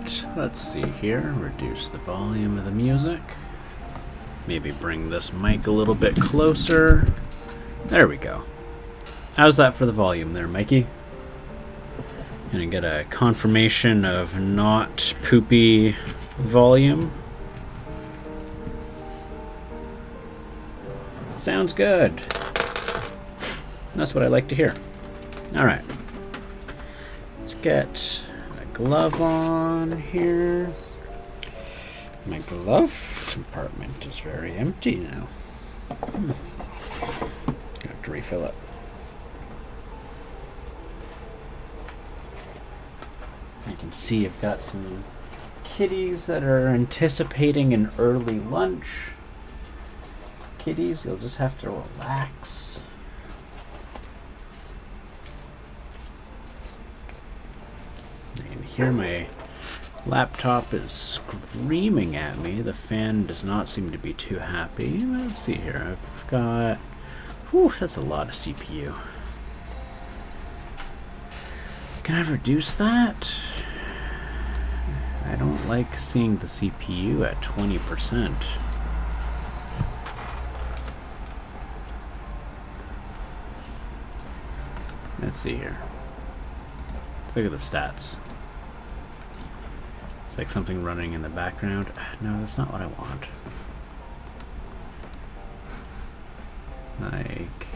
Alright, let's see here. Reduce the volume of the music. Maybe bring this mic a little bit closer. There we go. How's that for the volume there, Mikey? Gonna get a confirmation of not poopy volume. Sounds good. That's what I like to hear. Alright. Let's get a glove on here. My glove compartment is very empty now. Have to refill it. I can see I've got some kitties that are anticipating an early lunch. Kitties, you'll just have to relax. I can hear my laptop is screaming at me. The fan does not seem to be too happy. Let's see here. I've got... Whew, that's a lot of CPU. Can I reduce that? I don't like seeing the CPU at 20%. Let's see here. Let's look at the stats. It's like something running in the background. No, that's not what I want. Like...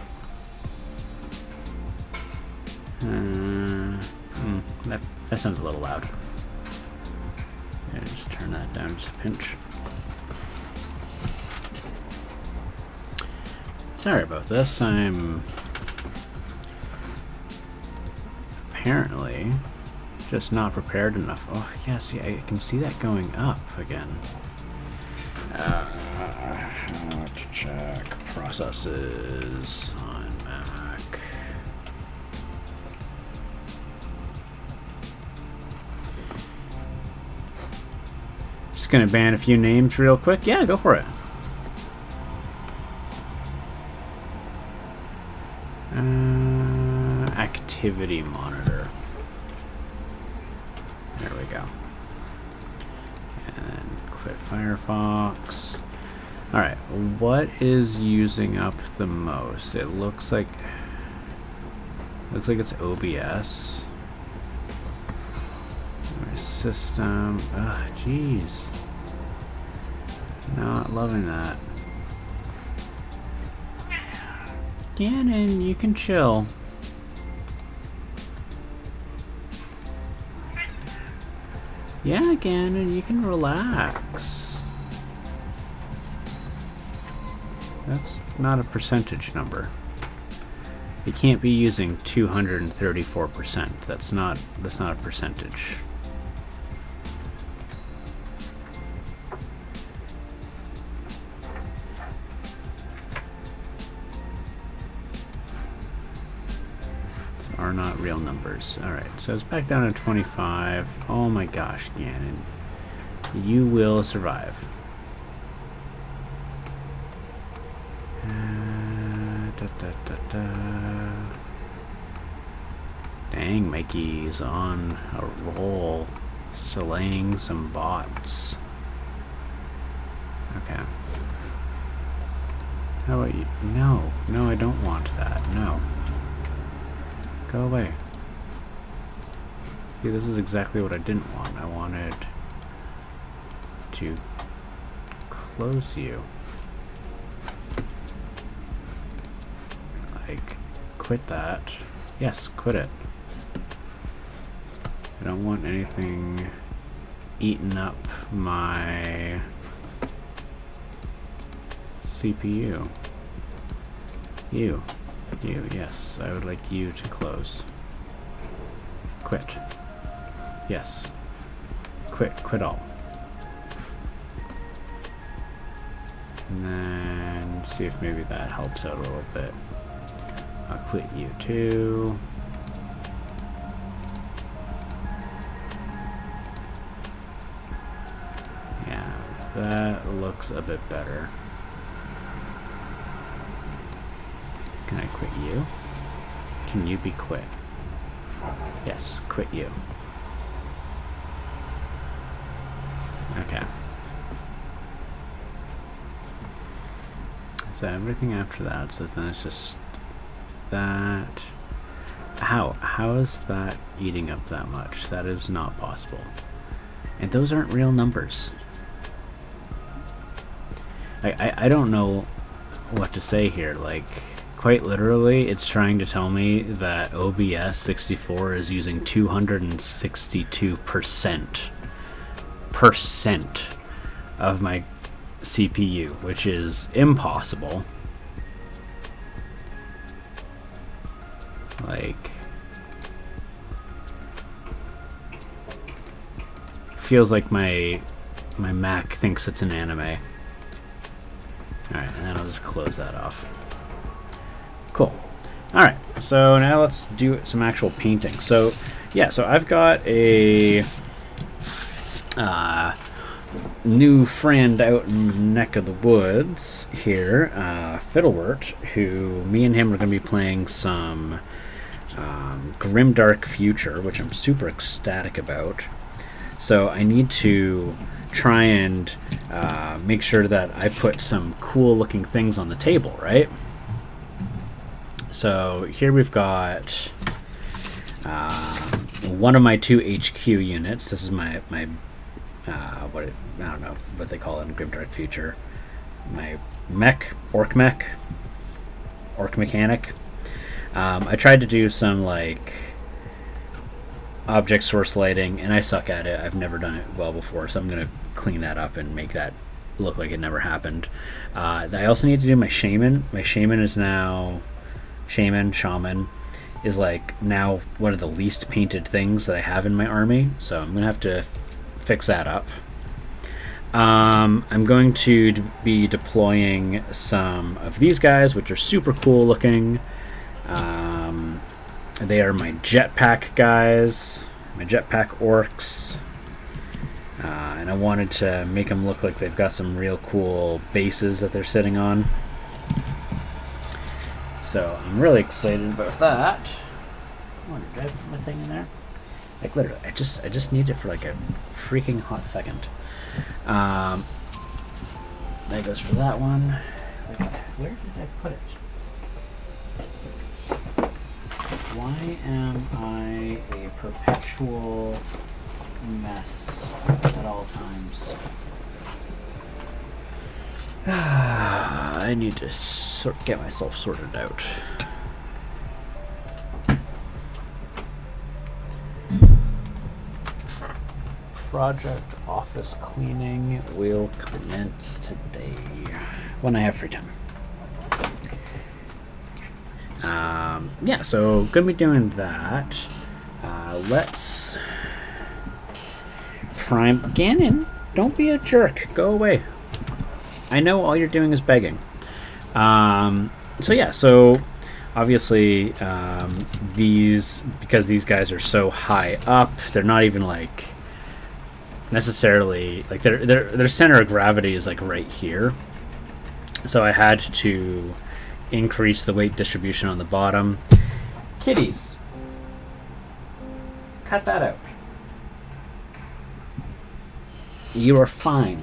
that sounds a little loud. Yeah, just turn that down just a pinch. Sorry about this. I'm apparently just not prepared enough. Oh, yeah, see, I can see that going up again. How to check processes on Mac. Just gonna ban a few names real quick. Yeah, go for it. Activity monitor. There we go. And quit Firefox. Alright, what is using up the most? It looks like it's OBS. My system. Ugh, jeez. Not loving that. Gannon, you can chill. Yeah, Gannon, you can relax. That's not a percentage number. You can't be using 234%. That's not a percentage. Are not real numbers. Alright, so it's back down to 25. Oh my gosh, Gannon. You will survive. Dang, Mikey's on a roll, slaying some bots. Okay. How about you? No, I don't want that. No. Go away. See, this is exactly what I didn't want. I wanted to close you. Like, quit that. Yes, quit it. I don't want anything eating up my CPU. You, yes, I would like you to close. Quit. Yes. Quit all. And then see if maybe that helps out a little bit. I'll quit you too. Yeah, that looks a bit better. Can I quit you? Can you be quit? Yes, quit you. Okay. So everything after that, so then it's just that. How is that eating up that much? That is not possible. And those aren't real numbers. I don't know what to say here. Like, quite literally, it's trying to tell me that OBS 64 is using 262% of my CPU, which is impossible. Like, feels like my Mac thinks it's an anime. Alright, and then I'll just close that off. Cool. Alright, so now let's do some actual painting. So, yeah, so I've got a new friend out in the neck of the woods here, Fiddlewort, who me and him are going to be playing some Grimdark Future, which I'm super ecstatic about. So I need to try and make sure that I put some cool looking things on the table, right? So here we've got one of my 2 HQ units. This is my I don't know what they call it in Grimdark Future. My orc mechanic. I tried to do some like object source lighting, and I suck at it. I've never done it well before, so I'm gonna clean that up and make that look like it never happened. I also need to do my shaman. My shaman is now shaman is like now one of the least painted things that I have in my army, so I'm gonna have to fix that up. I'm going to be deploying some of these guys, which are super cool looking. They are my jetpack guys, my jetpack orcs, and I wanted to make them look like they've got some real cool bases that they're sitting on. So I'm really excited about that. Did I put my thing in there? Like literally, I just need it for like a freaking hot second. That goes for that one. Where did I put it? Why am I a perpetual mess at all times? I need to get myself sorted out. Project office cleaning will commence today when I have free time. Yeah, so gonna be doing that. Let's prime Ganon. Don't be a jerk. Go away. I know all you're doing is begging. So yeah, so obviously because these guys are so high up, they're not even like necessarily like their center of gravity is like right here. So I had to increase the weight distribution on the bottom. Kitties, cut that out. You are fine.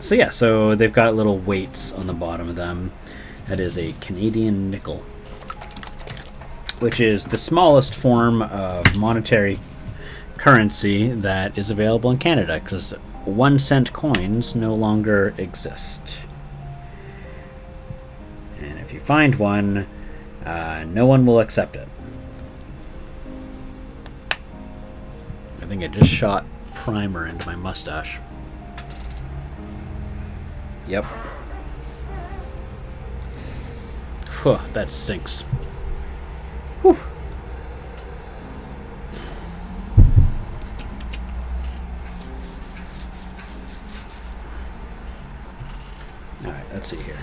So yeah, so they've got little weights on the bottom of them. That is a Canadian nickel, which is the smallest form of monetary currency that is available in Canada, because 1 cent coins no longer exist. And if you find one, no one will accept it. I think I just shot primer into my mustache. Yep. Whew, that stinks. Whew. Alright, let's see here.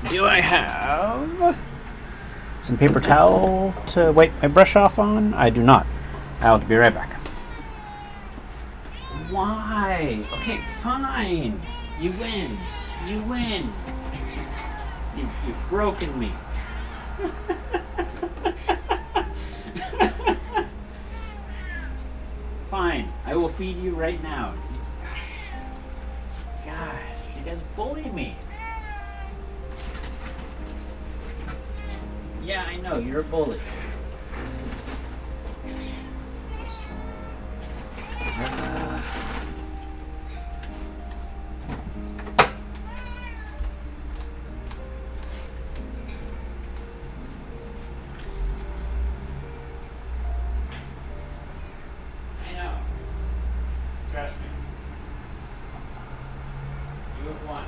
Do I have some paper towel to wipe my brush off on? I do not. I'll be right back. Why? Okay, fine. You win. You win. You've broken me. Fine. will feed you right now. Gosh, you guys bully me. Yeah, I know, you're a bully. I know. Trust me. You have won.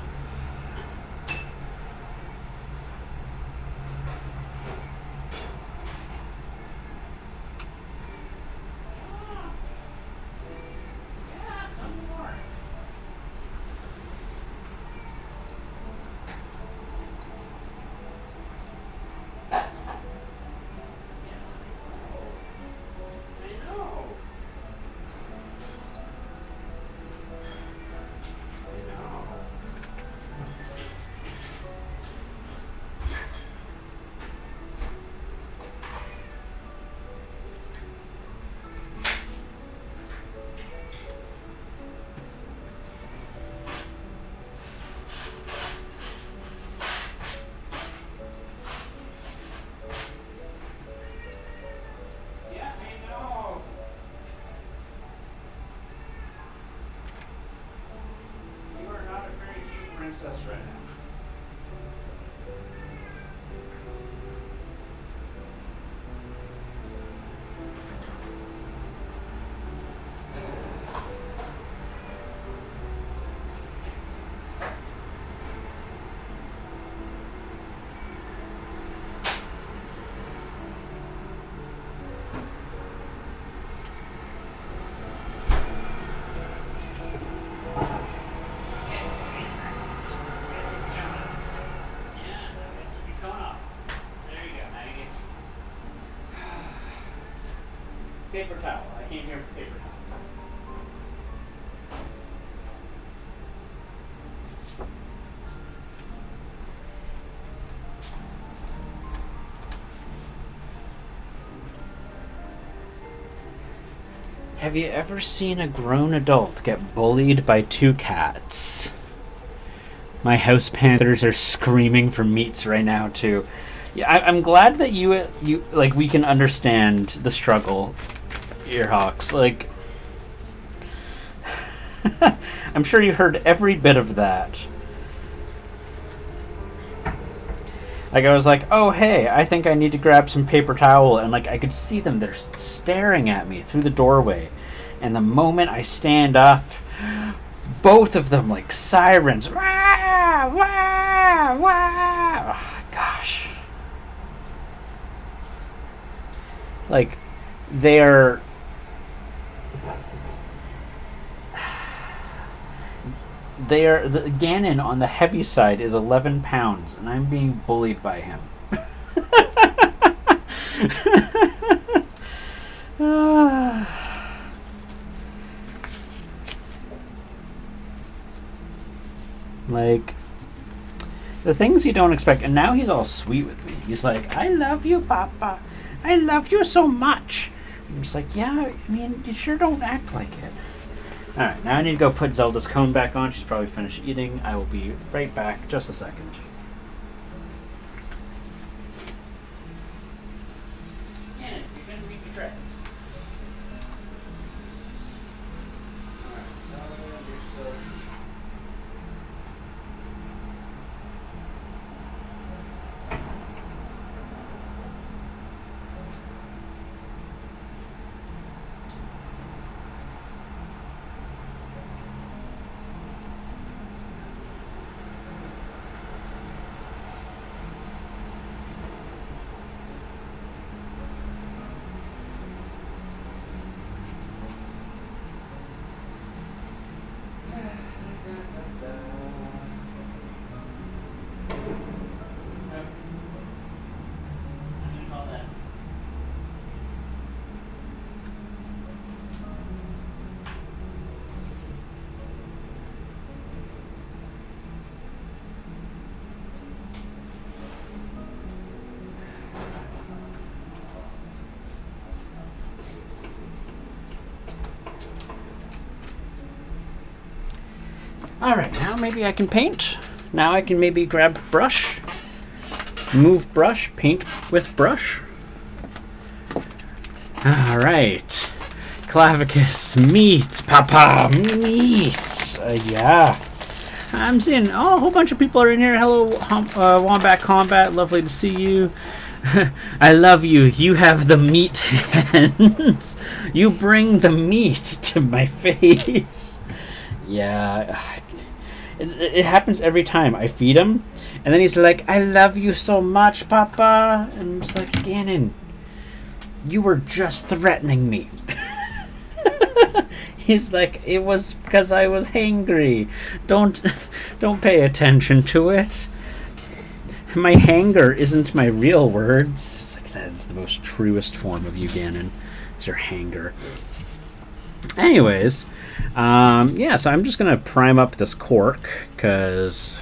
Princess right now. Paper towel. I came here for paper towel. Have you ever seen a grown adult get bullied by two cats? My house panthers are screaming for meats right now too. Yeah, I'm glad that you like we can understand the struggle, Earhawks. Like, I'm sure you heard every bit of that. Like, I was like, oh, hey, I think I need to grab some paper towel. And, like, I could see them. They're staring at me through the doorway. And the moment I stand up, both of them, like, sirens. Wah, wah, wah. Oh, gosh. Like, they're... the Ganon on the heavy side is 11 pounds, and I'm being bullied by him. Like, the things you don't expect. And now he's all sweet with me. He's like, I love you, Papa. I love you so much. I'm just like, yeah, I mean, you sure don't act like it. Alright, now I need to go put Zelda's cone back on. She's probably finished eating. I will be right back. Just a second. Yeah, you're going to beat the track. Alright, so you're still... Alright, now maybe I can paint. Now I can maybe grab brush. Move brush, paint with brush. Alright. Clavicus meets, Papa, meets. Yeah. I'm seeing a whole bunch of people are in here. Hello, Wombat Combat. Lovely to see you. I love you. You have the meat hands. You bring the meat to my face. Yeah. It happens every time. I feed him, and then he's like, I love you so much, Papa. And I'm just like, Ganon, you were just threatening me. He's like, it was because I was hangry. Don't pay attention to it. My hanger isn't my real words. It's like, that is the most truest form of you, Ganon. It's your hanger. Anyways, yeah, so I'm just going to prime up this cork, because,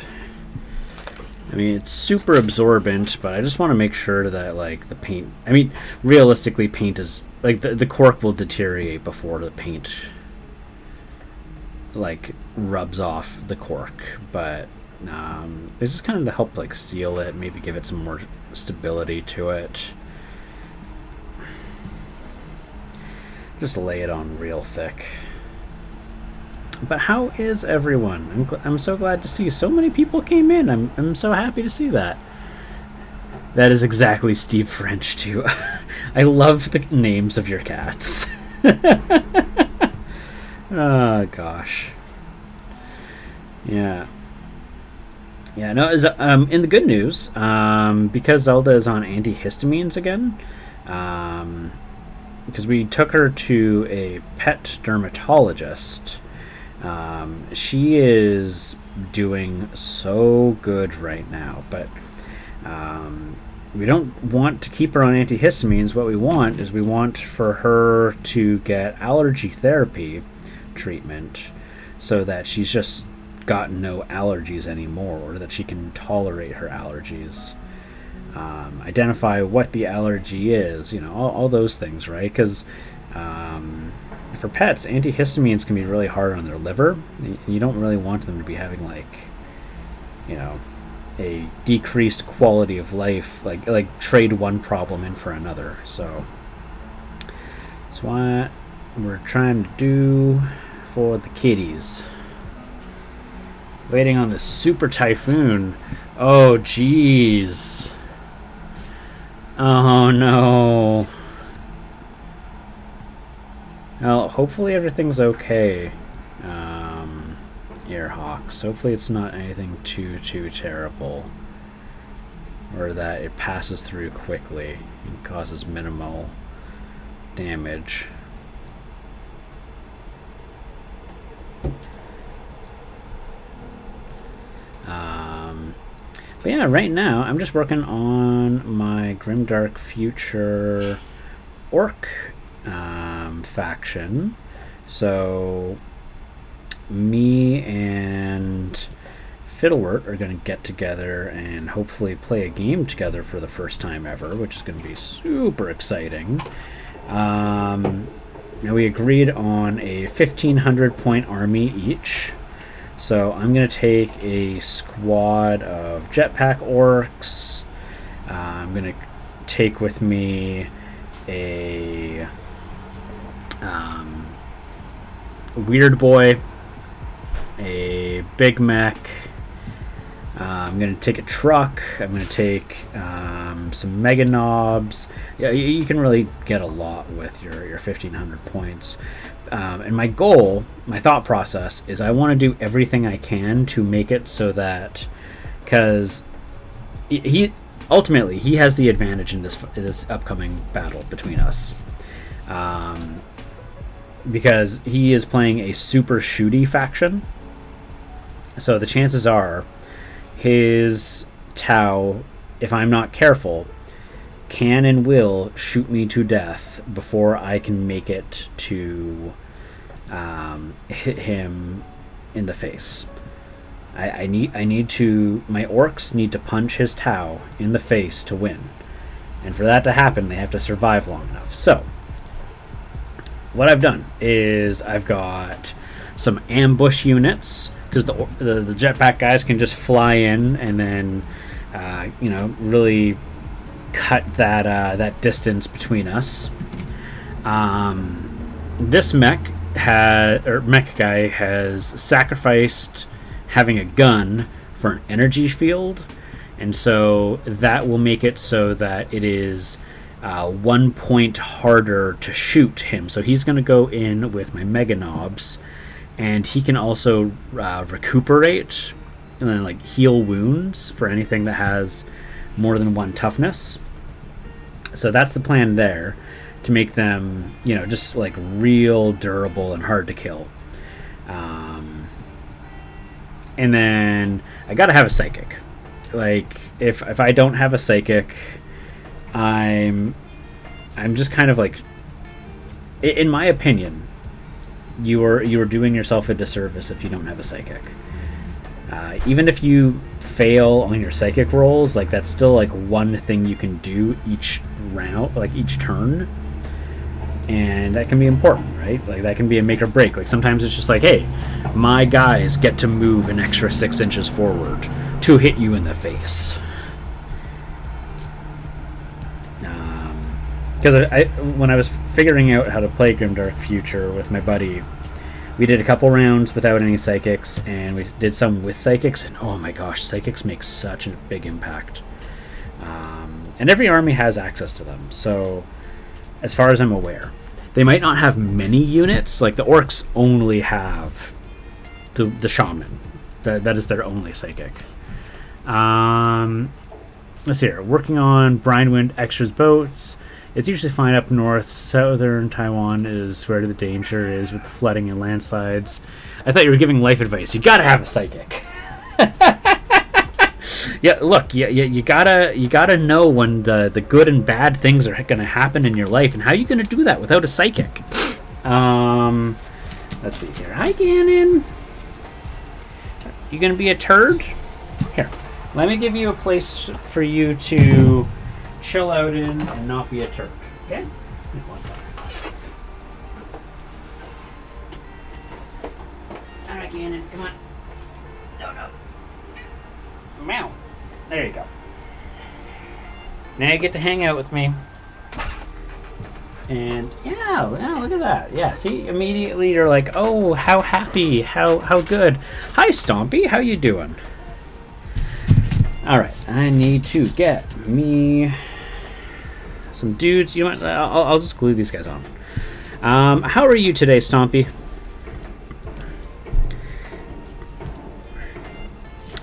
I mean, it's super absorbent, but I just want to make sure that, like, the paint, I mean, realistically, paint is, like, the cork will deteriorate before the paint, like, rubs off the cork, but it's just kind of to help, like, seal it, maybe give it some more stability to it. Just lay it on real thick. But how is everyone? I'm so glad to see so many people came in. I'm so happy to see that. That is exactly Steve French too. I love the names of your cats. Oh gosh. Yeah. Yeah, no, in the good news, because Zelda is on antihistamines again, because we took her to a pet dermatologist, she is doing so good right now, but we don't want to keep her on antihistamines. What we want is for her to get allergy therapy treatment so that she's just got no allergies anymore, or that she can tolerate her allergies, identify what the allergy is, you know, all those things, right? Because for pets, antihistamines can be really hard on their liver. You don't really want them to be having, like, you know, a decreased quality of life, like trade one problem in for another. So that's what we're trying to do for the kitties. Waiting on the super typhoon. Oh, jeez. Oh, no. Well, hopefully everything's okay. Earhawks. Hopefully it's not anything too terrible. Or that it passes through quickly and causes minimal damage. But yeah, right now I'm just working on my Grimdark Future Orc faction. So me and Fiddlewort are going to get together and hopefully play a game together for the first time ever, which is going to be super exciting. And we agreed on a 1,500 point army each. So I'm going to take a squad of jetpack orcs. I'm going to take with me a weird boy, a big mech. I'm going to take a truck. I'm going to take some mega knobs. Yeah, you can really get a lot with your 1,500 points. And my goal, my thought process, is I want to do everything I can to make it so that, because he ultimately he has the advantage in this upcoming battle between us, because he is playing a super shooty faction. So the chances are his Tau, if I'm not careful, can and will shoot me to death before I can make it to hit him in the face. I need to, my orcs need to punch his Tau in the face to win. And for that to happen, they have to survive long enough. So what I've done is I've got some ambush units because the jetpack guys can just fly in and then really cut that distance between us. This mech guy has sacrificed having a gun for an energy field, and so that will make it so that it is 1 point harder to shoot him. So he's going to go in with my Mega Knobs, and he can also recuperate and then like heal wounds for anything that has more than 1 toughness. So that's the plan there, to make them, just like real durable and hard to kill. And then I gotta have a psychic. Like if I don't have a psychic, I'm just kind of like, in my opinion, you are doing yourself a disservice if you don't have a psychic. Even if you fail on your psychic rolls, like that's still like one thing you can do each round, like each turn, and that can be important, right? Like that can be a make or break. Like sometimes it's just like, hey, my guys get to move an extra 6 inches forward to hit you in the face. Because when I was figuring out how to play Grimdark Future with my buddy, we did a couple rounds without any psychics, and we did some with psychics, and oh my gosh, psychics make such a big impact. And every army has access to them, so as far as I'm aware. They might not have many units, like the orcs only have the shaman. That is their only psychic. Let's see here. Working on Brindwind Extras boats. It's usually fine up north. Southern Taiwan is where the danger is with the flooding and landslides. I thought you were giving life advice. You gotta have a psychic. Yeah, look, you gotta know when the good and bad things are gonna happen in your life, and how are you gonna do that without a psychic? Let's see here. Hi, Gannon. You gonna be a turd? Here, let me give you a place for you to chill out in and not be a turd. Okay? One second. All right, Gannon, come on. No. Meow. There you go. Now you get to hang out with me. And yeah, look at that. Yeah, see, immediately you're like, oh, how happy, how good. Hi, Stompy, how you doing? All right, I need to get me some dudes. You know, I'll just glue these guys on. How are you today, Stompy?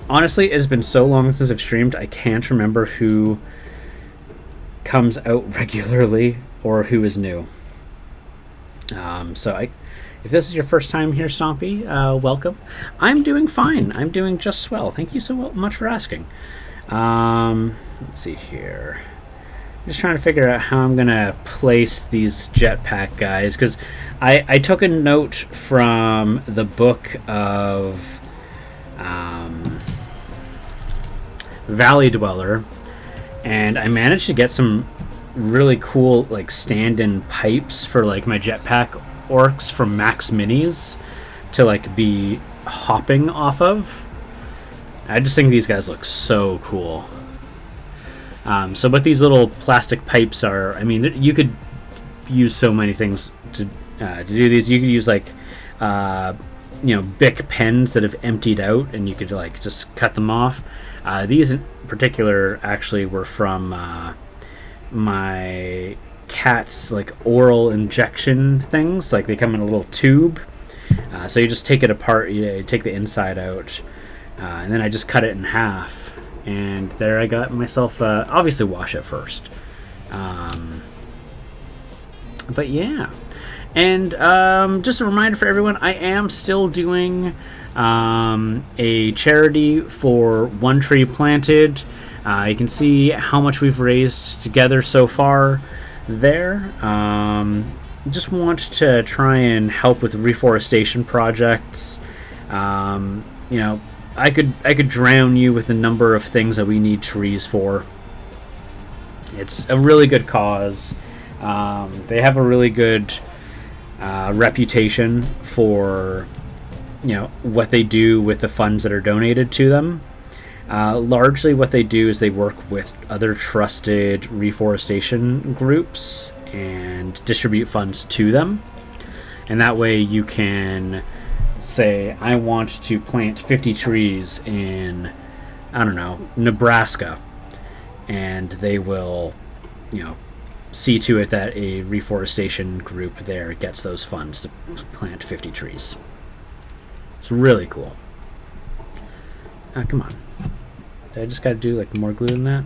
Honestly, it has been so long since I've streamed, I can't remember who comes out regularly or who is new. If this is your first time here, Stompy, welcome. I'm doing fine. I'm doing just swell. Thank you so much for asking. Let's see here. I'm just trying to figure out how I'm going to place these jetpack guys, because I took a note from the book of Valley Dweller, and I managed to get some really cool like stand-in pipes for like my jetpack orcs from Max Minis to like be hopping off of. I just think these guys look so cool. But these little plastic pipes are, I mean, you could use so many things to do these. You could use like Bic pens that have emptied out, and you could like just cut them off. These in particular actually were from my cat's like oral injection things. Like they come in a little tube, so you just take it apart. You take the inside out, and then I just cut it in half. And there I got myself. Obviously, wash it first. But yeah. And just a reminder for everyone, I am still doing a charity for One Tree Planted. You can see how much we've raised together so far there. Just want to try and help with reforestation projects. I could drown you with the number of things that we need trees for. It's a really good cause. They have a really good reputation for what they do with the funds that are donated to them. Largely what they do is they work with other trusted reforestation groups and distribute funds to them. And that way you can say, I want to plant 50 trees in, I don't know, Nebraska. And they will, see to it that a reforestation group there gets those funds to plant 50 trees. It's really cool. Come on. Did I just gotta do like more glue than that?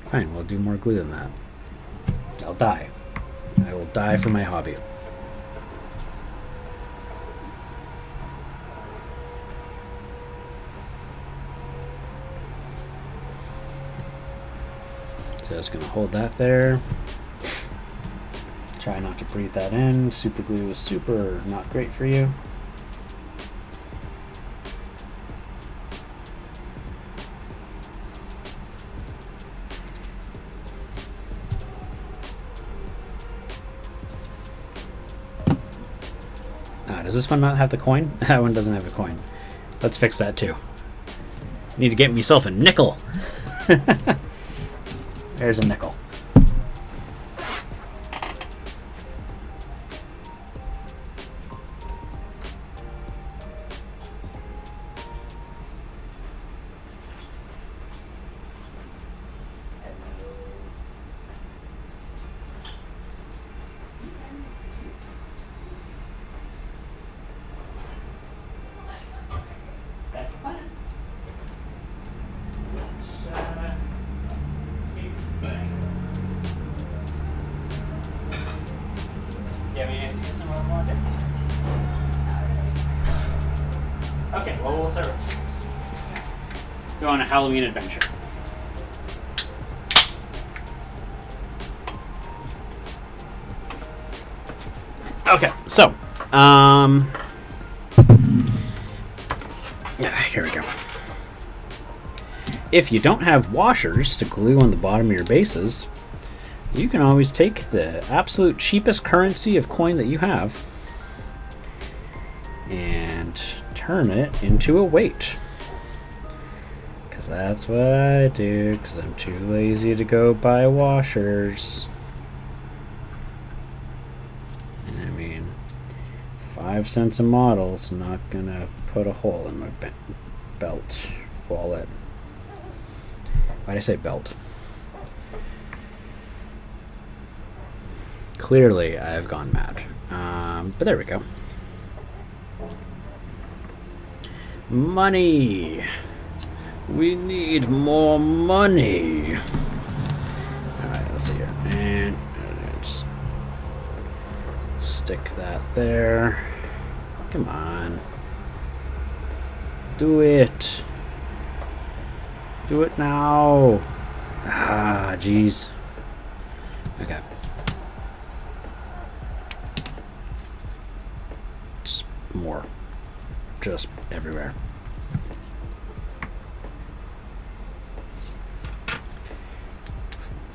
Fine, we'll do more glue than that. I'll die. I will die for my hobby. So just gonna hold that there. Try not to breathe that in. Super glue is super not great for you. Does this one not have the coin? That one doesn't have a coin. Let's fix that too. Need to get myself a nickel. There's a nickel. Okay, well, we'll start with this. Go on a Halloween adventure. Okay, so, here we go. If you don't have washers to glue on the bottom of your bases, you can always take the absolute cheapest currency of coin that you have and turn it into a weight. Because that's what I do, because I'm too lazy to go buy washers. I mean, 5 cents a model's not gonna put a hole in my belt wallet. Why'd I say belt? Clearly, I've gone mad. But there we go. Money! We need more money! Alright, let's see here. And let's stick that there. Come on. Do it! Do it now! Ah, jeez. Okay. Just more. Just everywhere.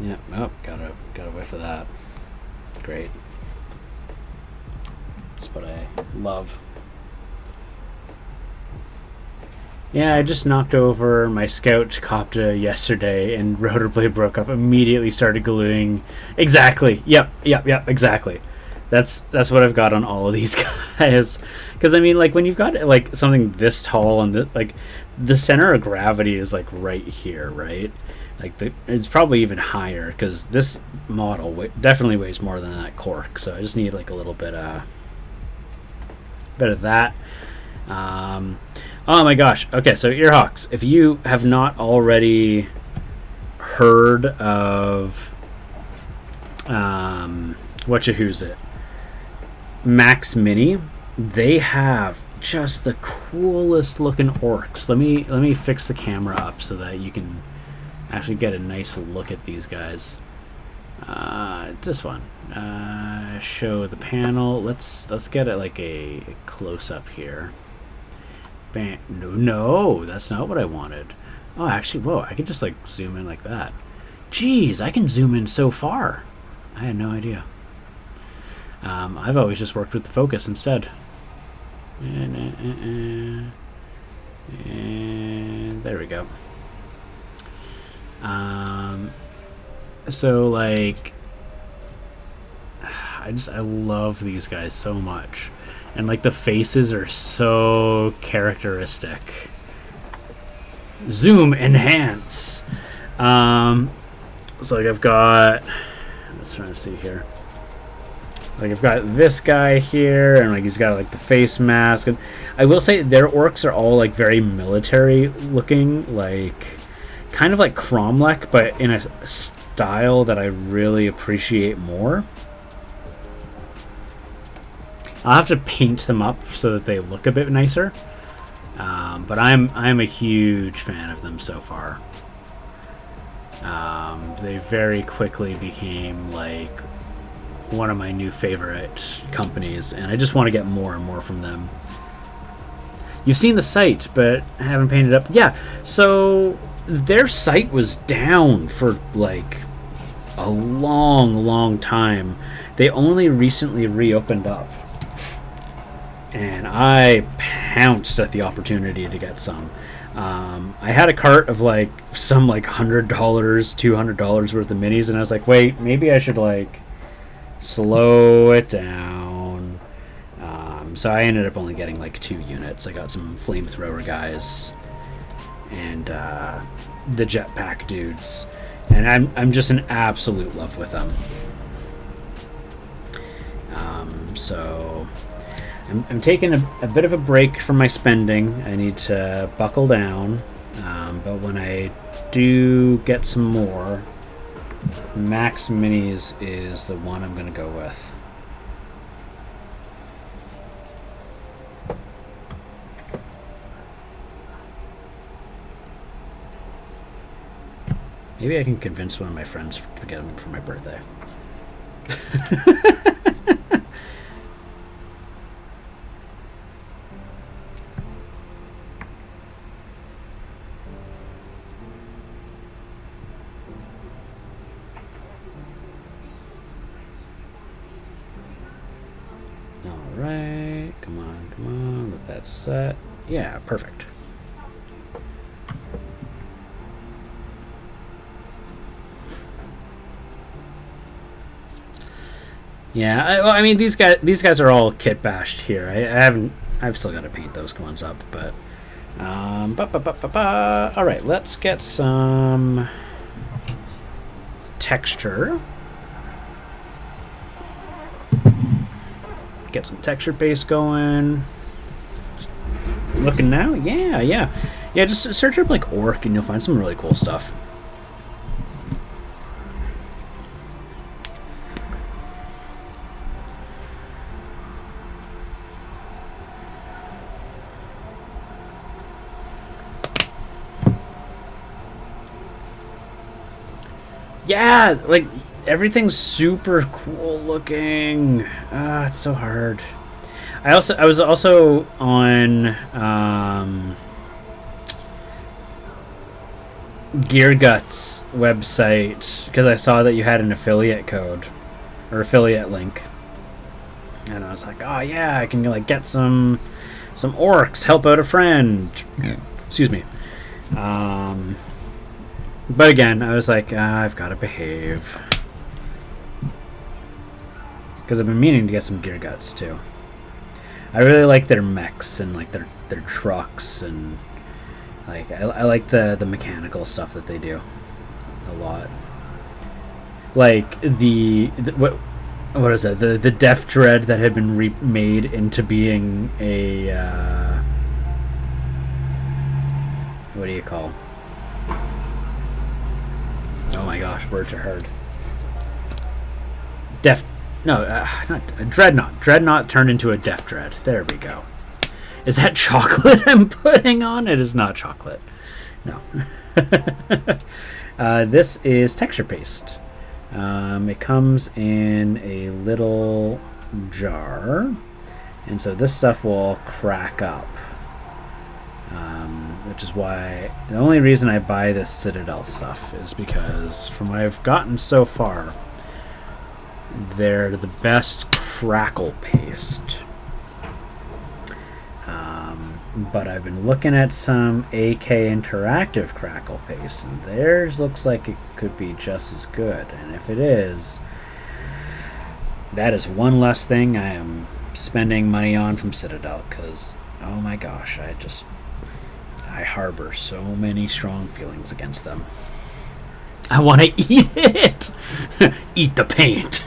Yep, oh, got a whiff of that. Great. That's what I love. Yeah, I just knocked over my Scout Copta yesterday and rotorblade broke off. Immediately started gluing. Exactly. Yep, exactly. That's what I've got on all of these guys. Because I mean, like when you've got like something this tall and the center of gravity is like right here, right? Like it's probably even higher because this model definitely weighs more than that cork. So I just need like a little bit of that. Oh my gosh. Okay, so Earhawks, if you have not already heard of who's it? Max Mini, they have just the coolest looking orcs. Let me fix the camera up so that you can actually get a nice look at these guys. This one. Show the panel. Let's get it like a close up here. Bam. No, that's not what I wanted. Oh, actually, whoa, I can just like zoom in like that. Jeez, I can zoom in so far. I had no idea. I've always just worked with the focus instead. And there we go. So like, I love these guys so much, and like the faces are so characteristic. Zoom enhance. So like I've got, let's try to see here. Like I've got this guy here, and like he's got like the face mask. And I will say their orcs are all like very military looking, like kind of like Cromlech, but in a style that I really appreciate more. I'll have to paint them up so that they look a bit nicer. But I'm a huge fan of them so far. They very quickly became like one of my new favorite companies, and I just want to get more and more from them. You've seen the site, but I haven't painted up. Yeah, so their site was down for like a long time. They only recently reopened up, and I pounced at the opportunity to get some. I had a cart of like some like $100, $200 worth of minis, and I was like, wait, maybe I should like slow it down. So I ended up only getting like 2 units. I got some flamethrower guys and the jetpack dudes, and I'm just in absolute love with them. So I'm taking a bit of a break from my spending. I need to buckle down, but when I do get some more, Max Minis is the one I'm going to go with. Maybe I can convince one of my friends to get them for my birthday. Alright, come on, let that set. Yeah, perfect. Yeah, I mean these guys are all kit bashed here. I've still got to paint those ones up, but all right, let's get some texture. Get some texture base going. Looking now, yeah. Just search up like orc, and you'll find some really cool stuff. Yeah, like everything's super cool looking. It's so hard. I was also on Gear Guts website because I saw that you had an affiliate code or affiliate link, and I was like, oh yeah, I can like get some orcs, help out a friend. Excuse me. But again, I was like, I've got to behave. Because I've been meaning to get some Gear Guts, too. I really like their mechs and, like, their trucks, and, like, I like the mechanical stuff that they do a lot. Like, what is that? The Death Dread that had been remade into being a, what do you call? Oh my gosh, words are hard. Not Dreadnought. Dreadnought turned into a Death Dread. There we go. Is that chocolate I'm putting on? It is not chocolate. No. This is texture paste. It comes in a little jar, and so this stuff will crack up. Which is why the only reason I buy this Citadel stuff is because from what I've gotten so far, they're the best crackle paste. but I've been looking at some AK Interactive crackle paste, and theirs looks like it could be just as good. And if it is, that is one less thing I am spending money on from Citadel, because, oh my gosh, I harbor so many strong feelings against them. I want to eat it! Eat the paint!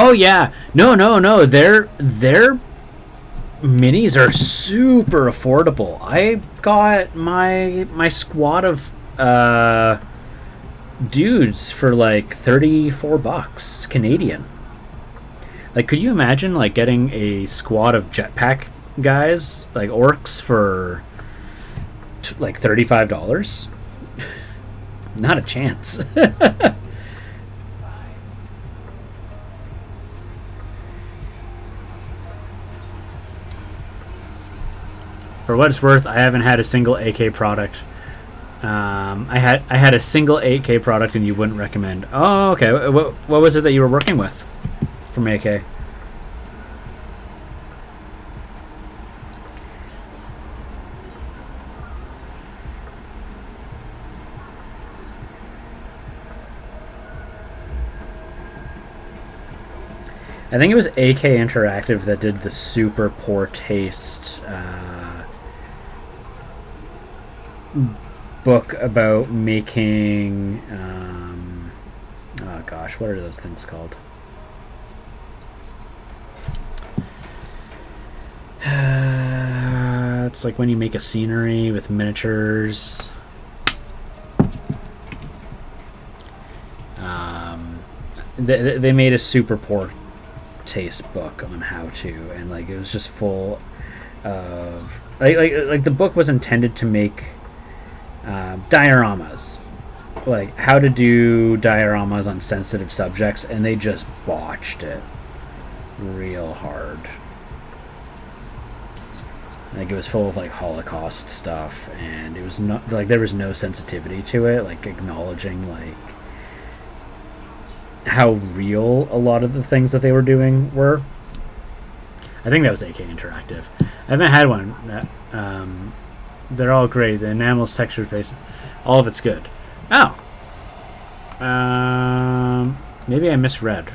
Oh yeah, no. Their minis are super affordable. I got my squad of dudes for like $34 Canadian. Like, could you imagine like getting a squad of jetpack guys like orcs for like $35? Not a chance. For what it's worth, I haven't had a single AK product. I had a single AK product, and you wouldn't recommend. Oh, okay. What was it that you were working with from AK? I think it was AK Interactive that did the super poor taste book about making oh gosh, what are those things called? It's like when you make a scenery with miniatures. They made a super poor taste book on how to, and like it was just full of like the book was intended to make dioramas, like how to do dioramas on sensitive subjects, and they just botched it real hard. Like it was full of like Holocaust stuff, and it was not like there was no sensitivity to it, like acknowledging like how real a lot of the things that they were doing were. I think that was AK Interactive. I haven't had one. They're all great. The enamel's texture based, all of it's good. Oh, maybe I misread.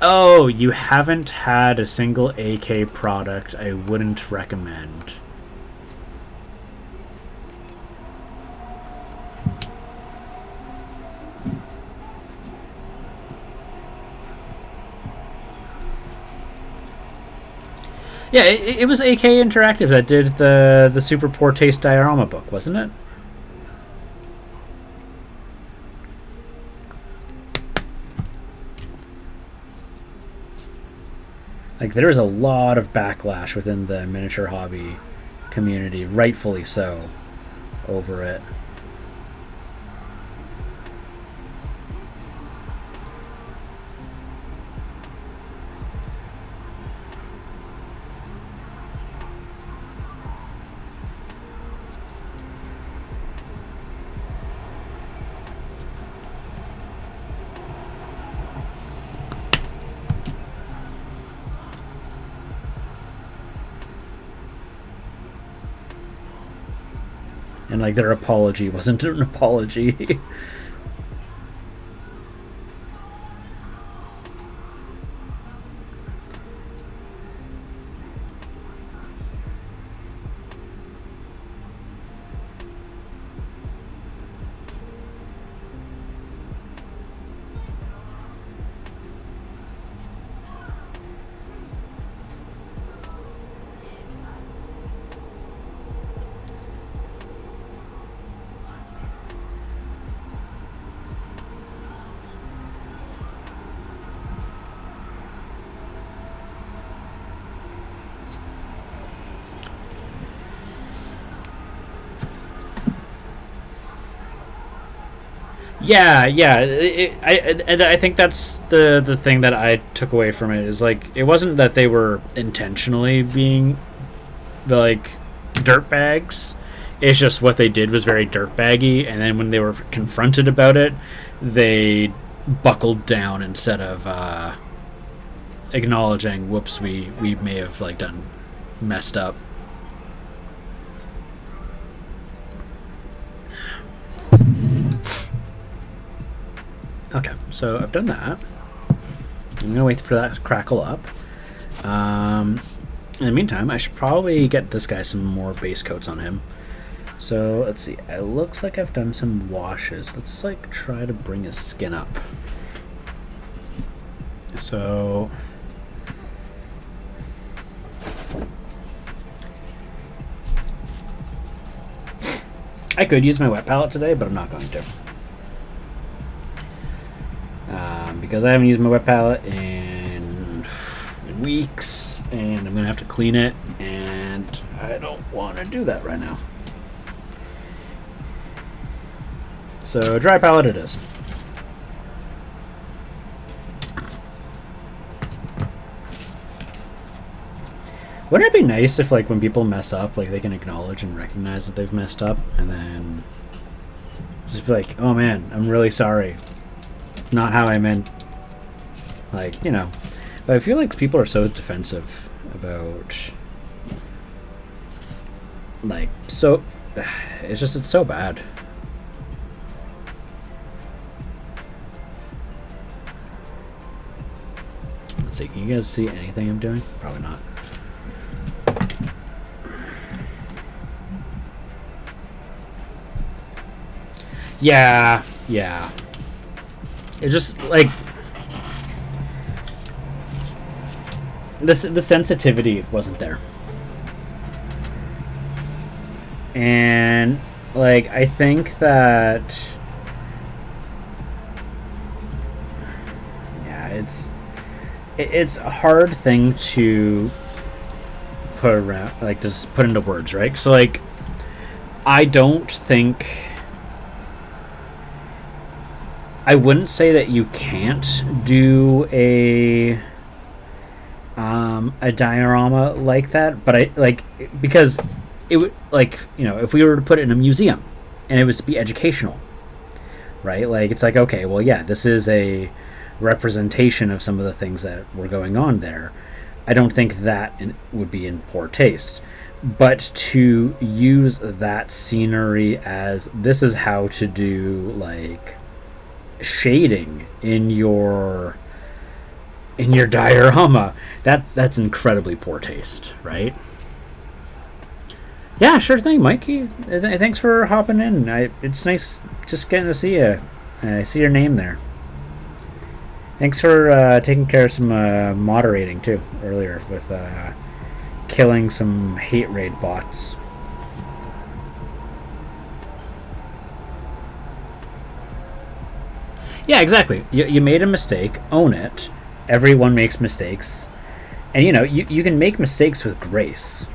Oh, you haven't had a single AK product I wouldn't recommend. Yeah, it was AK Interactive that did the super poor taste diorama book, wasn't it? Like there was a lot of backlash within the miniature hobby community, rightfully so, over it. And like their apology wasn't an apology. Yeah. I think that's the thing that I took away from it is like it wasn't that they were intentionally being like dirtbags. It's just what they did was very dirtbaggy, and then when they were confronted about it, they buckled down instead of acknowledging, "Whoops, we may have like done messed up." Okay, so I've done that. I'm gonna wait for that to crackle up. In the meantime, I should probably get this guy some more base coats on him. So let's see. It looks like I've done some washes. Let's like try to bring his skin up. So I could use my wet palette today, but I'm not going to. Because I haven't used my wet palette in weeks, and I'm going to have to clean it, and I don't want to do that right now. So dry palette it is. Wouldn't it be nice if, like, when people mess up, like, they can acknowledge and recognize that they've messed up, and then just be like, "Oh man, I'm really sorry. Not how I meant." Like, you know. But I feel like people are so defensive about, like, so it's so bad. Let's see, can you guys see anything I'm doing? Probably not. Yeah. It just, like, the sensitivity wasn't there. And, like, I think that, yeah, it's a hard thing to put around, like, just put into words, right? So, like, I wouldn't say that you can't do a diorama like that, but I like, because it would, like, you know, if we were to put it in a museum and it was to be educational, right? Like, it's like, okay, well, yeah, this is a representation of some of the things that were going on there. I don't think that would be in poor taste. But to use that scenery as, this is how to do, like, shading in your diorama, that's incredibly poor taste, right? Yeah, sure thing, Mikey. Thanks for hopping in. It's nice just getting to see you. I see your name there. Thanks for taking care of some moderating too earlier with killing some hate raid bots. Yeah, exactly. You made a mistake. Own it. Everyone makes mistakes. And, you know, you can make mistakes with grace.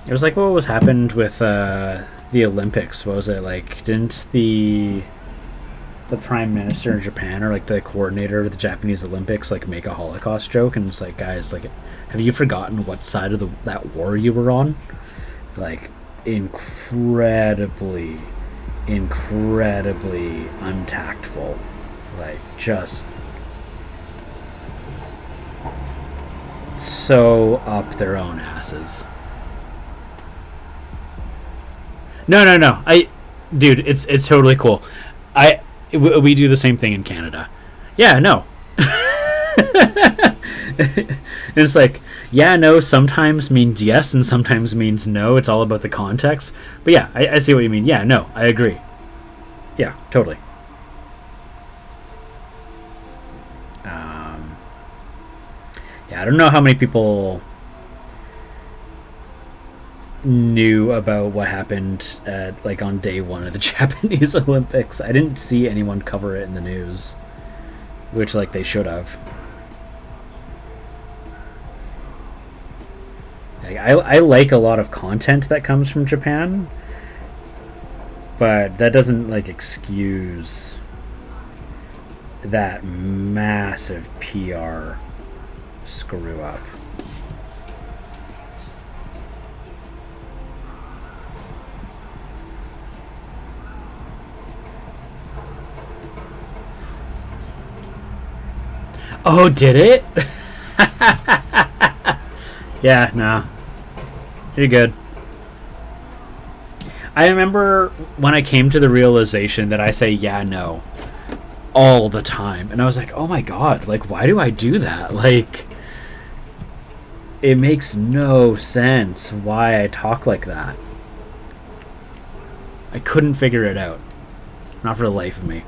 It was like what was happened with the Olympics. What was it like? Didn't the prime minister in Japan, or like the coordinator of the Japanese Olympics, like make a Holocaust joke? And it's like, guys, like, have you forgotten what side of that war you were on? Like, incredibly untactful. Like, just so up their own asses. No. Dude, it's totally cool. We do the same thing in Canada. Yeah, no. It's like, yeah, no, sometimes means yes and sometimes means no. It's all about the context. But yeah, I see what you mean. Yeah, no, I agree. Yeah, totally. I don't know how many people knew about what happened at like on day one of the Japanese Olympics. I didn't see anyone cover it in the news, which like they should have. I like a lot of content that comes from Japan, but that doesn't like excuse that massive PR screw up. Oh, did it? Yeah, no. You're good. I remember when I came to the realization that I say yeah, no all the time. And I was like, oh my god, like, why do I do that? Like, it makes no sense why I talk like that. I couldn't figure it out. Not for the life of me.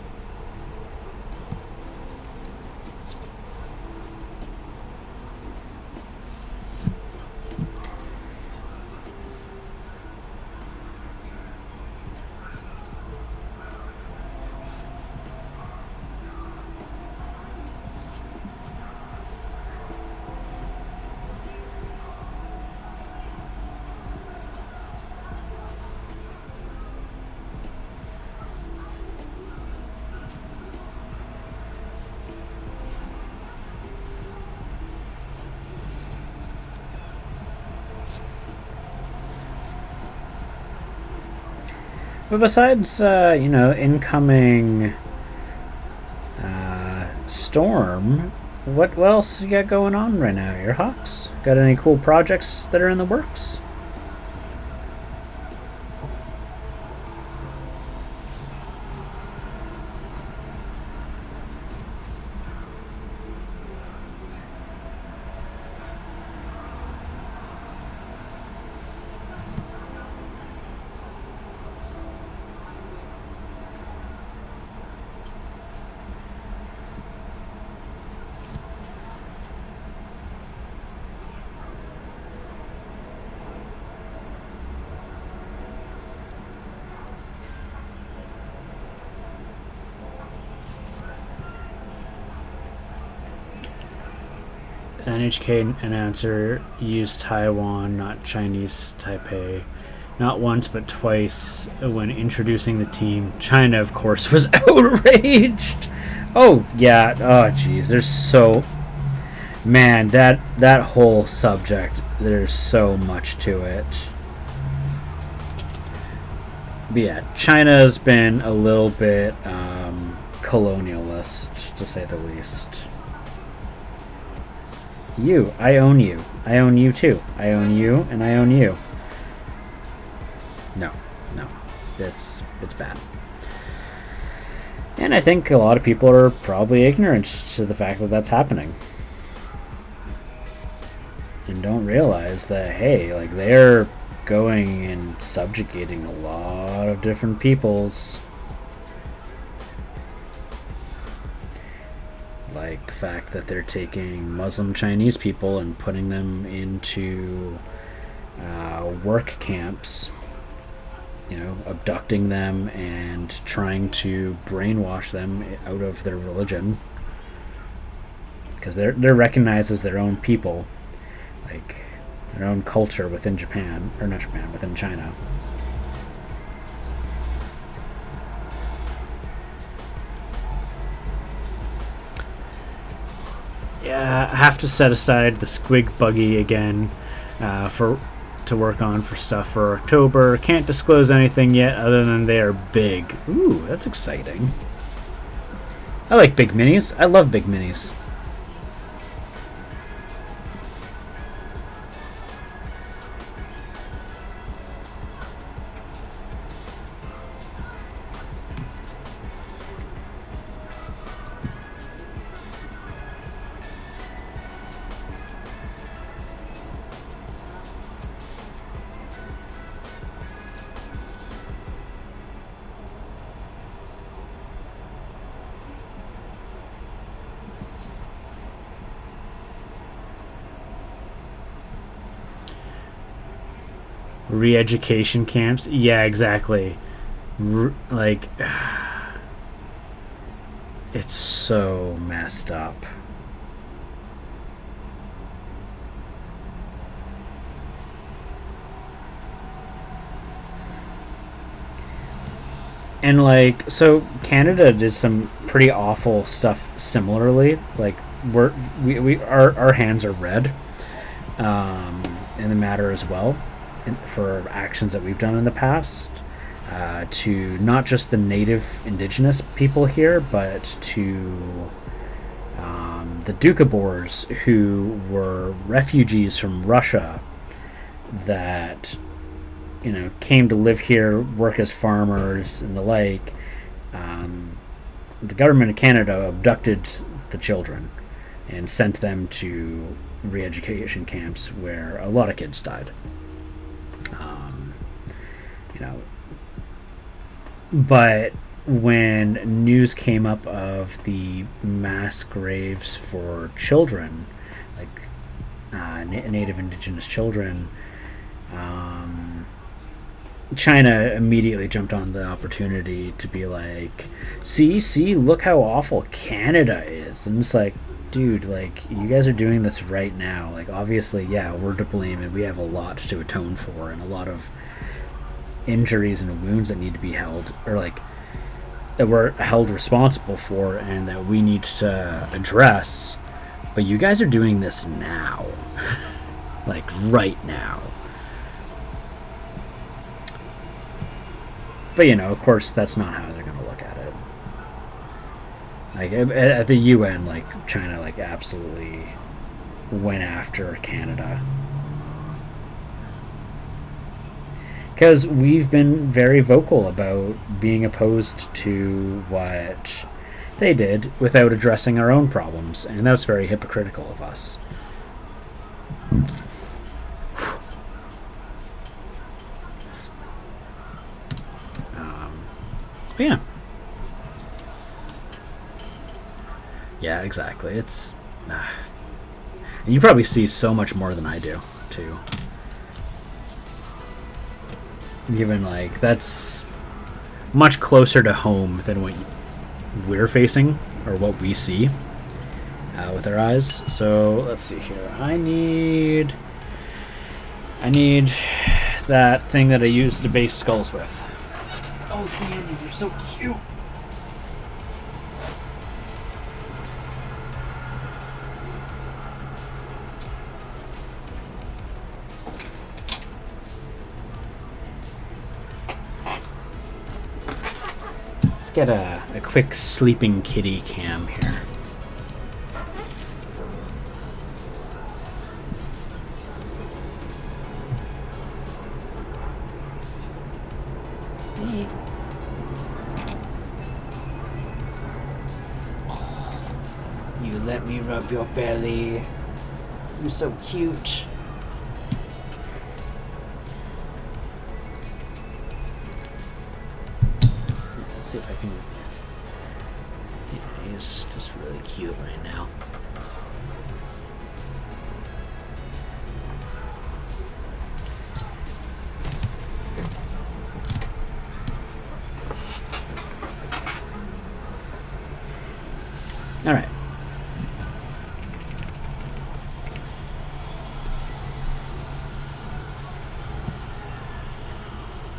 But besides, incoming Storm, what else you got going on right now, Earhawks? Got any cool projects that are in the works? NHK announcer used Taiwan, not Chinese Taipei. Not once, but twice when introducing the team. China, of course, was outraged. Oh, yeah. Oh, jeez. There's so... Man, that whole subject, there's so much to it. But yeah, China's been a little bit colonialist, to say the least. You. I own you. I own you too. I own you, and I own you. No. It's bad. And I think a lot of people are probably ignorant to the fact that that's happening. And don't realize that, hey, like, they're going and subjugating a lot of different peoples. Like the fact that they're taking Muslim Chinese people and putting them into work camps, abducting them and trying to brainwash them out of their religion, because they're recognized as their own people, like their own culture within Japan, or not Japan, within China. Yeah, I have to set aside the squig buggy again to work on for stuff for October. Can't disclose anything yet other than they are big. Ooh, that's exciting. I like big minis. I love big minis. Re-education camps. Yeah, exactly. Like, it's so messed up. And like, so Canada did some pretty awful stuff similarly. Like, our hands are red in the matter as well, for actions that we've done in the past, to not just the native indigenous people here, but to the Doukhobors, who were refugees from Russia that came to live here, work as farmers and the like. The government of Canada abducted the children and sent them to re-education camps where a lot of kids died. But when news came up of the mass graves for children, like native indigenous children, China immediately jumped on the opportunity to be like, see, look how awful Canada is. And it's like, dude, like, you guys are doing this right now. Like, obviously, yeah, we're to blame, and we have a lot to atone for, and a lot of injuries and wounds that need to be held, or like, that we're held responsible for, and that we need to address. But you guys are doing this now. Like, right now. But, of course, that's not how they're going to look at it. Like, at the UN, like, China, like, absolutely went after Canada. Because we've been very vocal about being opposed to what they did without addressing our own problems. And that's very hypocritical of us. Yeah. Yeah, exactly. It's... and you probably see so much more than I do, too. Given, like, that's much closer to home than what we're facing, or what we see with our eyes. So, let's see here. I need that thing that I use to base skulls with. Oh, Dandy, you're so cute. Let's get a quick sleeping kitty cam here. You let me rub your belly. You're so cute. Let's see if I can... Yeah, he's just really cute right now. All right.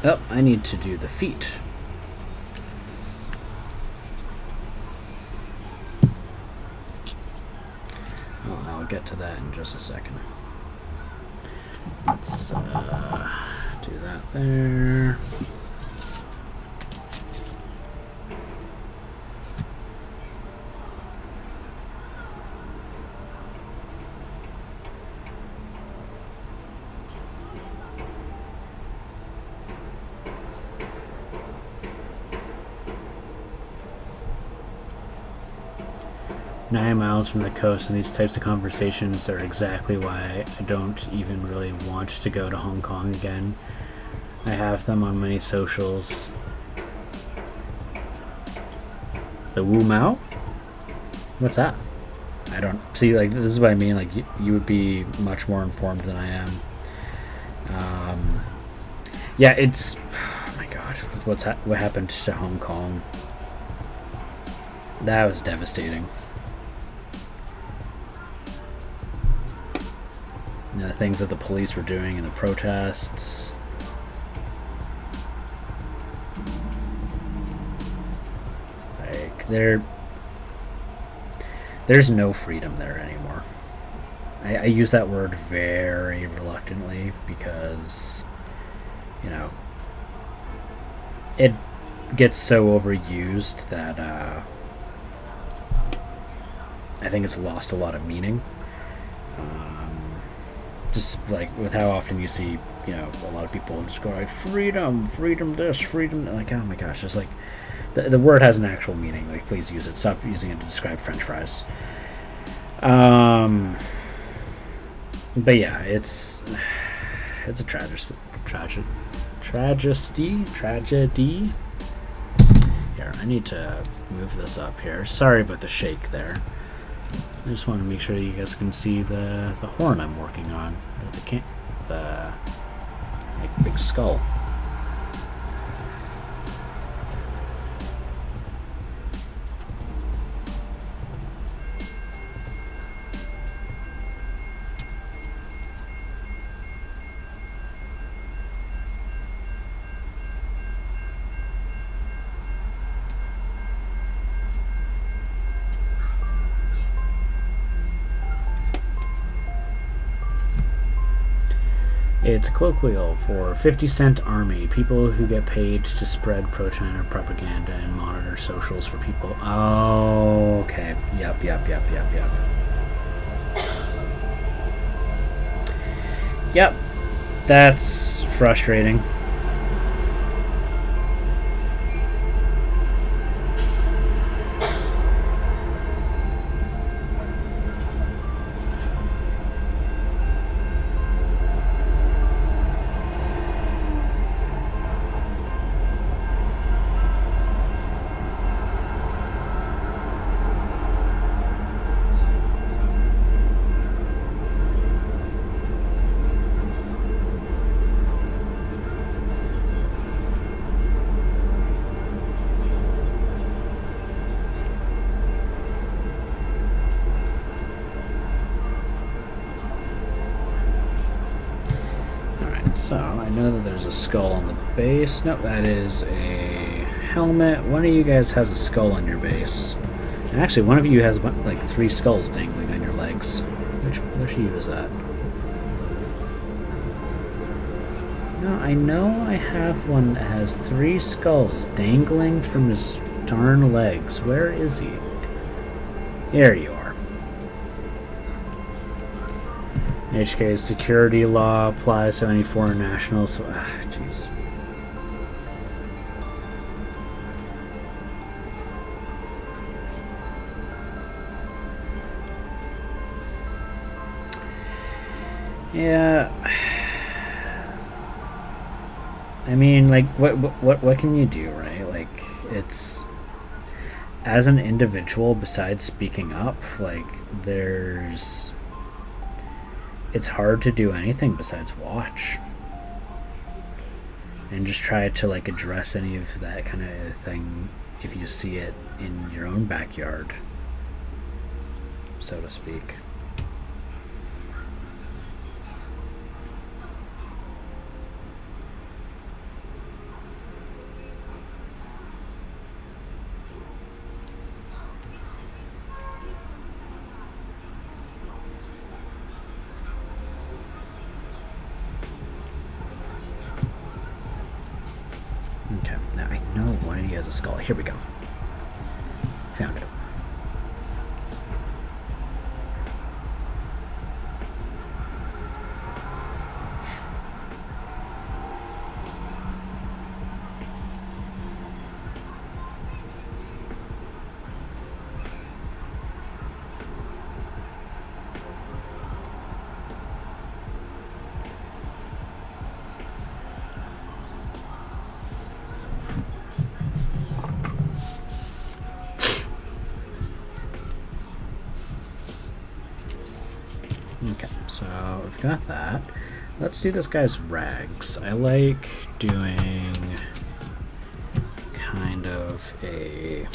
Oh, I need to do the feet. Oh, I'll get to that in just a second. Let's do that there. "9 miles from the coast, and these types of conversations are exactly why I don't even really want to go to Hong Kong again. I have them on many socials." The Wu Mao? What's that? I don't see. Like, this is what I mean. Like, you would be much more informed than I am. Yeah, it's... Oh my god, what happened to Hong Kong? That was devastating. And the things that the police were doing in the protests. Like, there's no freedom there anymore. I use that word very reluctantly because, you know, it gets so overused that I think it's lost a lot of meaning. Just like with how often you see, you know, a lot of people just go like freedom, freedom this, freedom, like, oh my gosh, it's like the word has an actual meaning. Like, please use it. Stop using it to describe French fries. But yeah, it's a tragedy. Here, I need to move this up here. Sorry about the shake there. I just want to make sure you guys can see the horn I'm working on, or the like big skull. It's colloquial for 50-cent army, people who get paid to spread pro-China propaganda and monitor socials for people. Oh, okay. Yep. Yep. That's frustrating. So, I know that there's a skull on the base. Nope, that is a helmet. One of you guys has a skull on your base. And actually, one of you has like 3 skulls dangling on your legs. Which of you is that? No, I know I have one that has 3 skulls dangling from his darn legs. Where is he? There you are. HK's security law applies to any foreign nationals, so jeez. Yeah. I mean, like, what can you do, right? Like, it's, as an individual, besides speaking up, like, it's hard to do anything besides watch and just try to like address any of that kind of thing if you see it in your own backyard, so to speak. Okay, now I know one of you has a skull. Here we go. Found it. Okay, so we've got that. Let's do this guy's rags. I like doing kind of a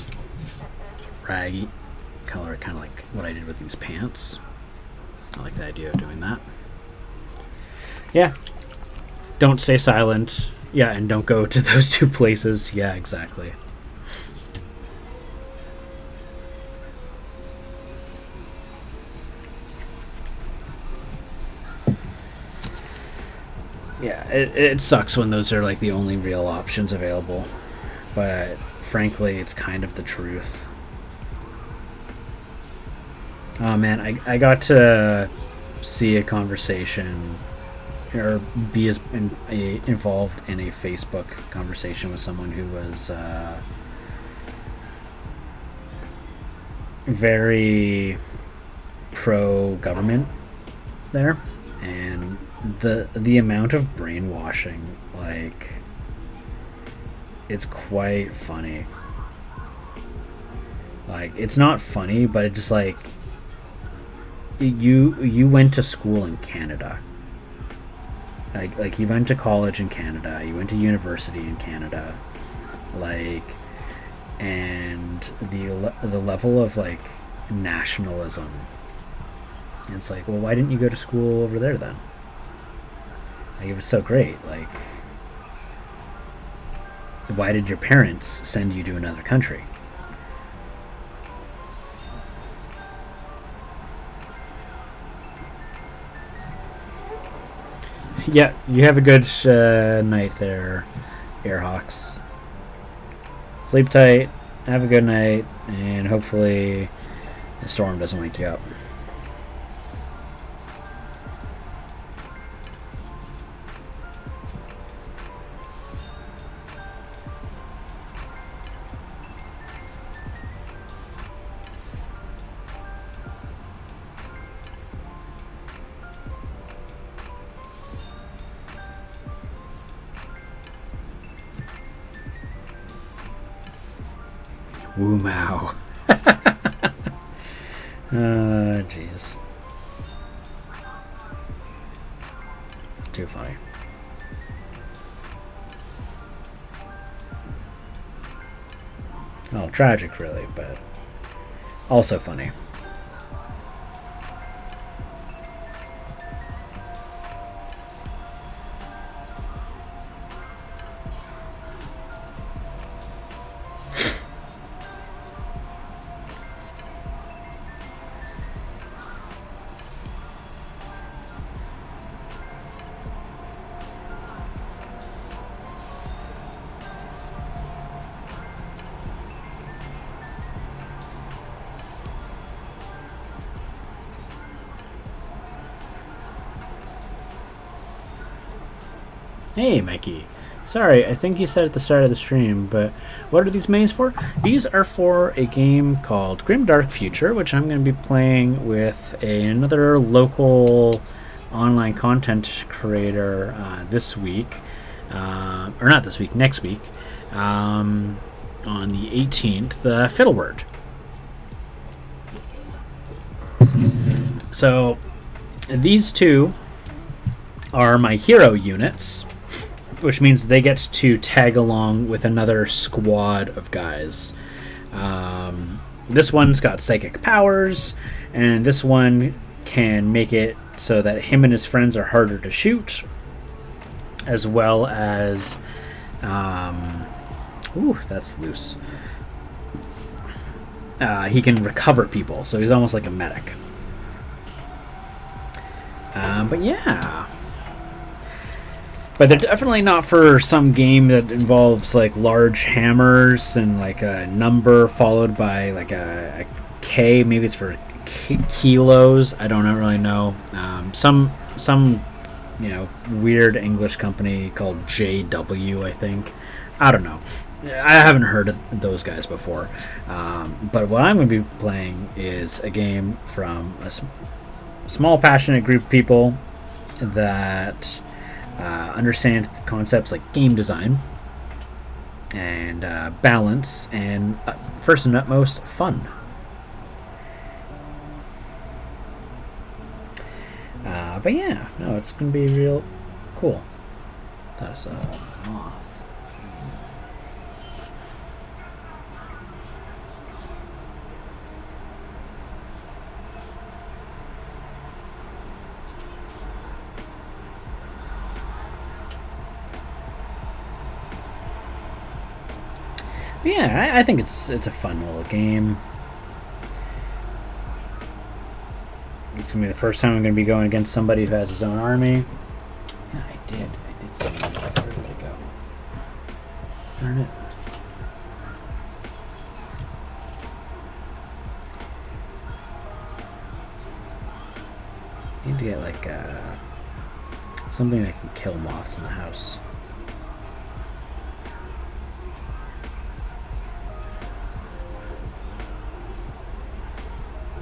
raggy color, kind of like what I did with these pants. I like the idea of doing that. Yeah. Don't stay silent. Yeah, and don't go to those two places. Yeah, exactly. Yeah, it sucks when those are like the only real options available. But frankly, it's kind of the truth. Oh man, I got to see a conversation or be involved in a Facebook conversation with someone who was very pro-government there, and the amount of brainwashing, like, it's quite funny. Like, it's not funny, but it's just like you went to school in Canada. Like you went to college in Canada, you went to university in Canada, like, and the level of like nationalism. And it's like, well, why didn't you go to school over there then? Like, it was so great. Like, why did your parents send you to another country? Yeah, you have a good night there, Airhawks. Sleep tight, have a good night, and hopefully the storm doesn't wake you up. Woo Mao. Jeez. Too funny. Oh, tragic, really, but also funny. Hey, Mikey. Sorry, I think you said at the start of the stream, but what are these minis for? These are for a game called Grim Dark Future, which I'm going to be playing with another local online content creator this week. Or not this week, next week. On the 18th, Fiddleword. So, these two are my hero units, which means they get to tag along with another squad of guys. This one's got psychic powers, and this one can make it so that him and his friends are harder to shoot, as well as... ooh, that's loose. He can recover people, so he's almost like a medic. But yeah... But they're definitely not for some game that involves like large hammers and like a number followed by like a K. Maybe it's for kilos. I don't really know. Some weird English company called JW, I think. I don't know. I haven't heard of those guys before. But what I'm going to be playing is a game from a small, passionate group of people that understand concepts like game design and balance and first and utmost fun. But yeah, no, it's gonna be real cool. That's a moth. But yeah, I think it's a fun little game. It's gonna be the first time I'm gonna be going against somebody who has his own army. Yeah, I did see that. Where did it go? Darn it. I need to get like something that can kill moths in the house.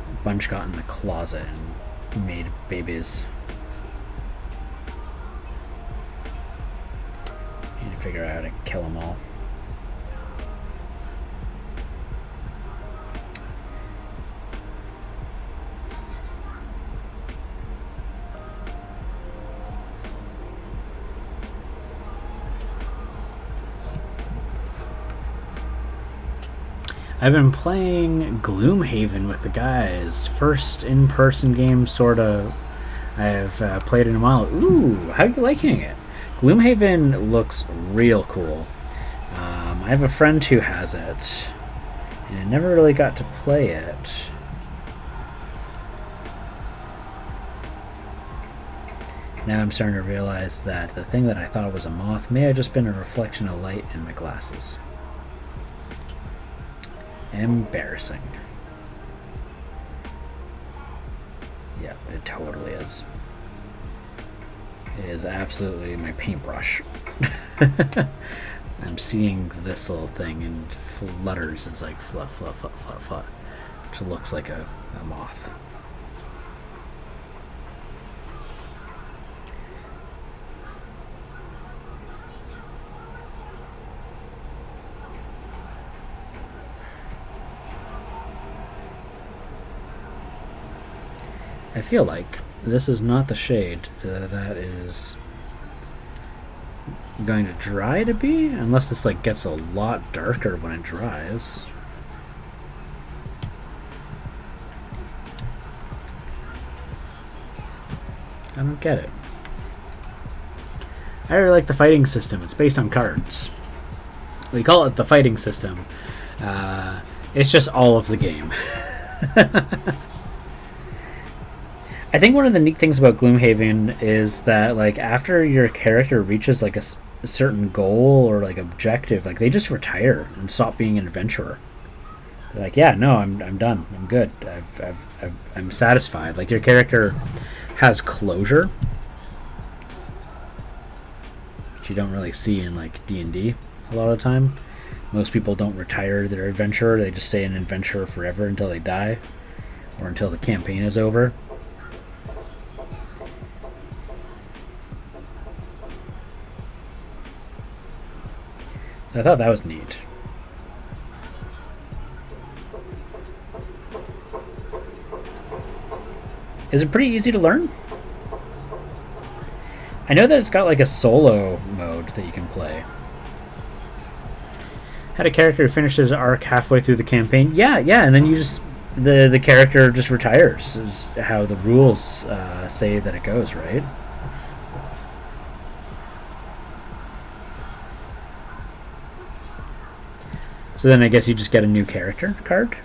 A bunch got in the closet and made babies. Need to figure out how to kill them all. I've been playing Gloomhaven with the guys. First in-person game, sort of, I've played in a while. Ooh, how are you liking it? Gloomhaven looks real cool. I have a friend who has it, and I never really got to play it. Now I'm starting to realize that the thing that I thought was a moth may have just been a reflection of light in my glasses. Embarrassing. Yeah, it totally is. It is absolutely my paintbrush. I'm seeing this little thing and flutters. It's like flut, flut, flut, flut, flut. Which looks like a moth. I feel like this is not the shade that is going to dry to be, unless this like gets a lot darker when it dries. I don't get it. I really like the fighting system. It's based on cards. We call it the fighting system. It's just all of the game. I think one of the neat things about Gloomhaven is that, like, after your character reaches like a certain goal or like objective, like they just retire and stop being an adventurer. They're like, yeah, no, I'm done. I'm good. I'm satisfied. Like your character has closure, which you don't really see in like D&D a lot of the time. Most people don't retire their adventurer. They just stay an adventurer forever until they die or until the campaign is over. I thought that was neat. Is it pretty easy to learn? I know that it's got like a solo mode that you can play. Had a character who finished his arc halfway through the campaign. Yeah, and then you just the character just retires. Is how the rules say that it goes, right? So then I guess you just get a new character card.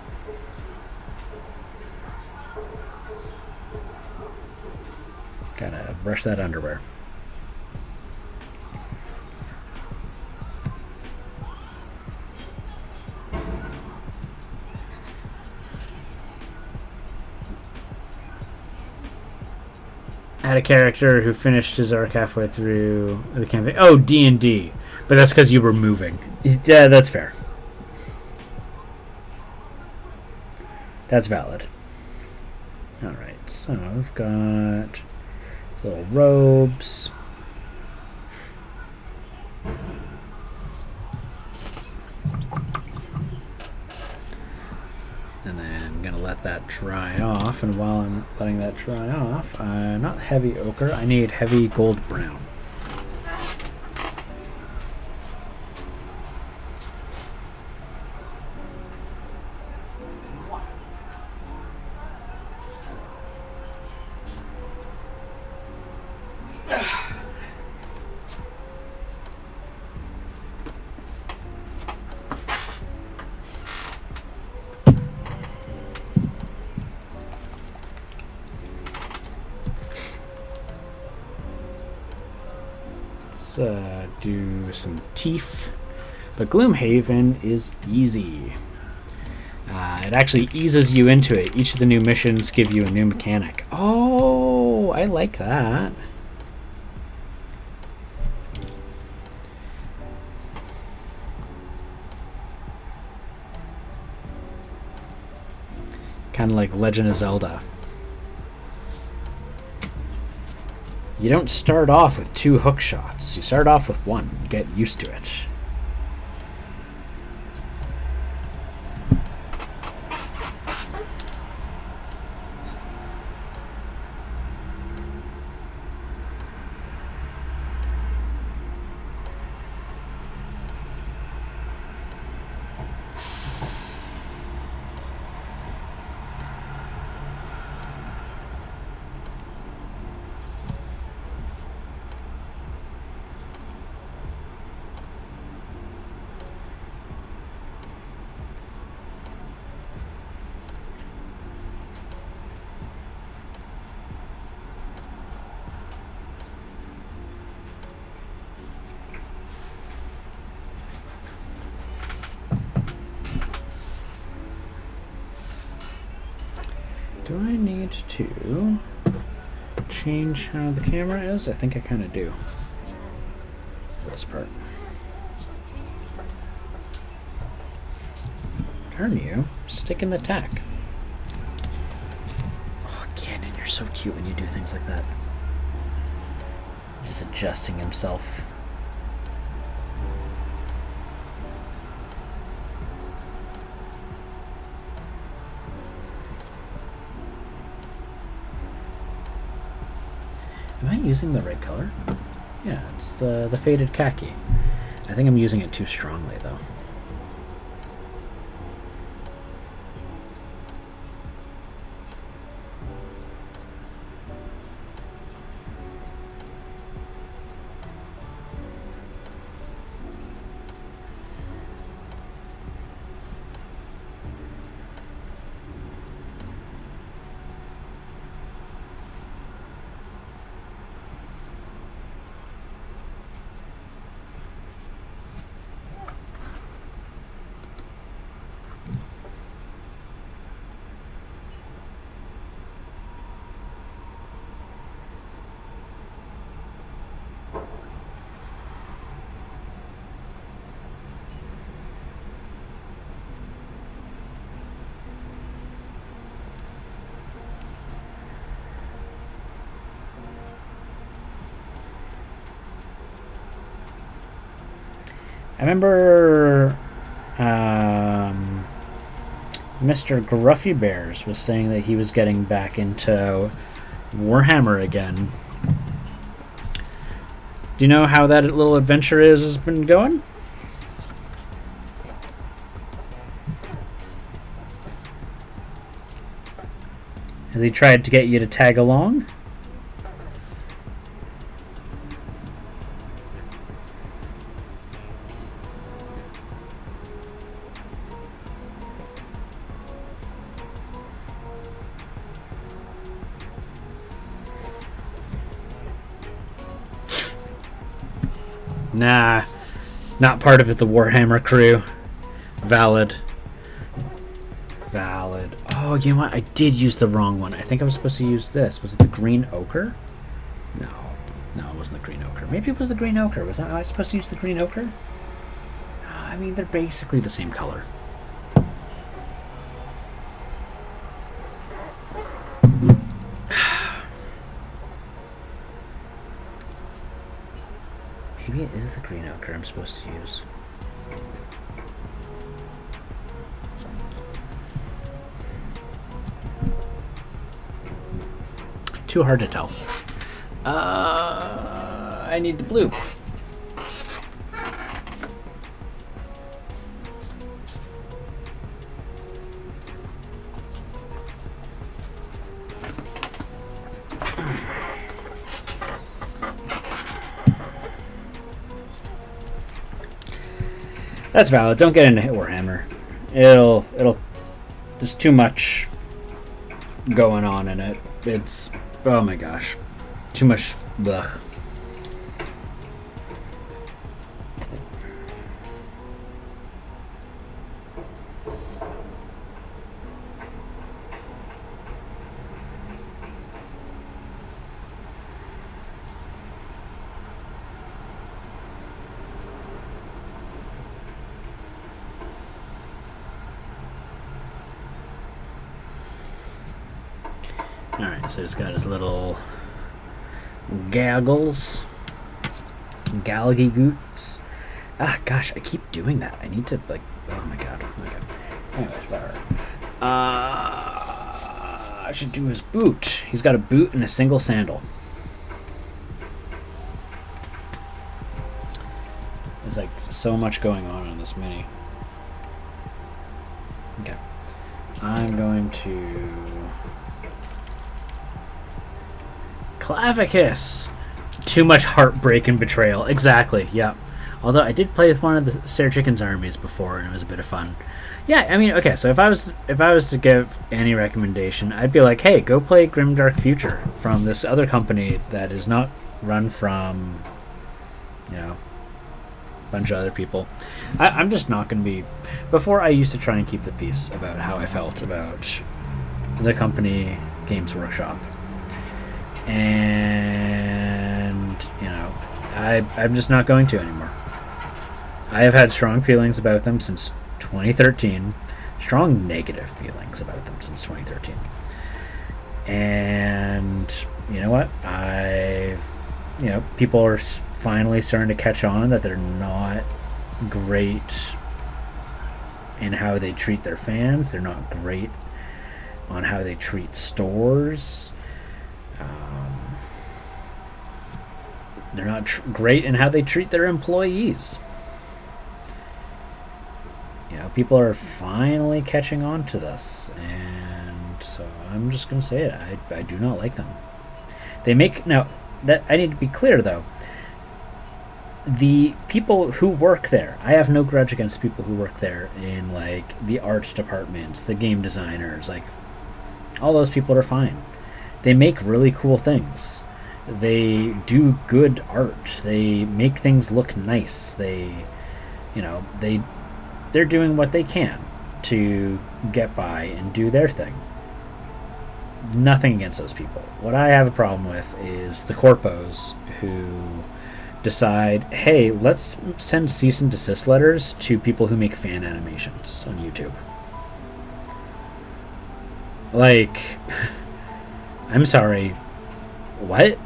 Gotta brush that underwear. I had a character who finished his arc halfway through the campaign. Oh, D&D. But that's because you were moving. Yeah, that's fair. That's valid. Alright, so I've got little robes. And then going to let that dry off, and while I'm letting that dry off, not heavy ochre, I need heavy gold brown. Do some teeth, but Gloomhaven is easy. It actually eases you into it. Each of the new missions give you a new mechanic. Oh, I like that. Kind of like Legend of Zelda. You don't start off with 2 hook shots. You start off with 1. Get used to it. Do I need to change how the camera is? I think I kind of do. This part. Darn you. Stick in the tack. Oh, Cannon, you're so cute when you do things like that. Just adjusting himself. Am I using the right color? Yeah, it's the faded khaki. I think I'm using it too strongly, though. I remember Mr. Gruffy Bears was saying that he was getting back into Warhammer again. Do you know how that little adventure has been going? Has he tried to get you to tag along? Nah, not part of it, the Warhammer crew. Valid. Valid. Oh, you know what? I did use the wrong one. I think I was supposed to use this. Was it the green ochre? No. No, it wasn't the green ochre. Maybe it was the green ochre. Was I supposed to use the green ochre? I mean, they're basically the same color. Maybe it is the green ochre I'm supposed to use. Too hard to tell. I need the blue. That's valid. Don't get into Warhammer. It'll there's too much going on in it. It's, oh my gosh, too much. Ugh. Alright, so he's got his little gaggles. Galgy goots. Ah, gosh, I keep doing that. I need to, like, oh my god. Okay. Anyways, whatever. I should do his boot. He's got a boot and a single sandal. There's, like, so much going on this mini. Okay. I'm going to... Clavicus! Too much heartbreak and betrayal. Exactly, yep. Although I did play with one of the Sarah Chicken's armies before, and it was a bit of fun. Yeah, I mean, okay, so if I was to give any recommendation, I'd be like, hey, go play Grimdark Future from this other company that is not run from, you know, a bunch of other people. I'm just not going to be... Before, I used to try and keep the peace about how I felt about the company Games Workshop. And, you know, I'm just not going to anymore. I have had strong feelings about them since 2013. Strong negative feelings about them since 2013. And, you know what? People are finally starting to catch on that they're not great in how they treat their fans. They're not great on how they treat stores. They're not great in how they treat their employees. You know, people are finally catching on to this, and so I'm just going to say it. I do not like them. They make... Now, that I need to be clear, though. The people who work there, I have no grudge against people who work there in, like, the art departments, the game designers, like, all those people are fine. They make really cool things. They do good art. They make things look nice. They're doing what they can to get by and do their thing. Nothing against those people. What I have a problem with is the corpos who decide, hey, let's send cease and desist letters to people who make fan animations on YouTube. Like, I'm sorry, what?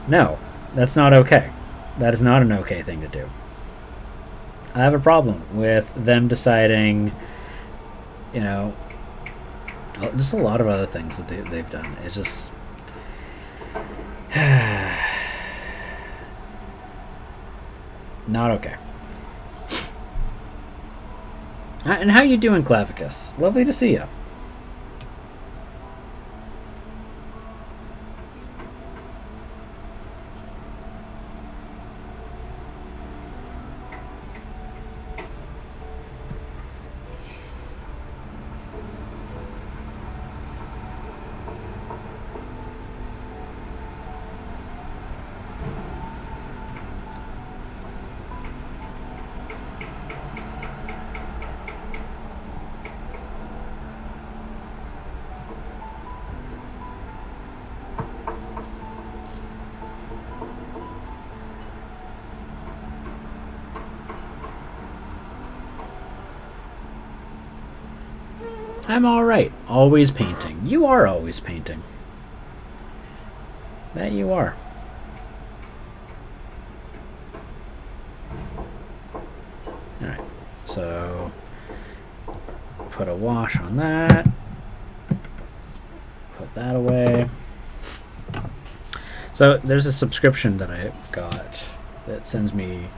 No, that's not okay. That is not an okay thing to do. I have a problem with them deciding, you know, just a lot of other things that they've done. It's just... not okay. And how you doing, Clavicus? Lovely to see you. I'm alright. Always painting. You are always painting. That you are. Alright. So, put a wash on that. Put that away. So there's a subscription that I got that sends me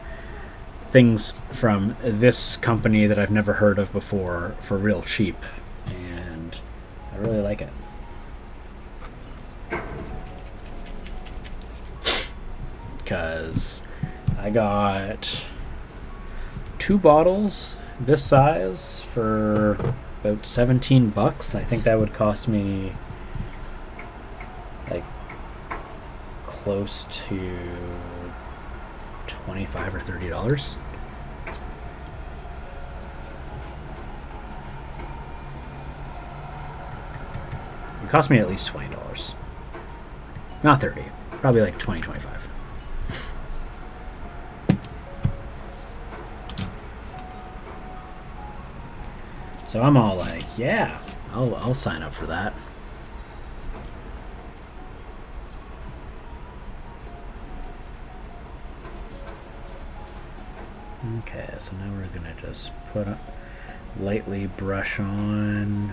things from this company that I've never heard of before for real cheap, and I really like it. Because I got 2 bottles this size for about $17. I think that would cost me like close to $25 or $30. It cost me at least $20. Not 30. Probably like 20, 25. So I'm all like, yeah, I'll sign up for that. Okay, so now we're gonna just lightly brush on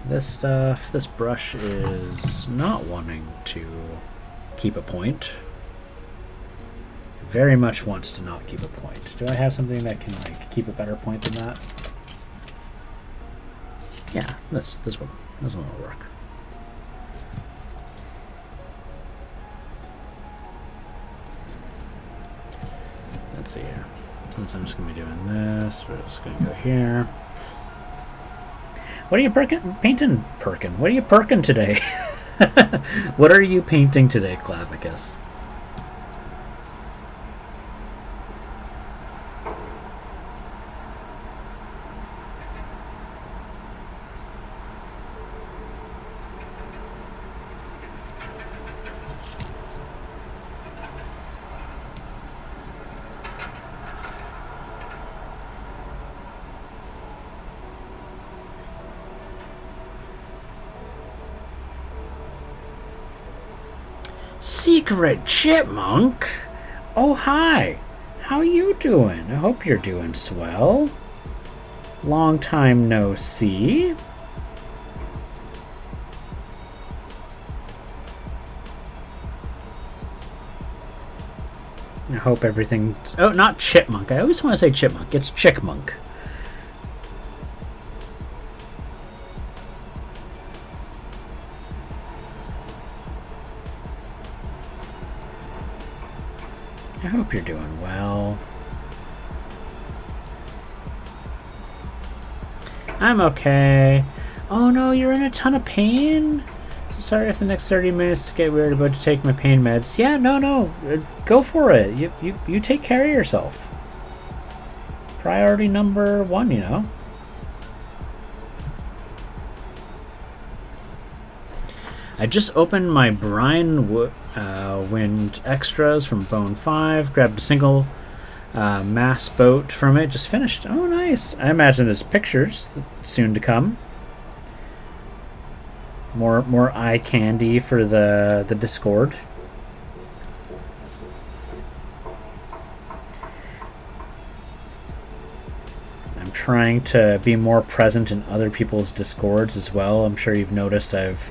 this stuff. This brush is not wanting to keep a point. Very much wants to not keep a point. Do I have something that can like keep a better point than that? Yeah, this one will work. Let's see here. Since I'm just going to be doing this, we're just going to go here. What are you painting? What are you perking today? What are you painting today, Clavicus? Secret Chipmunk? Oh, hi. How you doing? I hope you're doing swell. Long time no see. I hope everything's... Oh, not Chipmunk. I always want to say Chipmunk. It's Chickmunk. I hope you're doing well. I'm okay. Oh no, you're in a ton of pain? So sorry if the next 30 minutes get weird about to take my pain meds. Yeah, no. Go for it. You take care of yourself. Priority number 1, you know. I just opened my Brine Wind Extras from Bone 5, grabbed a single mass boat from it, just finished. Oh, nice. I imagine there's pictures soon to come. More eye candy for the Discord. I'm trying to be more present in other people's Discords as well. I'm sure you've noticed I've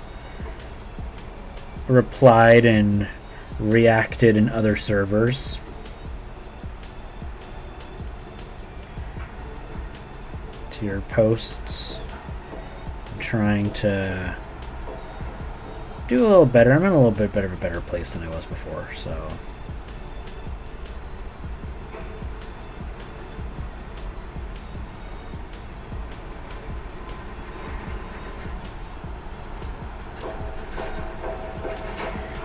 replied and reacted in other servers. To your posts. I'm trying to do a little better. I'm in a little bit better place than I was before, so...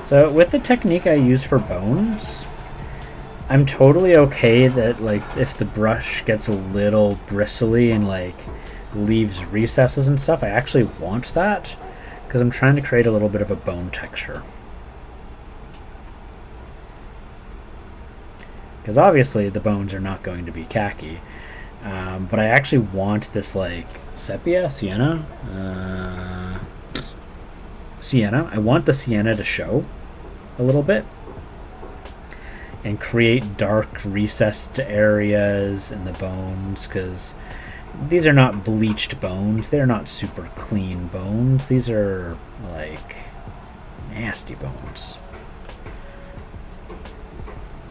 So with the technique I use for bones, I'm totally okay that like if the brush gets a little bristly and like leaves recesses and stuff, I actually want that because I'm trying to create a little bit of a bone texture. Because obviously the bones are not going to be khaki, but I actually want this like sienna. I want the sienna to show a little bit and create dark recessed areas in the bones, because these are not bleached bones. They're not super clean bones. These are, like, nasty bones.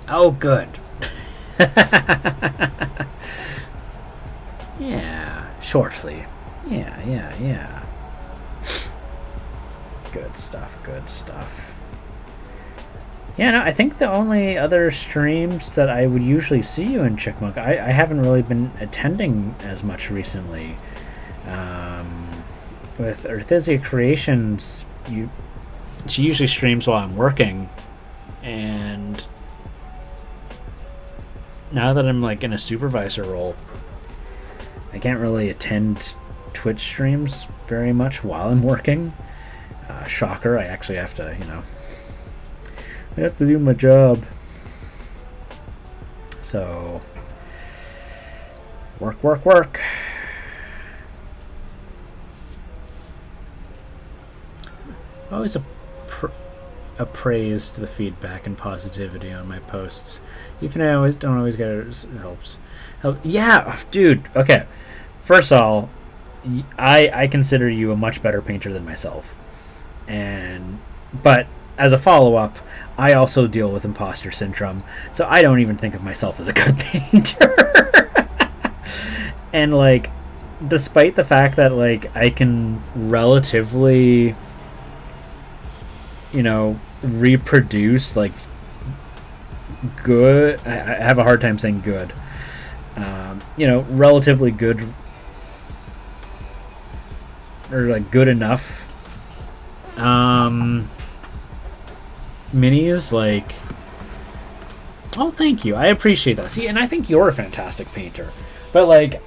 Oh, good. Yeah, shortly. Yeah. Good stuff, good stuff. Yeah, no, I think the only other streams that I would usually see you in, Chickmonk, I haven't really been attending as much recently. With Earthisia Creations, she usually streams while I'm working, and now that I'm like in a supervisor role, I can't really attend Twitch streams very much while I'm working. Shocker, I actually have to, I have to do my job. So, work. Always appraised the feedback and positivity on my posts. Even though I don't always get it, it helps. Yeah, dude, okay. First of all, I consider you a much better painter than myself. But as a follow-up, I also deal with imposter syndrome, so I don't even think of myself as a good painter. And, like, despite the fact that, like, I can relatively, reproduce, like, good... I have a hard time saying good. Relatively good... or, like, good enough minis, like, oh, thank you, I appreciate that. See, and I think you're a fantastic painter, but like,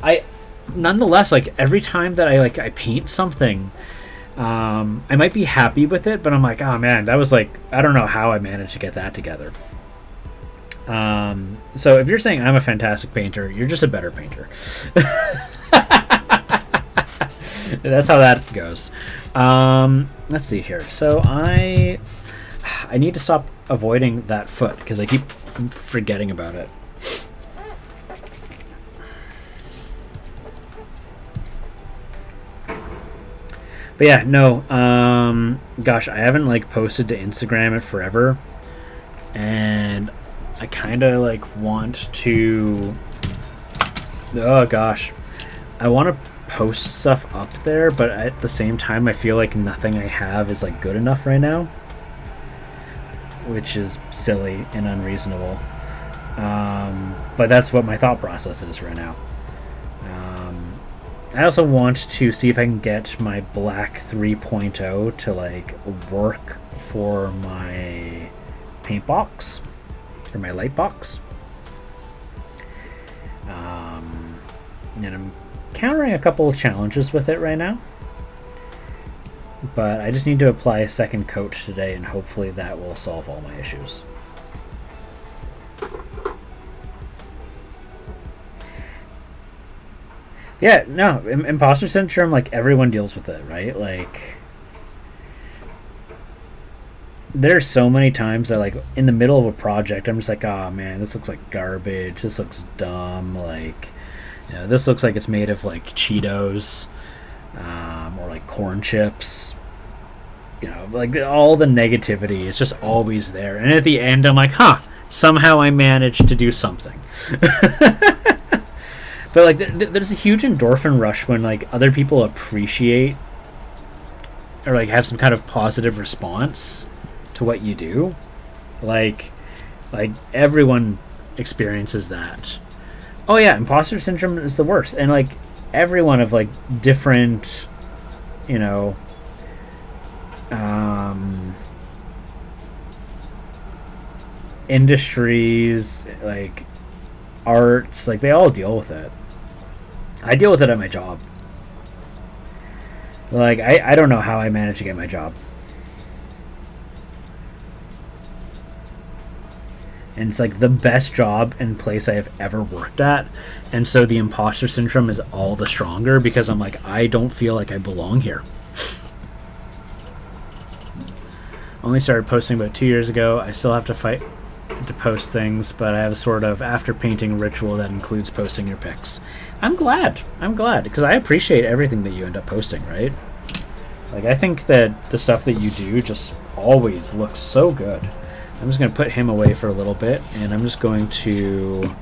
nonetheless, like, every time that I paint something, I might be happy with it, but I'm like, oh man, that was like, I don't know how I managed to get that together. So if you're saying I'm a fantastic painter, you're just a better painter. That's how that goes. Let's see here. So I need to stop avoiding that foot because I keep forgetting about it. But yeah, no. Gosh, I haven't like posted to Instagram in forever, and I kind of like want to. Oh gosh, I want to post stuff up there, but at the same time I feel like nothing I have is like good enough right now, which is silly and unreasonable, but that's what my thought process is right now. I also want to see if I can get my black 3.0 to like work for my paint box, for my light box, and I'm countering a couple of challenges with it right now, but I just need to apply a second coat today, and hopefully that will solve all my issues. Yeah, no, imposter syndrome, like, everyone deals with it, right? Like, there's so many times that, like, in the middle of a project, I'm just like, oh man, this looks like garbage, this looks dumb, like, this looks like it's made of like Cheetos, or like corn chips. Like all the negativity is just always there. And at the end, I'm like, somehow I managed to do something. But like, there's a huge endorphin rush when like other people appreciate or like have some kind of positive response to what you do. Like everyone experiences that. Oh yeah, imposter syndrome is the worst, and like everyone of like different, industries, like arts, like they all deal with it. I deal with it at my job. Like I don't know how I managed to get my job. And it's like the best job and place I have ever worked at. And so the imposter syndrome is all the stronger because I'm like, I don't feel like I belong here. Only started posting about 2 years ago. I still have to fight to post things, but I have a sort of after painting ritual that includes posting your pics. I'm glad, because I appreciate everything that you end up posting, right? Like, I think that the stuff that you do just always looks so good. I'm just going to put him away for a little bit, and I'm just going to...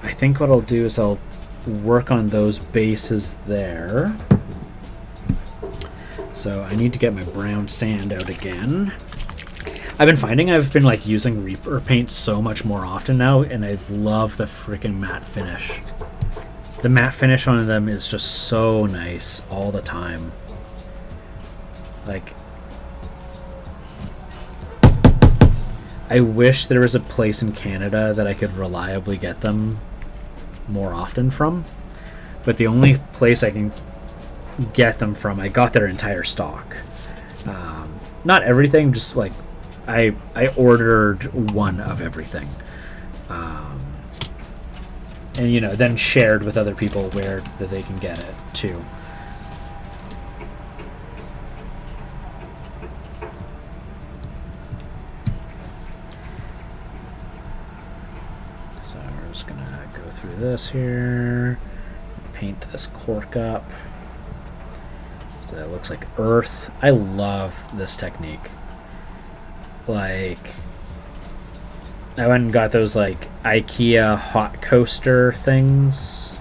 I think what I'll do is I'll work on those bases there. So I need to get my brown sand out again. I've been finding I've been like using Reaper paint so much more often now, and I love the freaking matte finish. The matte finish on them is just so nice all the time. Like, I wish there was a place in Canada that I could reliably get them more often from, but the only place I can get them from, I got their entire stock. Not everything, just like I ordered one of everything, and you know, then shared with other people where that they can get it too. So we're just gonna go through this here, paint this cork up so it looks like earth. I love this technique. Like, I went and got those like IKEA hot coaster things.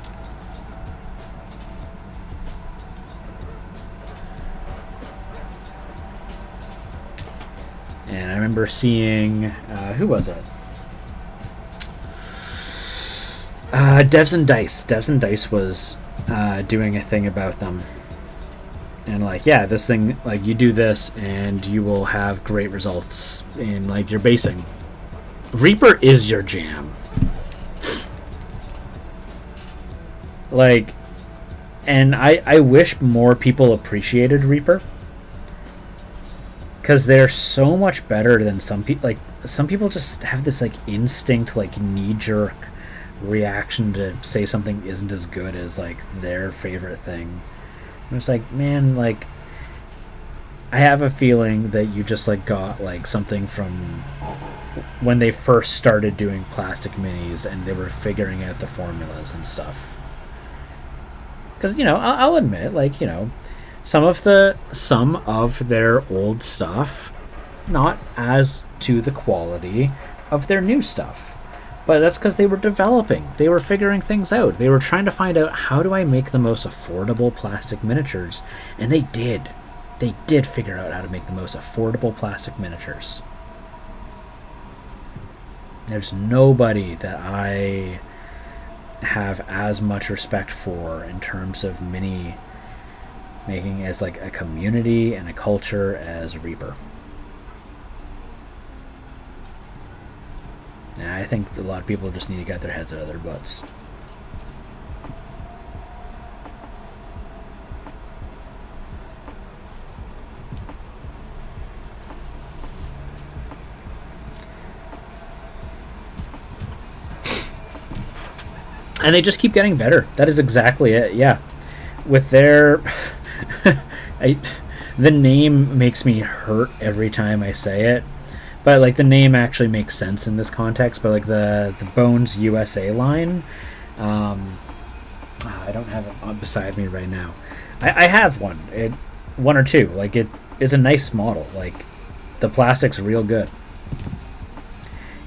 And I remember seeing, who was it? Devs and Dice. Devs and Dice was doing a thing about them. And like, yeah, this thing, like, you do this and you will have great results in like your basing. Reaper is your jam. Like, and I wish more people appreciated Reaper, because they're so much better than some people. Like, some people just have this like instinct, like knee-jerk reaction to say something isn't as good as like their favorite thing. It's like, man, like, I have a feeling that you just like got like something from when they first started doing plastic minis and they were figuring out the formulas and stuff. Because, you know, I'll admit, like, you know, some of their old stuff, not as to the quality of their new stuff. But that's because they were developing. They were figuring things out. They were trying to find out, how do I make the most affordable plastic miniatures? And they did. They did figure out how to make the most affordable plastic miniatures. There's nobody that I have as much respect for in terms of mini making as like a community and a culture as Reaper. And I think a lot of people just need to get their heads out of their butts. And they just keep getting better. That is exactly it, yeah. With their... the name makes me hurt every time I say it. But like, the name actually makes sense in this context. But like the Bones USA line, I don't have it on beside me right now. I have one, one or two. Like, it is a nice model. Like, the plastic's real good,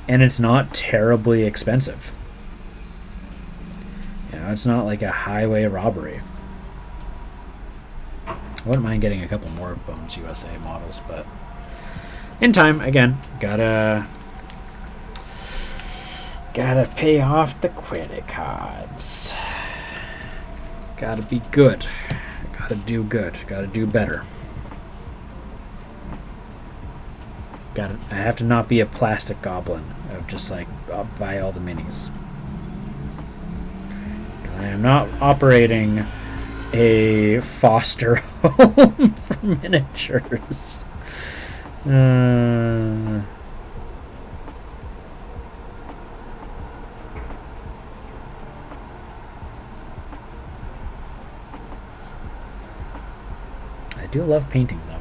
and it's not terribly expensive. You know, it's not like a highway robbery. I wouldn't mind getting a couple more Bones USA models, but in time, again, gotta pay off the credit cards. Gotta be good. Gotta do good. Gotta do better. I have to not be a plastic goblin of just like, I'll buy all the minis. I am not operating a foster home for miniatures. I do love painting, though.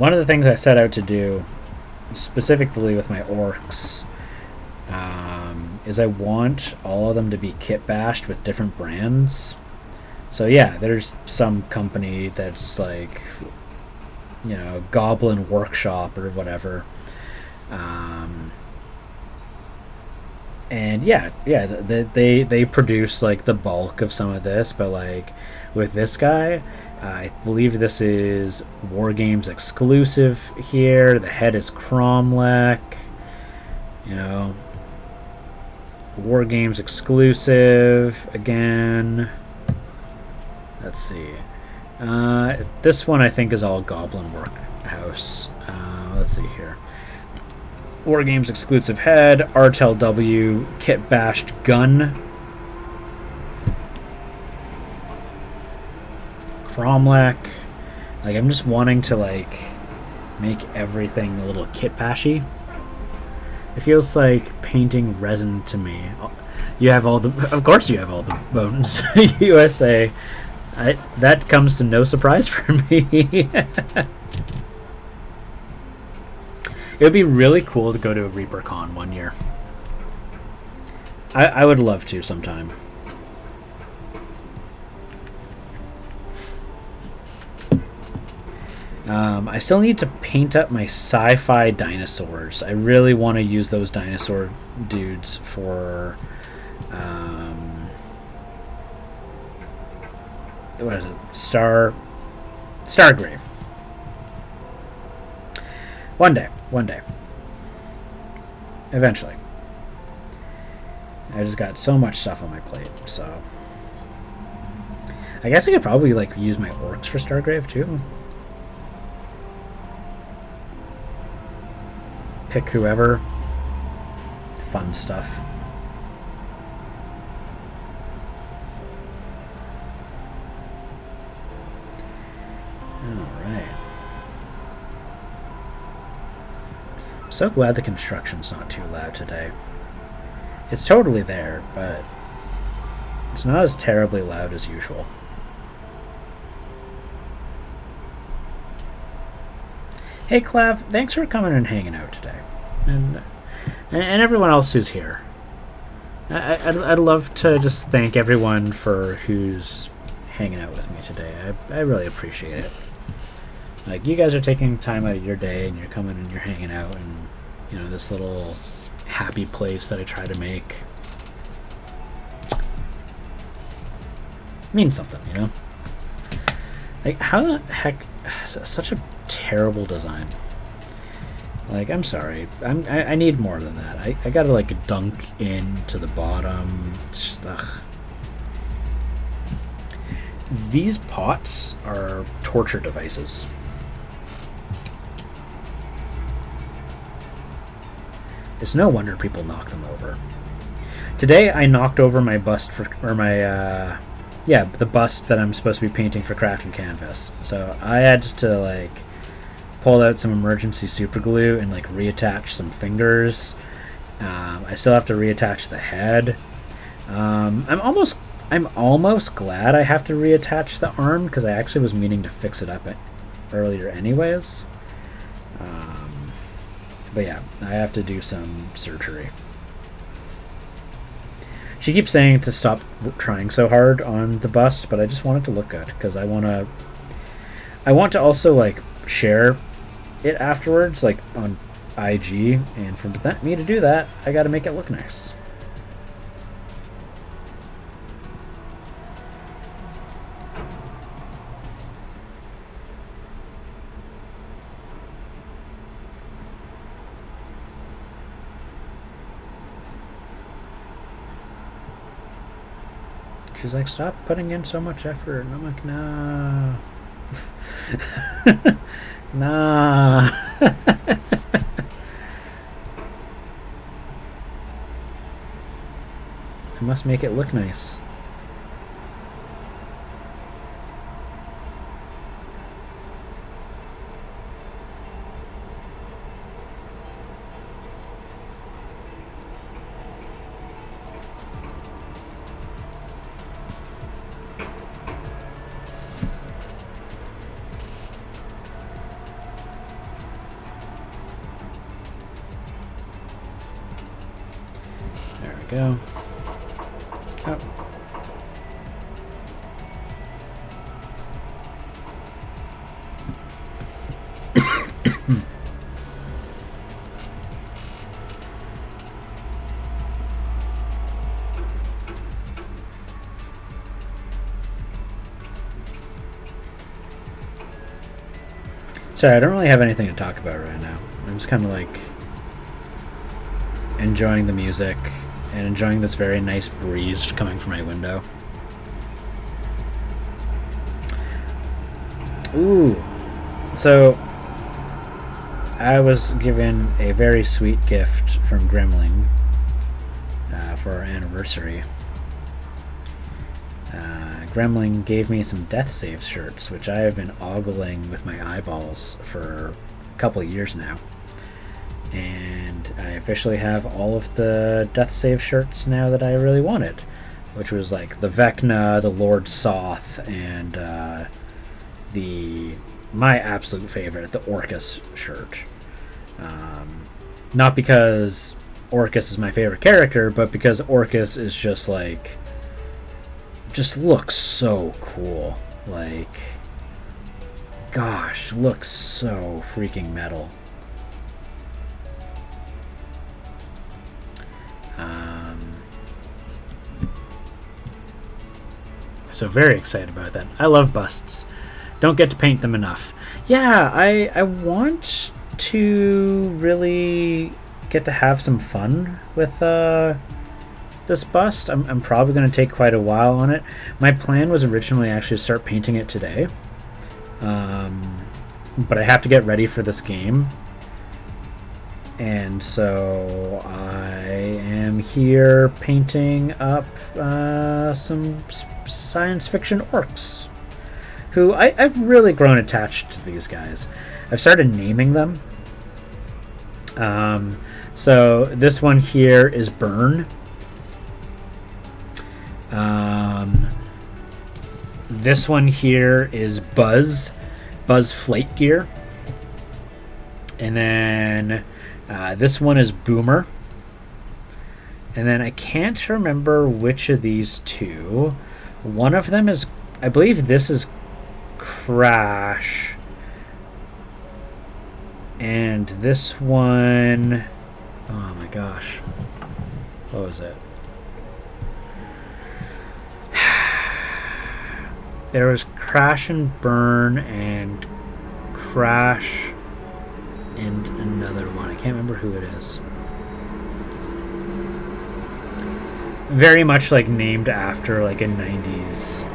one of the things I set out to do, specifically with my orcs, is I want all of them to be kit bashed with different brands. So yeah, there's some company that's like, you know, Goblin Workshop or whatever. And yeah, they produce like the bulk of some of this, but like with this guy, I believe this is War Games exclusive here. The head is Cromlech, you know, War Games exclusive again. Let's see. This one I think is all Goblin Workhouse. Let's see here. War Games exclusive head, RTLW, kit bashed gun. Cromlech. Like, I'm just wanting to, like, make everything a little kit bashy. It feels like painting resin to me. You have all the... Of course you have all the bones. USA. That comes to no surprise for me. It would be really cool to go to a ReaperCon one year. I would love to sometime. I still need to paint up my sci-fi dinosaurs. I really want to use those dinosaur dudes for... what is it? Stargrave. One day. Eventually. I just got so much stuff on my plate, so... I guess I could probably, like, use my orcs for Stargrave, too. Pick whoever. Fun stuff. Alright. I'm so glad the construction's not too loud today. It's totally there, but it's not as terribly loud as usual. Hey Clav, thanks for coming and hanging out today, and everyone else who's here. I'd love to just thank everyone for who's hanging out with me today. I really appreciate it. Like, you guys are taking time out of your day and you're coming and you're hanging out, and you know, this little happy place that I try to make means something, you know? Like, how the heck, such a terrible design. Like, I'm sorry, I need more than that. I gotta, like, dunk into the bottom. Just, ugh. These pots are torture devices. It's no wonder people knock them over. Today I knocked over my bust for, or my, the bust that I'm supposed to be painting for Craft Canvas. So I had to, like, pull out some emergency super glue and, like, reattach some fingers. I still have to reattach the head. I'm almost glad I have to reattach the arm, because I actually was meaning to fix it up earlier anyways. But yeah, I have to do some surgery. She keeps saying to stop trying so hard on the bust, but I just want it to look good, because I want to also, like, share it afterwards, like on IG, and for me to do that, I got to make it look nice. She's like, stop putting in so much effort. And I'm like, nah. Nah. I must make it look nice. go. Oh. Sorry, I don't really have anything to talk about right now. I'm just kind of like enjoying the music and enjoying this very nice breeze coming from my window. Ooh. So, I was given a very sweet gift from Gremling for our anniversary. Gremling gave me some Death Save shirts, which I have been ogling with my eyeballs for a couple of years now. And I officially have all of the Death Save shirts now that I really wanted, which was like the Vecna, the Lord Soth, and my absolute favorite, the Orcus shirt. Not because Orcus is my favorite character, but because Orcus is just like... just looks so cool. Like, gosh, looks so freaking metal. So very excited about that. I love busts. Don't get to paint them enough. Yeah, I want to really get to have some fun with this bust. I'm probably going to take quite a while on it. My plan was originally actually to start painting it today, but I have to get ready for this game, and so I am here painting up some science fiction orcs, who I've really grown attached to these guys. I've started naming them. So this one here is Burn. This one here is Buzz Flight Gear. And then this one is Boomer. And then I can't remember which of these two. One of them is, I believe this is Crash. And this one, oh my gosh, what was it? There was Crash and Burn and Crash and another one. I can't remember who it is. Very much like named after like a 90s.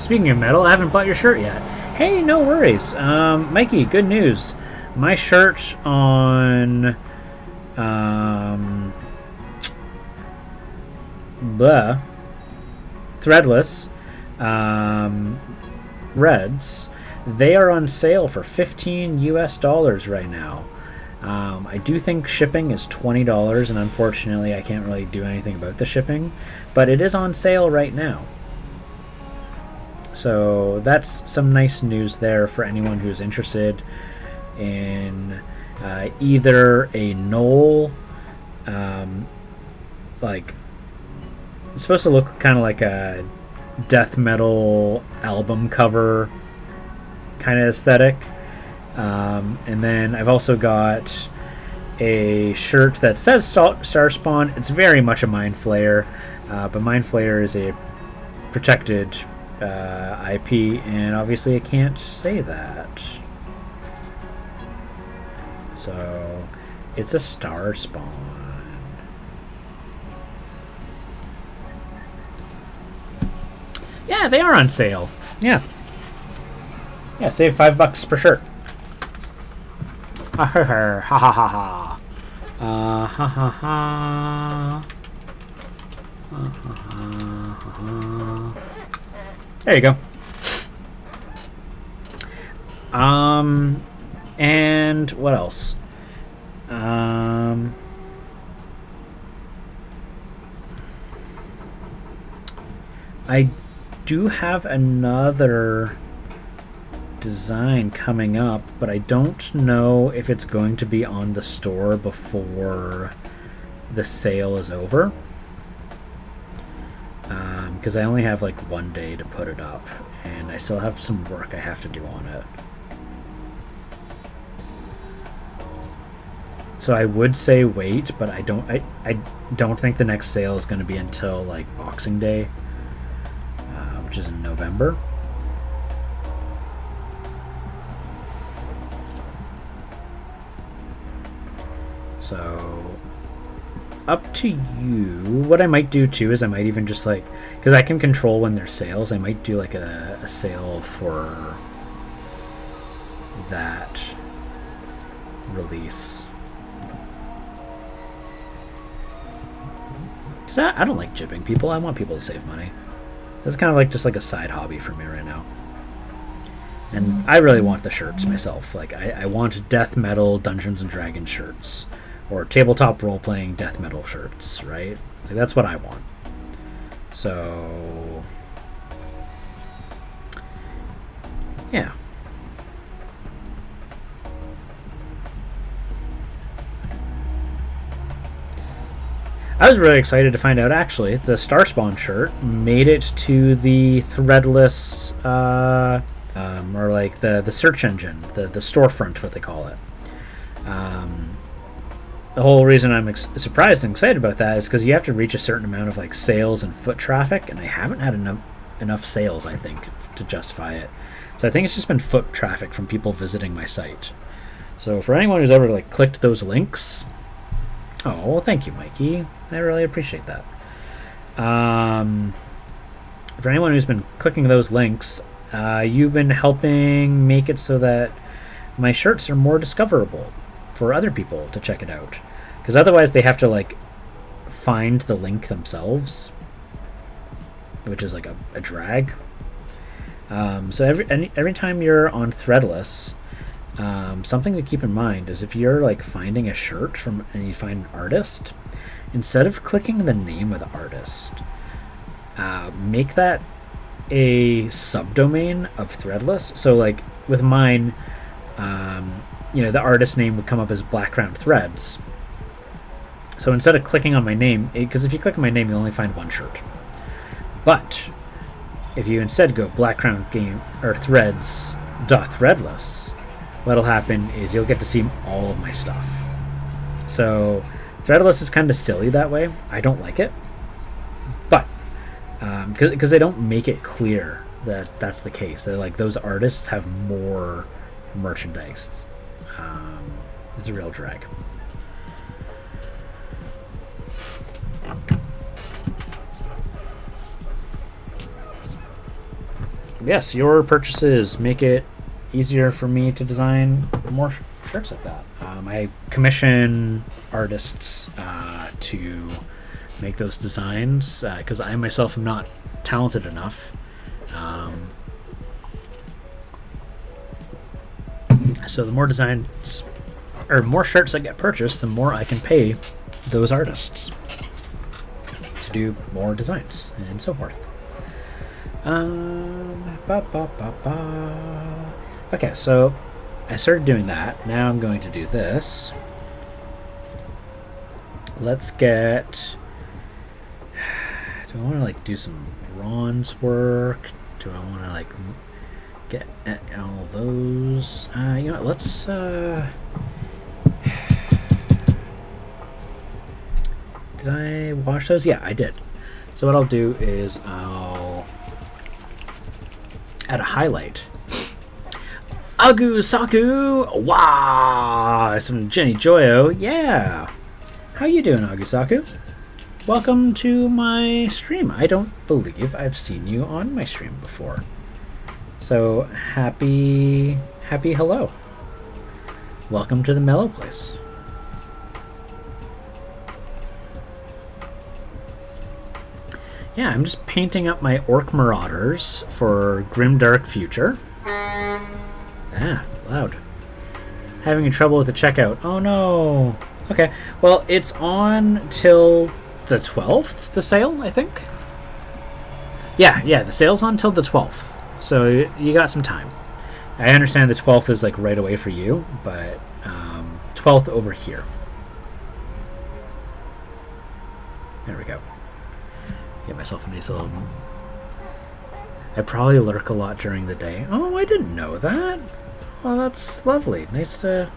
Speaking of metal, I haven't bought your shirt yet. Hey, no worries. Mikey, good news. My shirt on Threadless Reds, they are on sale for $15 US right now. I do think shipping is $20, and unfortunately I can't really do anything about the shipping, but it is on sale right now. So that's some nice news there for anyone who's interested in either a Knoll, like, it's supposed to look kind of like a death metal album cover kind of aesthetic. And then I've also got a shirt that says Starspawn. It's very much a Mind Flayer, but Mind Flayer is a protected IP, and obviously I can't say that. So it's a Starspawn. Yeah, they are on sale. Yeah, save $5 per shirt. Ha ha ha ha ha ha. Ha ha ha. Ha ha ha. There you go. And what else? I do have another design coming up, but I don't know if it's going to be on the store before the sale is over. Because I only have like 1 day to put it up, and I still have some work I have to do on it. So I would say wait, but I don't think the next sale is going to be until like Boxing Day, which is in November. So up to you. What I might do too is I might even just like, because I can control when there's sales, I might do like a sale for that release. Because I don't like jipping people. I want people to save money. That's kind of like just like a side hobby for me right now. And I really want the shirts myself. Like I want death metal Dungeons and Dragons shirts, or tabletop role-playing death metal shirts, right? Like, that's what I want. So, yeah. I was really excited to find out, actually, the Starspawn shirt made it to the threadless, or like the search engine, the storefront, what they call it. The whole reason I'm surprised and excited about that is because you have to reach a certain amount of like sales and foot traffic, and I haven't had enough sales, I think, to justify it. So I think it's just been foot traffic from people visiting my site. So for anyone who's ever like clicked those links, oh, well, thank you, Mikey. I really appreciate that. For anyone who's been clicking those links, you've been helping make it so that my shirts are more discoverable for other people to check it out, because otherwise they have to like find the link themselves, which is like a drag. So every time you're on Threadless, something to keep in mind is if you're like finding a shirt and you find an artist, instead of clicking the name of the artist, make that a subdomain of Threadless. So like with mine, the artist name would come up as Blackground Threads. So instead of clicking on my name, because if you click on my name, you'll only find one shirt. But if you instead go Blackground Game or Threads .threadless, what'll happen is you'll get to see all of my stuff. So Threadless is kind of silly that way. I don't like it, but because they don't make it clear that that's the case. They're like, those artists have more merchandise. It's a real drag. Yes, your purchases make it easier for me to design more shirts like that. I commission artists to make those designs because I myself am not talented enough. So the more designs or more shirts that get purchased, the more I can pay those artists to do more designs and so forth. Okay, so I started doing that. Now I'm going to do this. Let's get... Do I want to like do some bronze work? Do I want to like get all those? You know what, let's... Did I wash those? Yeah, I did. So what I'll do is I'll add a highlight. Agu Saku! Wow! Some Jenny Joyo. Yeah! How you doing, Agu Saku? Welcome to my stream. I don't believe I've seen you on my stream before. So, happy hello. Welcome to the Mellow Place. Yeah, I'm just painting up my Orc Marauders for Grimdark Future. Ah, loud. Having trouble with the checkout. Oh no. Okay, well, it's on till the 12th, the sale, I think. Yeah, the sale's on till the 12th. So you got some time. I understand the 12th is like right away for you, but 12th over here. There we go. Get myself a nice little... I probably lurk a lot during the day. Oh, I didn't know that. Well, that's lovely. Nice to...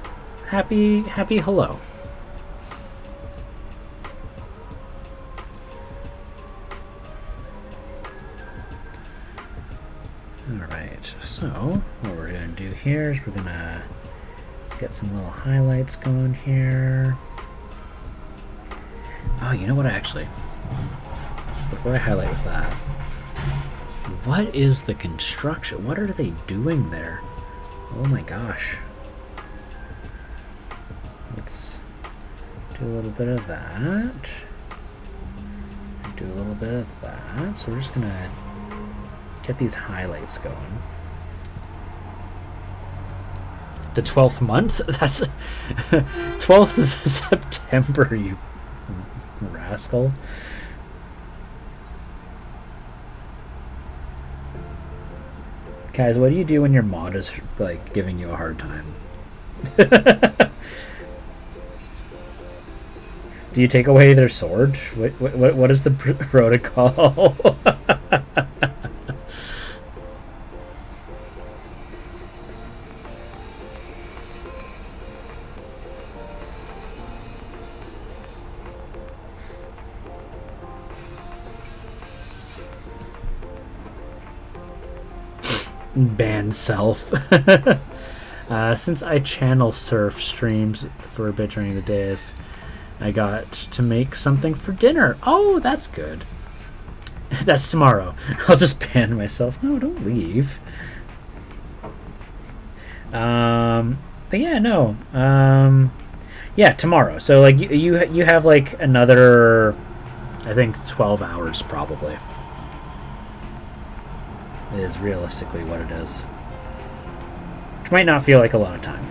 Happy hello. Alright, so what we're going to do here is we're going to get some little highlights going here. Oh, you know what, actually? Before I highlight with that, what is the construction? What are they doing there? Oh my gosh. Let's do a little bit of that. Do a little bit of that. So we're just going to get these highlights going. The 12th month? That's 12th of September, you rascal. Guys, what do you do when your mod is like giving you a hard time? Do you take away their sword? What is the protocol? Ban self. Since I channel surf streams for a bit during the days, I got to make something for dinner. Oh, that's good. That's tomorrow. I'll just ban myself. No, don't leave. But yeah, no. Yeah, tomorrow. So like you have like another, I think 12 hours probably. Is realistically what it is. Which might not feel like a lot of time.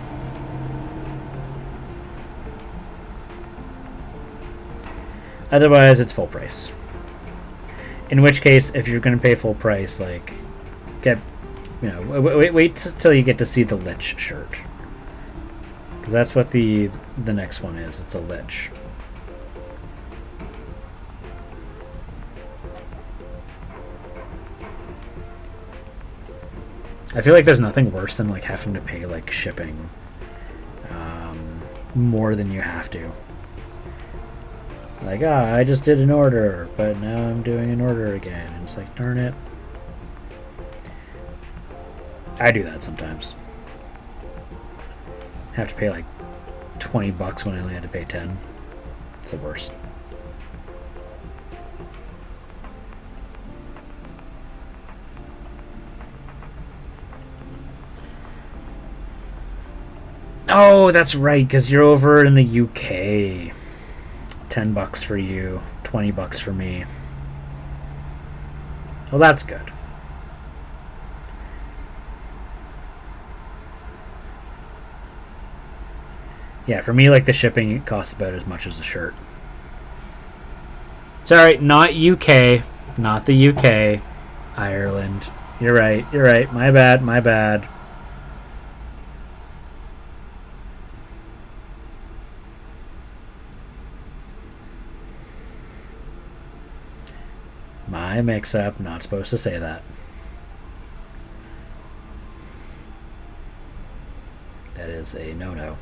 Otherwise, it's full price. In which case, if you're going to pay full price, like, get, you know, wait till you get to see the Lich shirt. Because that's what the next one is. It's a Lich. I feel like there's nothing worse than like having to pay like shipping more than you have to. Like, I just did an order, but now I'm doing an order again. And it's like, darn it. I do that sometimes. Have to pay like 20 bucks when I only had to pay 10. It's the worst. Oh, that's right, because you're over in the UK. 10 bucks for you, 20 bucks for me. Well, that's good. Yeah, for me, like, the shipping costs about as much as the shirt. Sorry, not UK. Not the UK. Ireland. You're right, you're right. My bad, my bad. My mix-up, not supposed to say that. That is a no-no.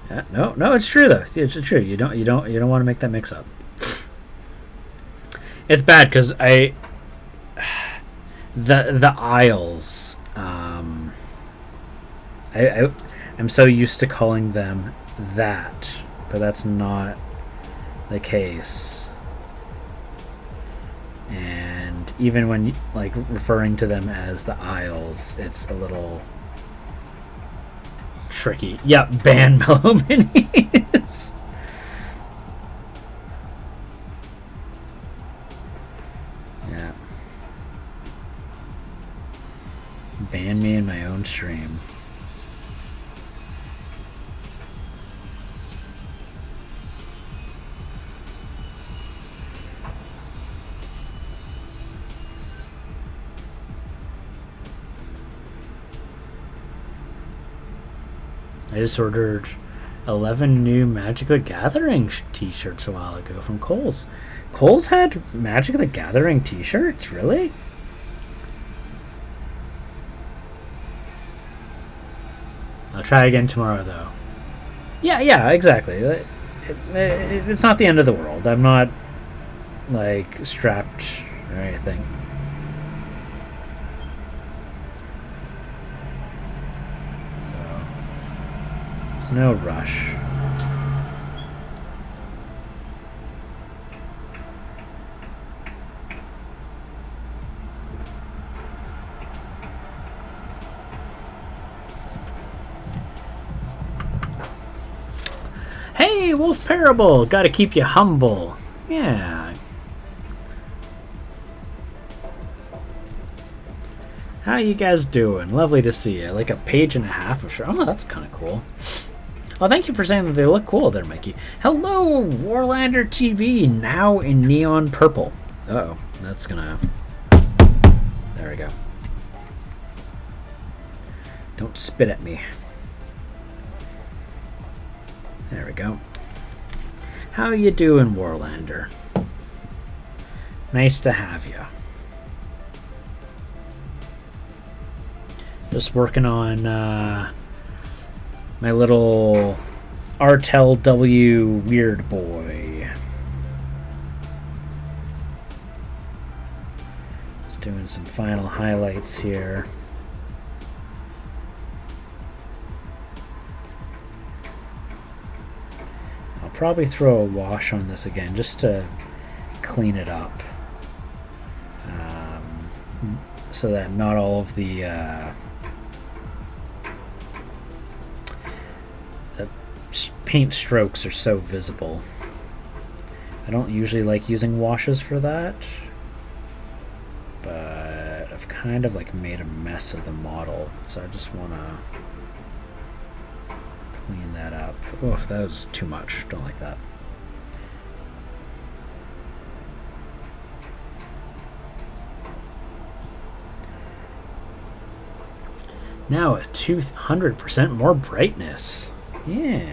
Yeah, no, it's true though. It's true. You don't want to make that mix-up. It's bad because the Isles. I'm so used to calling them that, but that's not the case. And even when like referring to them as the Isles, it's a little tricky. Yep, ban Mellow Minis. Ban me in my own stream. I just ordered 11 new Magic the Gathering t-shirts a while ago from Kohl's. Kohl's had Magic the Gathering t-shirts? Really? I'll try again tomorrow, though. Yeah, exactly. It's not the end of the world. I'm not, like, strapped or anything. So, there's no rush. Hey, Wolf Parable! Gotta keep you humble. Yeah. How you guys doing? Lovely to see you. Like a page and a half of Oh, that's kind of cool. Oh, thank you for saying that they look cool there, Mikey. Hello, Warlander TV, now in neon purple. Uh-oh, that's gonna... There we go. Don't spit at me. There we go. How you doing, Warlander? Nice to have you. Just working on my little Artel W Weird Boy. Just doing some final highlights here. Probably throw a wash on this again just to clean it up, so that not all of the paint strokes are so visible. I don't usually like using washes for that, but I've kind of like made a mess of the model, so I just want to clean that up. Oh, that was too much. Don't like that. Now at 200% more brightness. Yeah.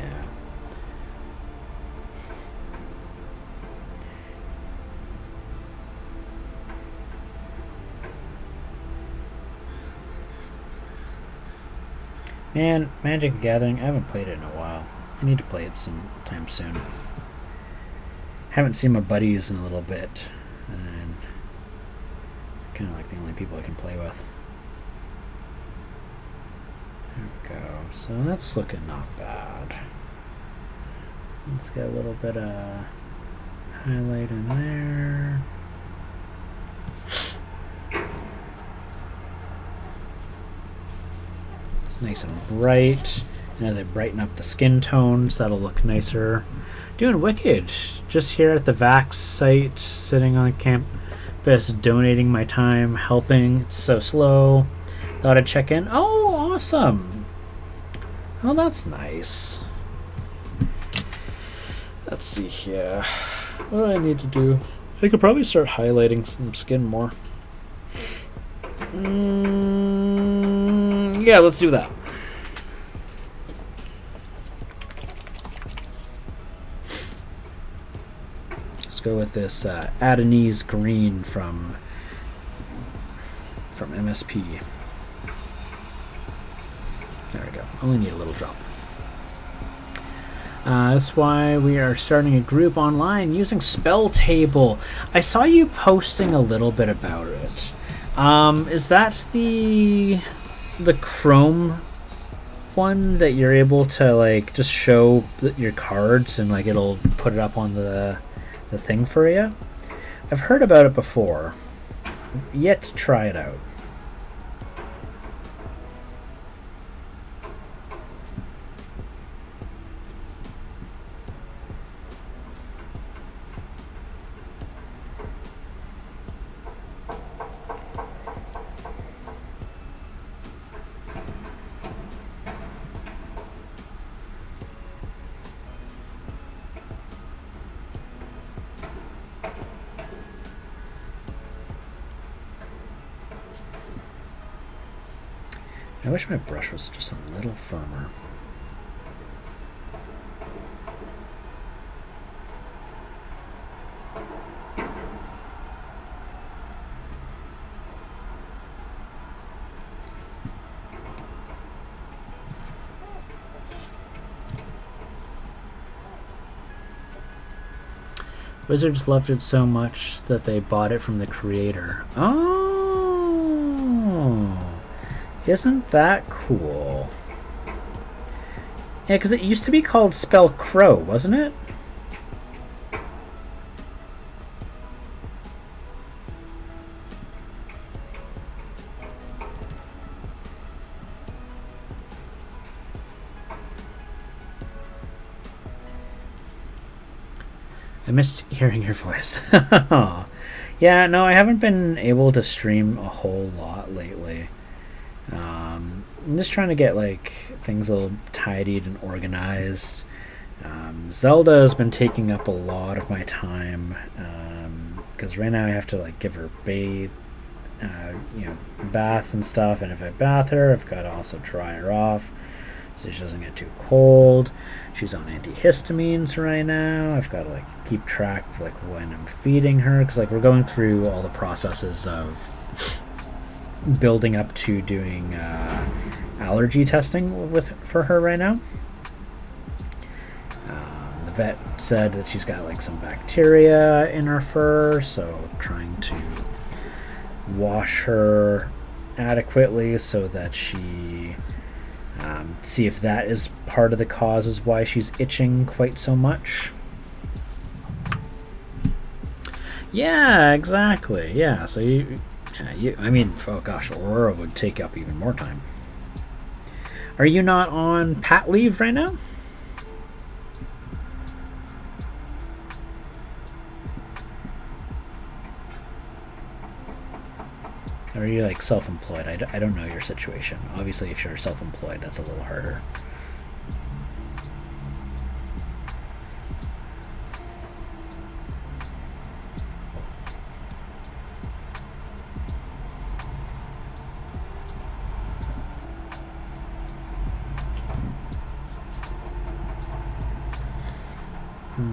Man, Magic the Gathering, I haven't played it in a while. I need to play it sometime soon. Haven't seen my buddies in a little bit, and kind of like the only people I can play with. There we go. So that's looking not bad. Let's get a little bit of highlight in there. Nice and bright, and as I brighten up the skin tones, that'll look nicer. Doing wicked. Just here at the Vax site, sitting on campus, donating my time, helping. It's so slow. Thought I'd check in. Oh, awesome. Oh, that's nice. Let's see here. What do I need to do? I could probably start highlighting some skin more. Yeah, let's do that. Let's go with this Adenese green from MSP. There we go. Only need a little drop. That's why we are starting a group online using Spell Table. I saw you posting a little bit about it. Is that the Chrome one that you're able to like just show your cards and like it'll put it up on the thing for you? I've heard about it before. Yet to try it out. I wish my brush was just a little firmer. Wizards loved it so much that they bought it from the creator. Oh, isn't that cool? Yeah, because it used to be called Spell Crow, wasn't it? I missed hearing your voice. Yeah, no, I haven't been able to stream a whole lot lately. I'm just trying to get like things a little tidied and organized. Zelda has been taking up a lot of my time because right now I have to like give her baths and stuff, and if I bath her, I've got to also dry her off so she doesn't get too cold. She's on antihistamines right now. I've got to like keep track of like when I'm feeding her because like we're going through all the processes of building up to doing allergy testing for her right now. The vet said that she's got like some bacteria in her fur, so trying to wash her adequately so that she see if that is part of the causes why she's itching quite so much. Yeah, exactly. Yeah, so oh gosh, Aurora would take up even more time. Are you not on pat leave right now? Or are you like self-employed? I don't know your situation. Obviously, if you're self-employed, that's a little harder.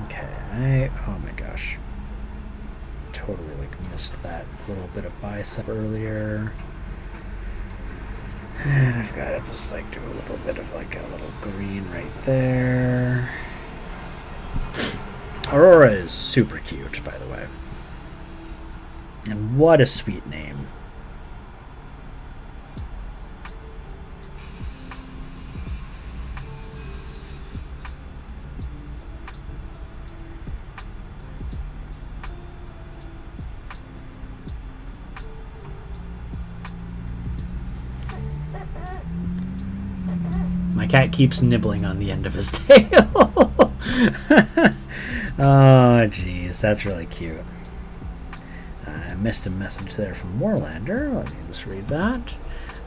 Okay, oh my gosh. Totally like missed that little bit of bicep earlier. And I've got to just like do a little bit of like a little green right there. Aurora is super cute, by the way. And what a sweet name. My cat keeps nibbling on the end of his tail. Oh, jeez, that's really cute. I missed a message there from Warlander. Let me just read that.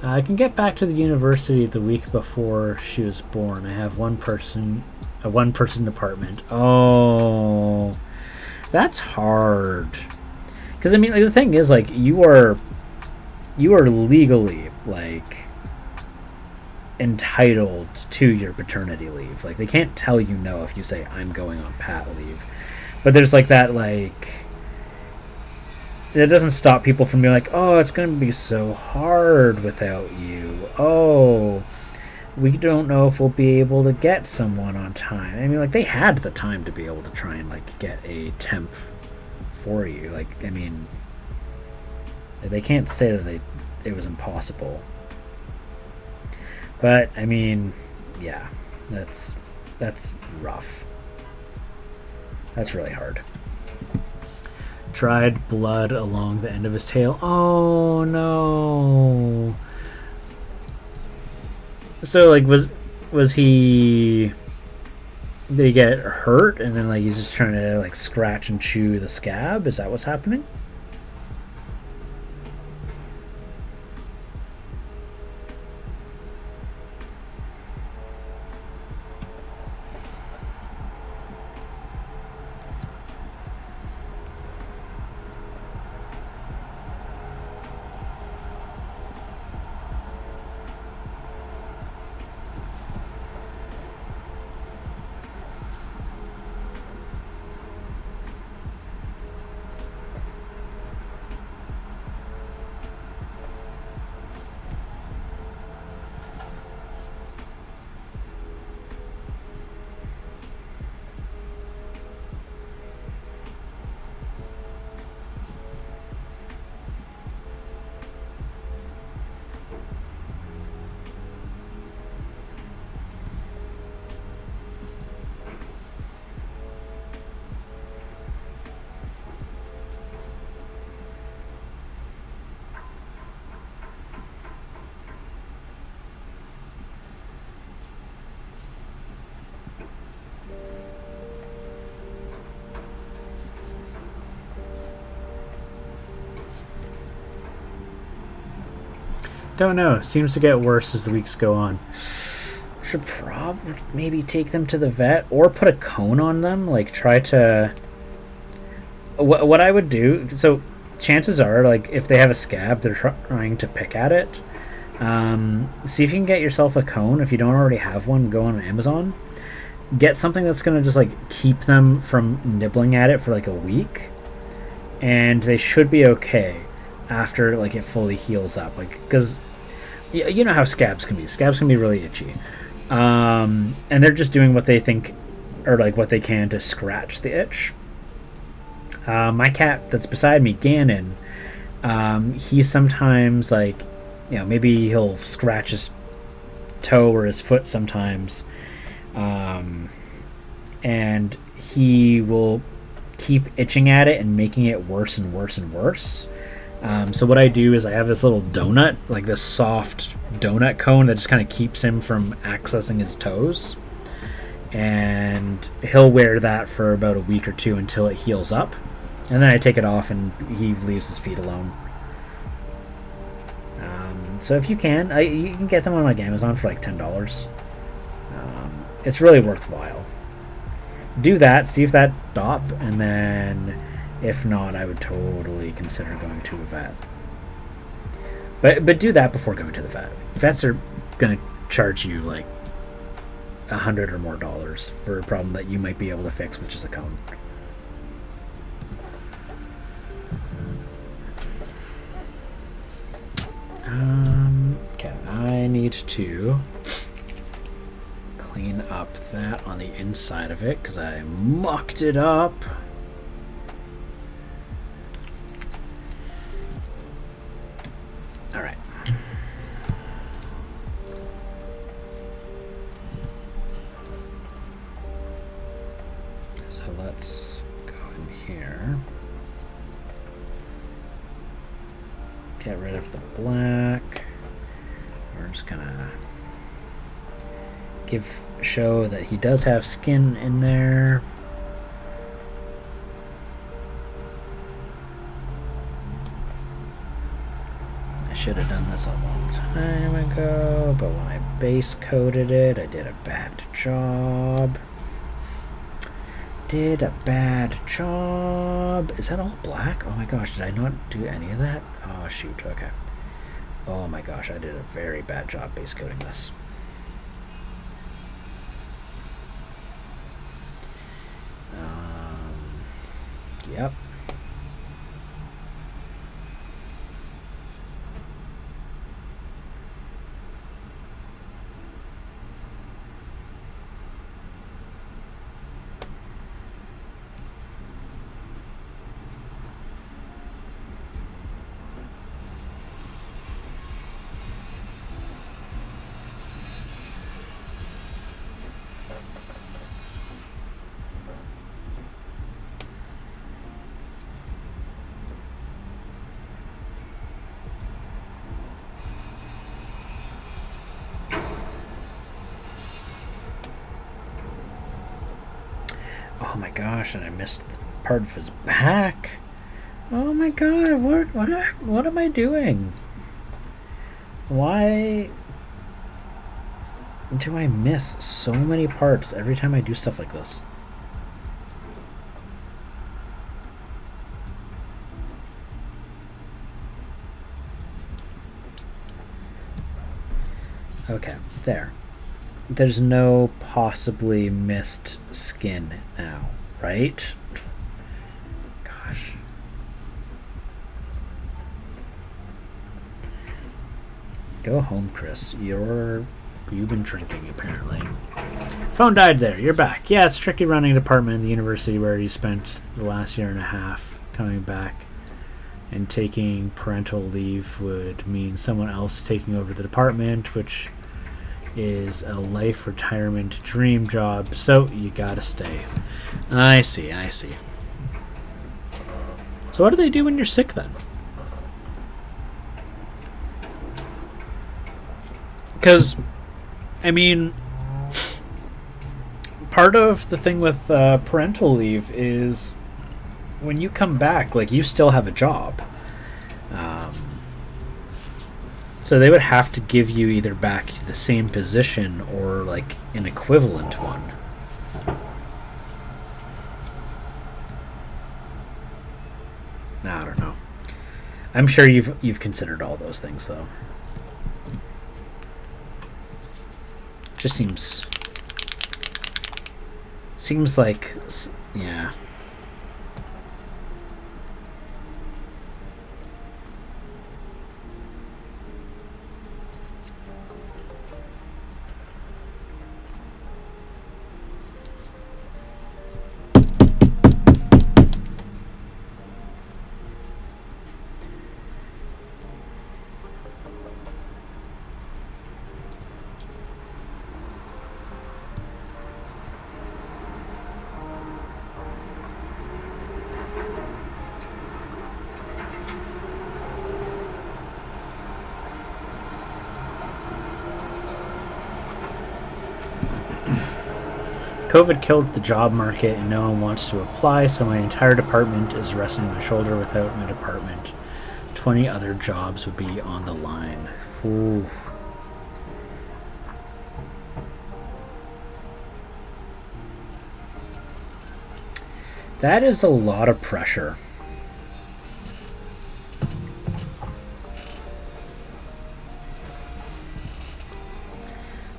I can get back to the university the week before she was born. I have a one-person department. Oh, that's hard. Because I mean, like, the thing is, like, you are legally like entitled to your paternity leave. Like, they can't tell you no if you say I'm going on pat leave. But there's like that, like, it doesn't stop people from being like, oh, it's going to be so hard without you. Oh, we don't know if we'll be able to get someone on time. I mean, like, they had the time to be able to try and like get a temp for you. Like, I mean, they can't say that it was impossible. But I mean, yeah, that's rough. That's really hard. Dried blood along the end of his tail. Oh no. So like, was he? Did he get hurt and then like he's just trying to like scratch and chew the scab? Is that what's happening? Don't know. Seems to get worse as the weeks go on. Should probably maybe take them to the vet or put a cone on them. Like, try to... What I would do... So, chances are, like, if they have a scab, they're trying to pick at it. See if you can get yourself a cone. If you don't already have one, go on Amazon. Get something that's going to just, like, keep them from nibbling at it for, like, a week. And they should be okay after, like, it fully heals up. Like, because you know how scabs can be. Scabs can be really itchy. And they're just doing what they think, or like what they can to scratch the itch. My cat that's beside me, Gannon, he sometimes, like, you know, maybe he'll scratch his toe or his foot sometimes, and he will keep itching at it and making it worse and worse and worse. So what I do is I have this little donut, like this soft donut cone that just kind of keeps him from accessing his toes. And he'll wear that for about a week or two until it heals up. And then I take it off and he leaves his feet alone. So if you can, you can get them on like Amazon for like $10. It's really worthwhile. Do that, see if that stop, and then if not, I would totally consider going to a vet. But do that before going to the vet. Vets are going to charge you like $100 or more for a problem that you might be able to fix, which is a cone. Okay, I need to clean up that on the inside of it because I mucked it up. All right. So let's go in here. Get rid of the black. We're just gonna show that he does have skin in there. I should have done this a long time ago, but when I base coated it, I did a bad job. Is that all black? Oh my gosh, did I not do any of that? Oh shoot, okay. Oh my gosh, I did a very bad job base coating this. Yep. Oh my gosh, and I missed part of his back. Oh my god, what am I doing? Why do I miss so many parts every time I do stuff like this? Okay, there. There's no possibly missed skin now, right? Gosh. Go home, Chris. You've been drinking, apparently. Phone died there. You're back. Yeah, it's tricky running a department in the university where you spent the last year and a half. Coming back and taking parental leave would mean someone else taking over the department, which is a life retirement dream job, so you gotta stay. I see. So what do they do when you're sick then? Because, I mean, part of the thing with parental leave is when you come back, like, you still have a job. So they would have to give you either back the same position or like an equivalent one. I don't know. I'm sure you've considered all those things though. Just seems like, yeah. COVID killed the job market and no one wants to apply, so my entire department is resting my shoulder. Without my department, 20 other jobs would be on the line. Ooh. That is a lot of pressure.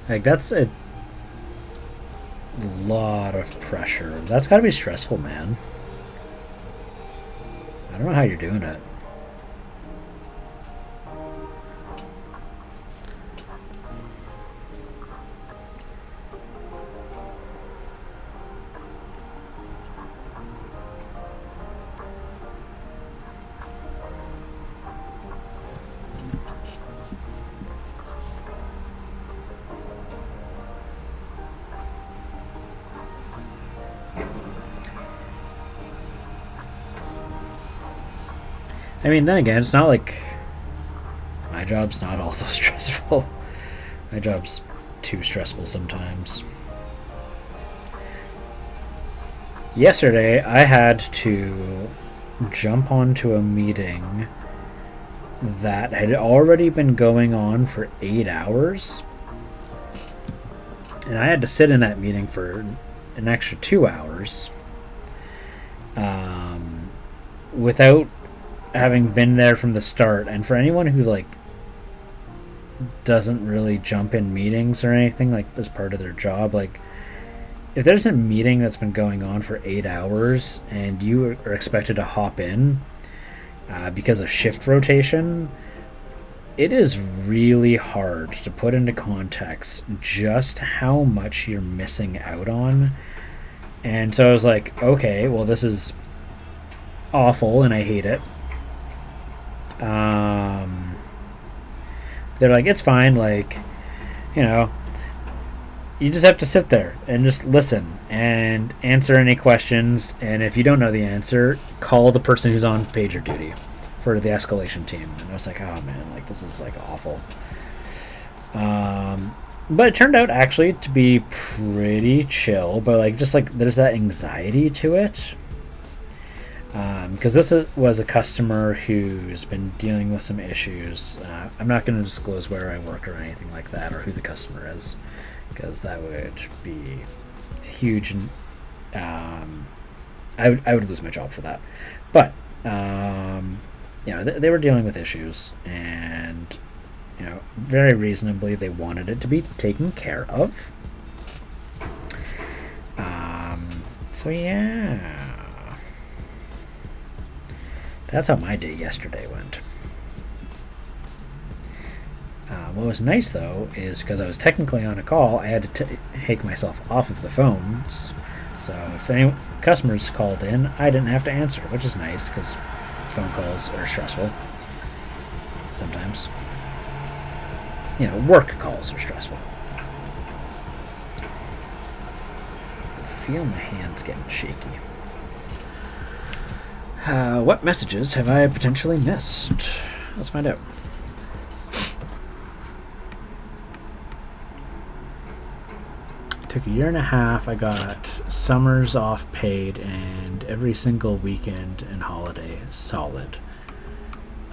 Like, that's a lot of pressure. That's got to be stressful, man. I don't know how you're doing it. I mean, then again, it's not like my job's not also stressful. My job's too stressful sometimes. Yesterday, I had to jump onto a meeting that had already been going on for 8 hours. And I had to sit in that meeting for an extra 2 hours without having been there from the start. And for anyone who like doesn't really jump in meetings or anything like as part of their job, like if there's a meeting that's been going on for 8 hours and you are expected to hop in because of shift rotation, it is really hard to put into context just how much you're missing out on. And so I was like, okay, well, this is awful and I hate it. They're like, it's fine, like, you know, you just have to sit there and just listen and answer any questions, and if you don't know the answer, call the person who's on pager duty for the escalation team. And I was like, oh man, like this is like awful. But it turned out actually to be pretty chill, but like just like there's that anxiety to it. Because this was a customer who's been dealing with some issues. I'm not going to disclose where I work or anything like that, or who the customer is, because that would be huge, and I would lose my job for that. But you know, they were dealing with issues, and you know, very reasonably, they wanted it to be taken care of. So yeah. That's how my day yesterday went. What was nice, though, is because I was technically on a call, I had to take myself off of the phones. So if any customers called in, I didn't have to answer, which is nice because phone calls are stressful sometimes. You know, work calls are stressful. I feel my hands getting shaky. What messages have I potentially missed? Let's find out. Took a year and a half. I got summers off paid and every single weekend and holiday solid.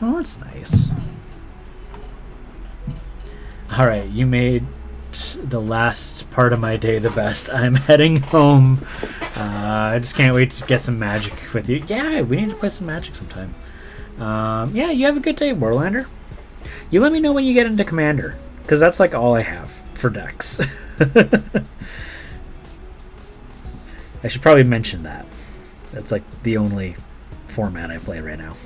Oh, that's nice. All right, you made the last part of my day the best. I'm heading home. I just can't wait to get some magic with you. Yeah, we need to play some magic sometime. Yeah, you have a good day, Warlander. You let me know when you get into Commander, because that's like all I have for decks. I should probably mention that. That's like the only format I play right now.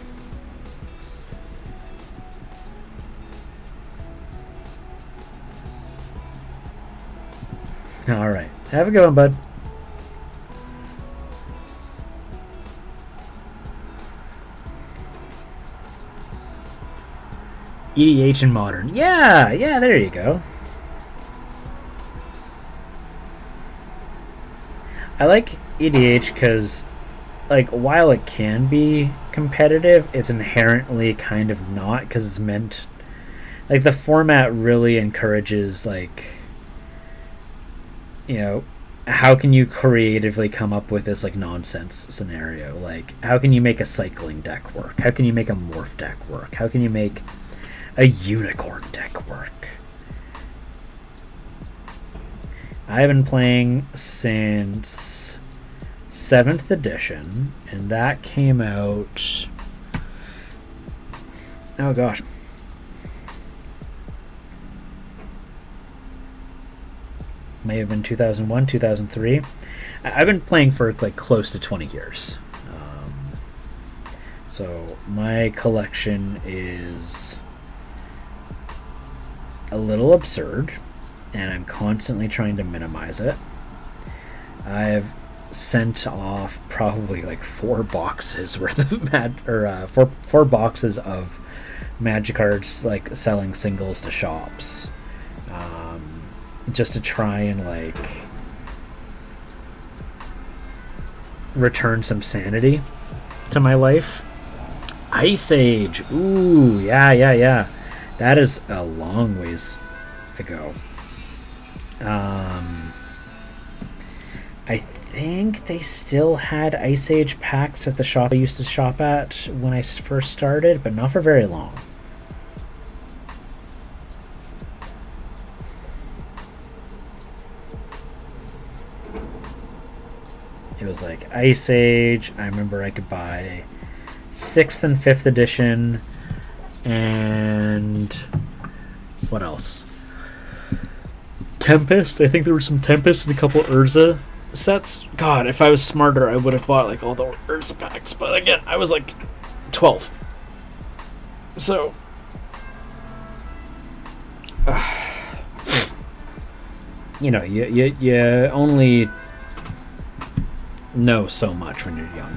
All right. Have a good one, bud. EDH and Modern. Yeah, there you go. I like EDH because, like, while it can be competitive, it's inherently kind of not, because it's meant... Like, the format really encourages, like... You know, how can you creatively come up with this like nonsense scenario? Like, how can you make a cycling deck work? How can you make a morph deck work? How can you make a unicorn deck work? I've been playing since 7th edition, and that came out... Oh gosh. May have been 2001, 2003. I've been playing for like close to 20 years. So my collection is a little absurd, and I'm constantly trying to minimize it. I've sent off probably like 4 boxes worth of four boxes of Magic cards, like selling singles to shops. Just to try and like return some sanity to my life. Ice Age. Ooh, yeah. That is a long ways ago. I think they still had Ice Age packs at the shop I used to shop at when I first started, but not for very long. It was like Ice Age. I remember I could buy 6th and 5th edition, and what else? Tempest. I think there were some Tempest and a couple Urza sets. God, if I was smarter, I would have bought like all the Urza packs. But again, I was like 12. So, you know, you only know so much when you're young.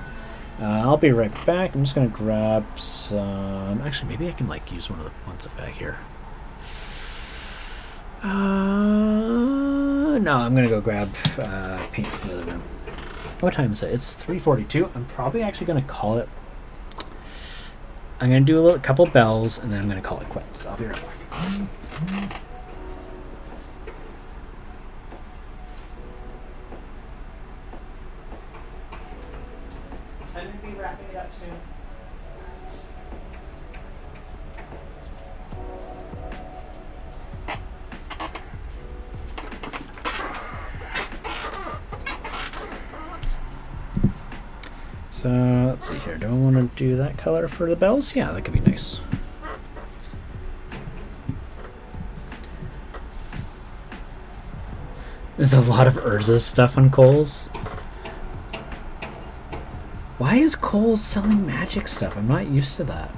I'll be right back. I'm just gonna grab some. Actually, maybe I can like use one of the ones I've got here. No, I'm gonna go grab paint from the other room. What time is it? It's 3:42. I'm probably actually gonna call it. I'm gonna do a couple bells, and then I'm gonna call it quits. I'll be right back. I'm gonna be wrapping it up soon. So let's see here. Do I want to do that color for the bells? Yeah, that could be nice. There's a lot of Urza stuff on Kohl's. Why is Kohl's selling magic stuff? I'm not used to that.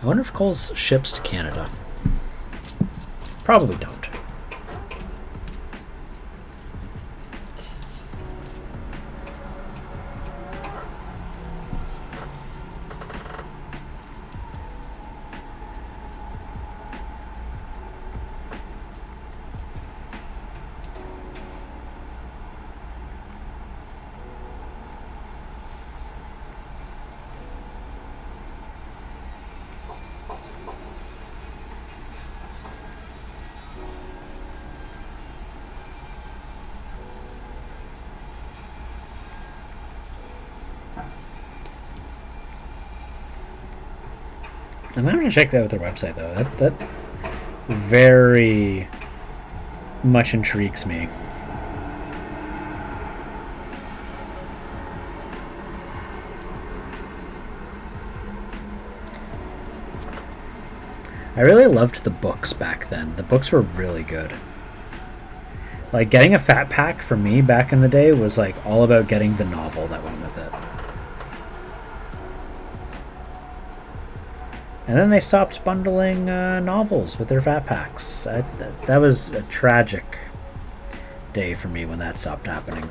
I wonder if Kohl's ships to Canada. Probably don't. I'm going to check that out their website, though. That very much intrigues me. I really loved the books back then. The books were really good. Like, getting a fat pack for me back in the day was like all about getting the novel that went with it. And then they stopped bundling novels with their fat packs. That was a tragic day for me when that stopped happening.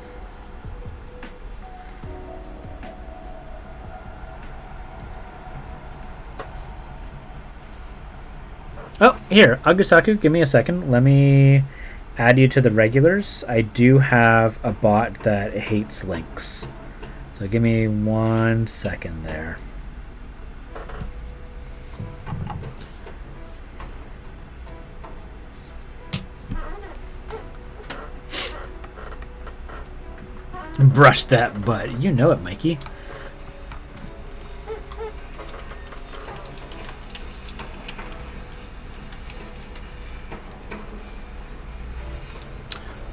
Oh, here, Agusaku, give me a second. Let me add you to the regulars. I do have a bot that hates links. So give me 1 second there. Brush that butt. You know it, Mikey.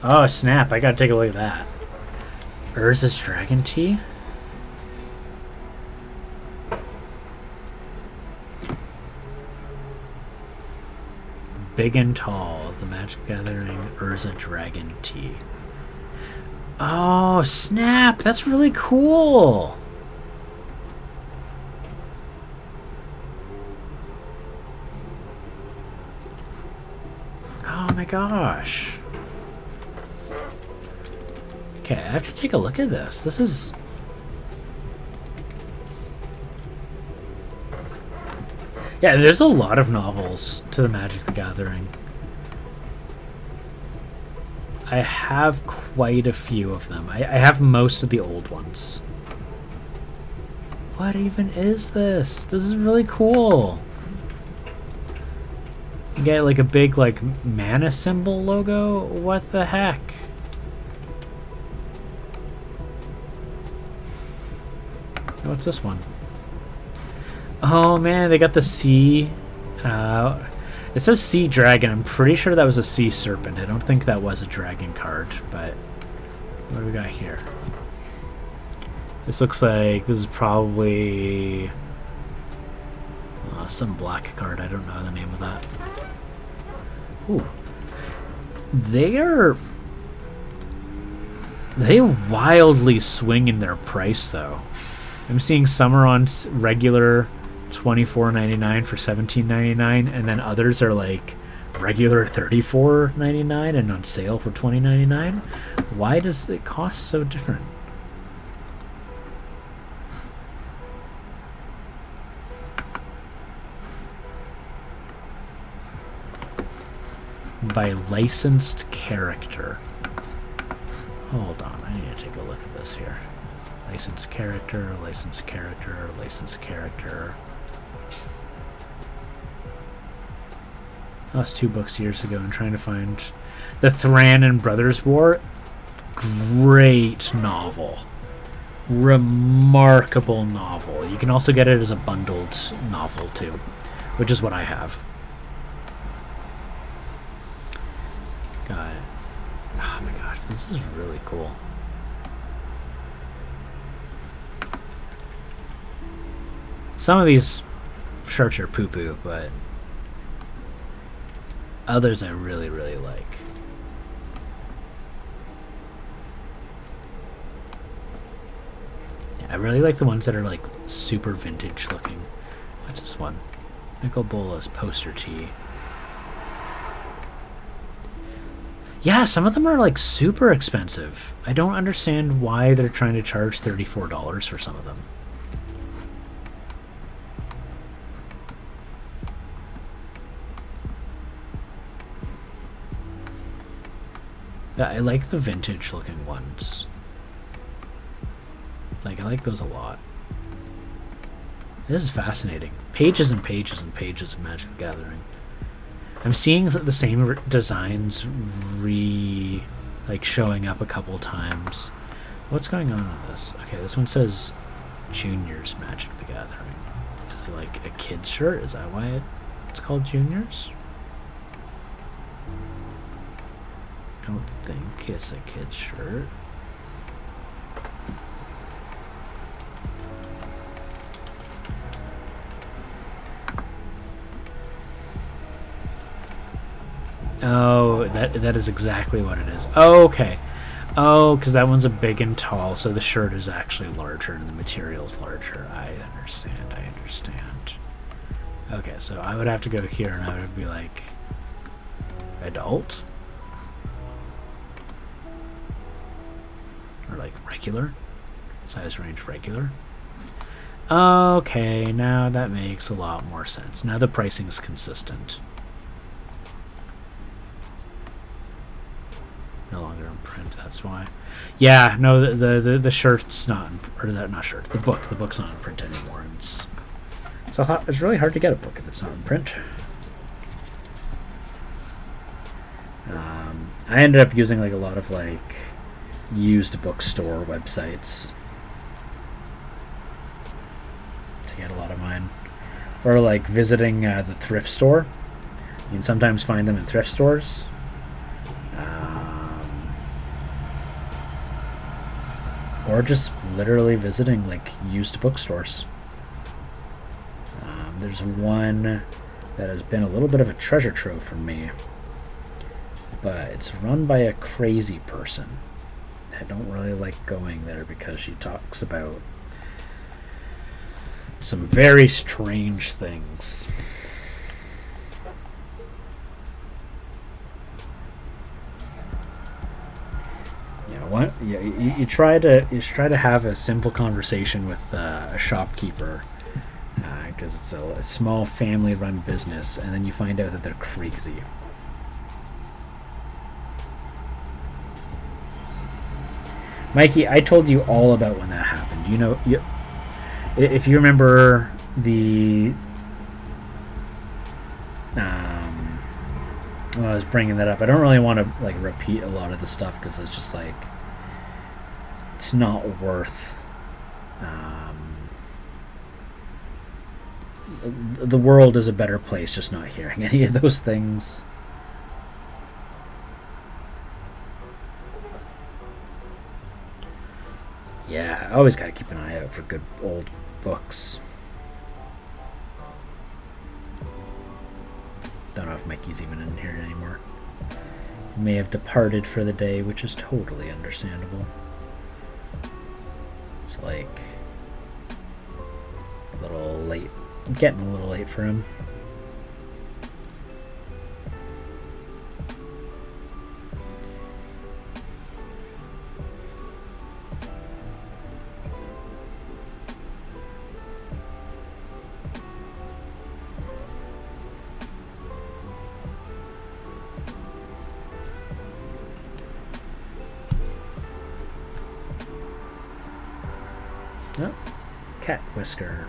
Oh, snap. I gotta take a look at that. Urza's Dragon Tea? Big and Tall, The Magic Gathering, Urza Dragon Tea. Oh, snap! That's really cool! Oh my gosh. Okay, I have to take a look at this. This is... Yeah, there's a lot of novels to the Magic the Gathering. I have quite a few of them. I have most of the old ones. What even is this? This is really cool. You get like a big like mana symbol logo? What the heck? What's this one? Oh man, they got the sea. It says Sea Dragon. I'm pretty sure that was a Sea Serpent. I don't think that was a dragon card, but what do we got here? This looks like this is probably some black card. I don't know the name of that. Ooh. They wildly swing in their price though. I'm seeing some are on regular $24.99 for $17.99, and then others are like regular $34.99 and on sale for $20.99. Why does it cost so different? By licensed character. Hold on, I need to take a look at this here. Licensed character, licensed character, licensed character. I lost 2 books years ago and trying to find the Thran and Brothers War. Great novel. Remarkable novel. You can also get it as a bundled novel too, which is what I have. Got it. Oh my gosh, this is really cool. Some of these shirts are poo-poo, but others I really, really like. Yeah, I really like the ones that are like super vintage looking. What's this one? Nicol Bolas poster tee. Yeah, some of them are like super expensive. I don't understand why they're trying to charge $34 for some of them. Yeah, I like the vintage looking ones. Like, I like those a lot. This is fascinating. Pages and pages and pages of Magic the Gathering. I'm seeing the same designs showing up a couple times. What's going on with this? Okay, this one says Juniors Magic the Gathering. Is it like a kid's shirt? Is that why it's called Juniors? I don't think it's a kid's shirt. Oh, that is exactly what it is. Oh, okay. Oh, because that one's a big and tall, so the shirt is actually larger and the material's larger. I understand. Okay, so I would have to go here and I would be like adult? Or like regular? Size range regular? Okay, now that makes a lot more sense. Now the pricing's consistent. No longer in print, that's why. Yeah, no, the shirt's not in, or that not shirt. The book's not in print anymore. It's really hard to get a book if it's not in print. I ended up using like a lot of like used bookstore websites to get a lot of mine, or like visiting the thrift store. You can sometimes find them in thrift stores. Or just literally visiting like used bookstores. There's one that has been a little bit of a treasure trove for me, but it's run by a crazy person. I don't really like going there because she talks about some very strange things. You try to have a simple conversation with a shopkeeper because it's a small family-run business, and then you find out that they're crazy. Mikey, I told you all about when that happened. You know, if you remember the well, I was bringing that up. I don't really want to like repeat a lot of the stuff because it's just like it's not worth. The world is a better place just not hearing any of those things. Yeah, I always got to keep an eye out for good old books. Don't know if Mikey's even in here anymore. He may have departed for the day, which is totally understandable. It's like a little late. Getting a little late for him. Oh, cat whisker.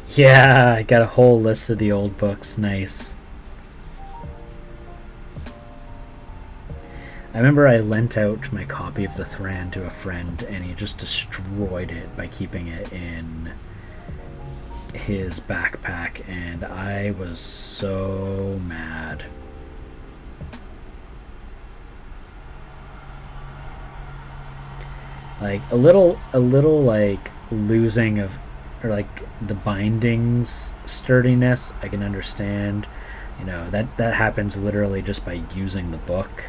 Yeah, I got a whole list of the old books. Nice. I remember I lent out my copy of The Thran to a friend, and he just destroyed it by keeping it in his backpack, and I was so mad. Like a little like losing of, or like the bindings sturdiness, I can understand. You know, that happens literally just by using the book.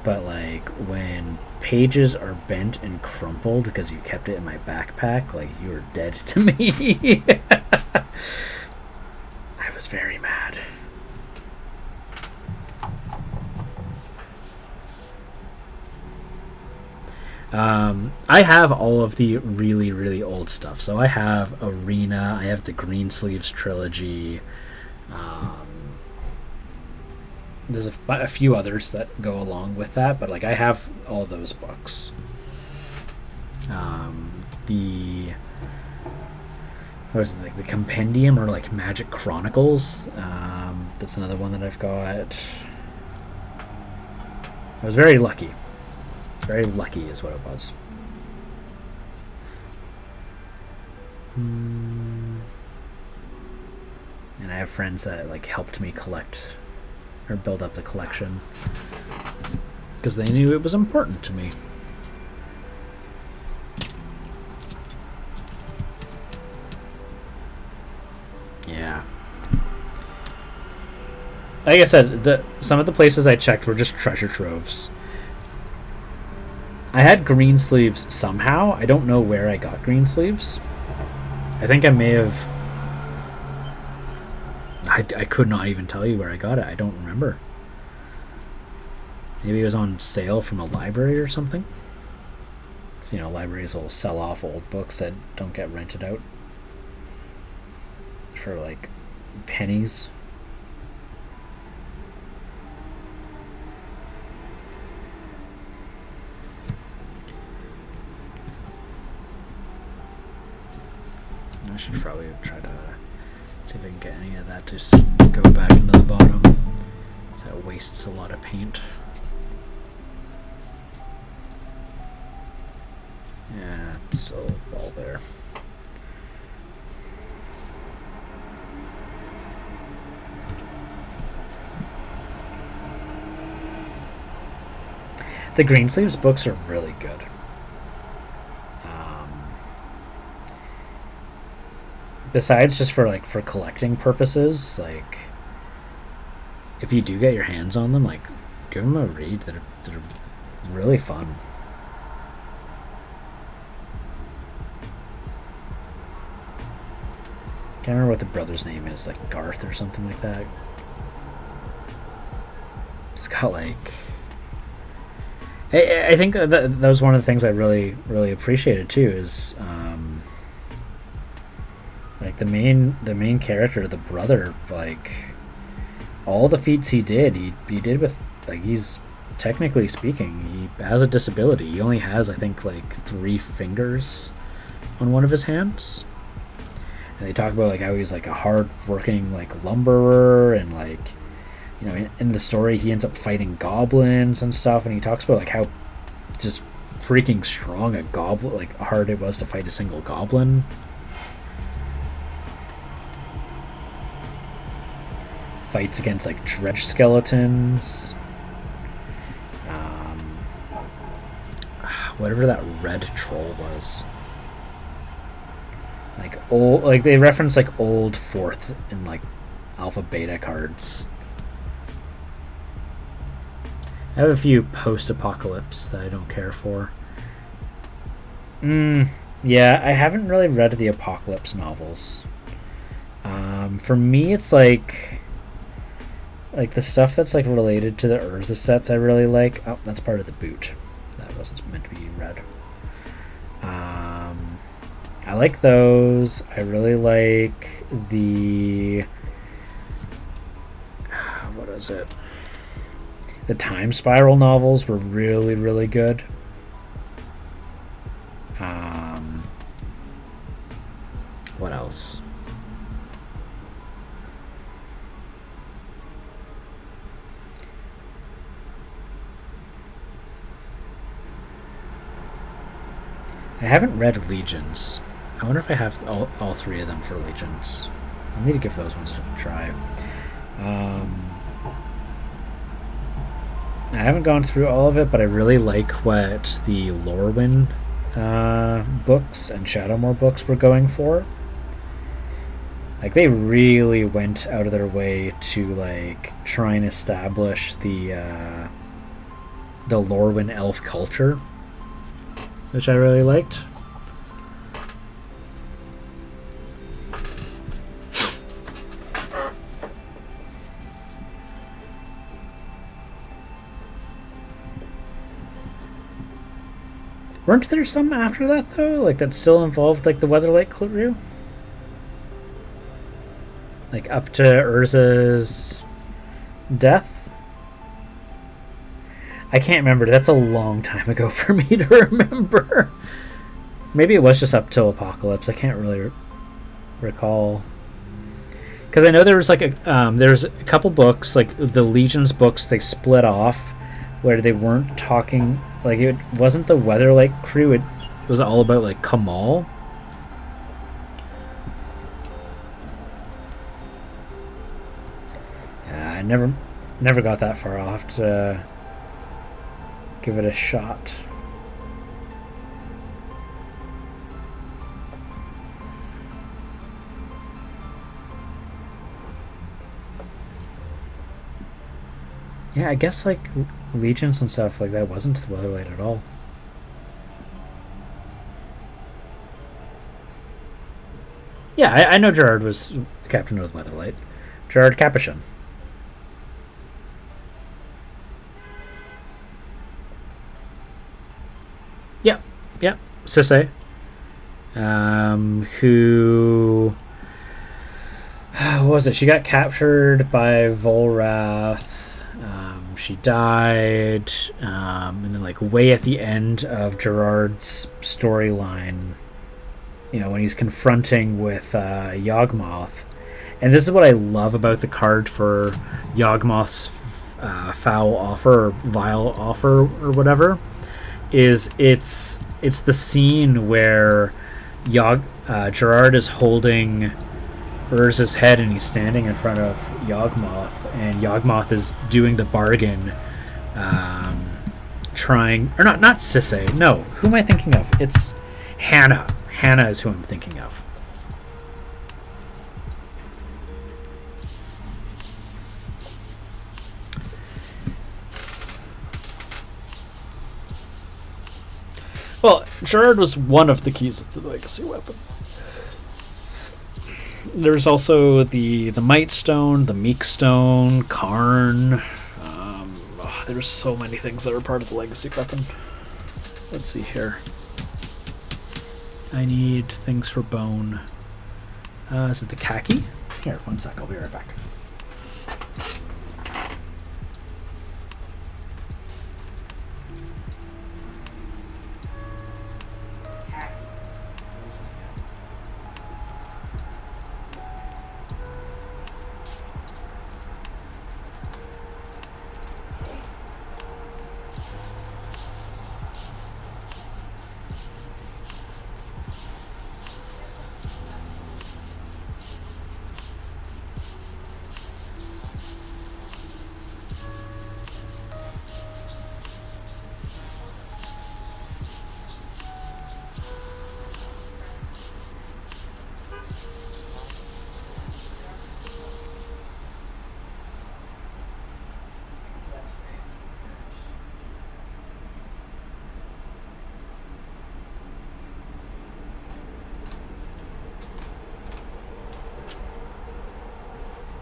But like when pages are bent and crumpled because you kept it in my backpack, like you were dead to me. I was very mad. I have all of the really, really old stuff. So I have Arena, I have the Greensleeves trilogy. There's a few others that go along with that, but like I have all those books. The what is it, like the Compendium or like Magic Chronicles? That's another one that I've got. I was very lucky. Very lucky is what it was. And I have friends that like helped me collect or build up the collection because they knew it was important to me. Yeah. Like I said, some of the places I checked were just treasure troves. I had Greensleeves somehow. I don't know where I got Greensleeves. I think I may have... I could not even tell you where I got it. I don't remember. Maybe it was on sale from a library or something. So, you know, libraries will sell off old books that don't get rented out for like pennies. I should probably try to see if I can get any of that to just go back into the bottom. So that wastes a lot of paint. Yeah, it's still all there. The Greensleeves books are really good. Besides just for collecting purposes, like if you do get your hands on them, like give them a read. They're really fun. Can't remember what the brother's name is, like Garth or something like that. It's got like... I think that was one of the things I really, really appreciated too, is like the main character, the brother, like all the feats he did with, like, he's technically speaking, he has a disability. He only has, I think, like 3 fingers on one of his hands. And they talk about like how he's like a hard-working like lumberer, and like, you know, in the story he ends up fighting goblins and stuff, and he talks about like how just freaking strong a goblin, like hard it was to fight a single goblin. Fights against like dredge skeletons. Whatever that red troll was. Like old, like they reference like old 4th and like alpha beta cards. I have a few post-apocalypse that I don't care for. Yeah, I haven't really read the apocalypse novels. For me, it's like the stuff that's like related to the Urza sets I really like. Oh, that's part of the boot. That wasn't meant to be read. I like those. I really like the... what is it? The Time Spiral novels were really, really good. What else? I haven't read Legions. I wonder if I have all 3 of them for Legions. I need to give those ones a try. I haven't gone through all of it, but I really like what the Lorwyn books and Shadowmoor books were going for. Like, they really went out of their way to like try and establish the Lorwyn elf culture, which I really liked. Weren't there some after that though? Like that still involved like the Weatherlight crew? Like up to Urza's death? I can't remember. That's a long time ago for me to remember. Maybe it was just up till Apocalypse. I can't really recall. Because I know there was like there's a couple books, like the Legion's books, they split off where they weren't talking, like it wasn't the Weatherlight crew, it was all about like Kamal. Yeah, I never got that far. I'll have to give it a shot. Yeah, I guess like Legions and stuff like that wasn't the Weatherlight at all. Yeah, I know Gerard was captain of the Weatherlight. Gerard Capuchin. Yep, yep. Sisse. Who... What was it? She got captured by Volrath. She died, and then like way at the end of Gerard's storyline, you know, when he's confronting with Yawgmoth, and this is what I love about the card for Yawgmoth's foul offer or vile offer or whatever, is it's the scene where Gerard is holding Urza's head and he's standing in front of Yawgmoth, and Yawgmoth is doing the bargain, trying, or not Sisse, no, who am I thinking of? It's Hannah. Hannah is who I'm thinking of. Well, Gerard was one of the keys to the legacy weapon. There's also the Might Stone, the Meek Stone, Karn. There's so many things that are part of the legacy weapon. Let's see here. I need things for bone. Is it the khaki? Here, one sec. I'll be right back.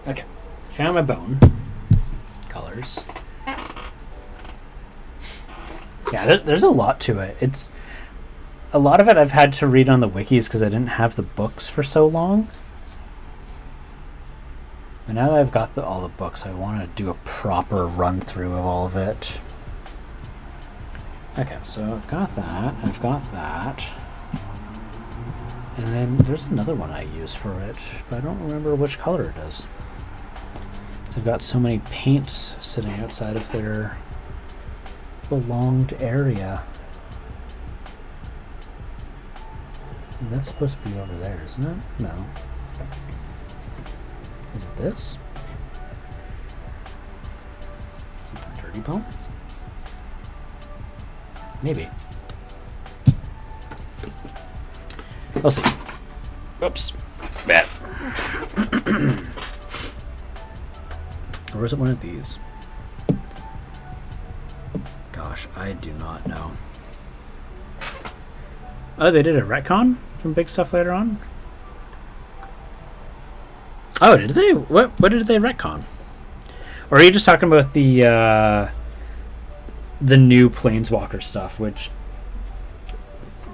Okay, found my bone colors. Yeah, there's a lot to it. It's a lot of it I've had to read on the wikis because I didn't have the books for so long. But now that I've got all the books, I want to do a proper run through of all of it. Okay, so I've got that. I've got that. And then there's another one I use for it, but I don't remember which color it is. They've got so many paints sitting outside of their belonged area. And that's supposed to be over there, isn't it? No. Is it this? Is it the dirty bone? Maybe. We'll see. Oops. Bad. Or is it one of these? Gosh, I do not know. Oh, they did a retcon from Big Stuff later on? Oh, did they? What did they retcon? Or are you just talking about the new Planeswalker stuff, which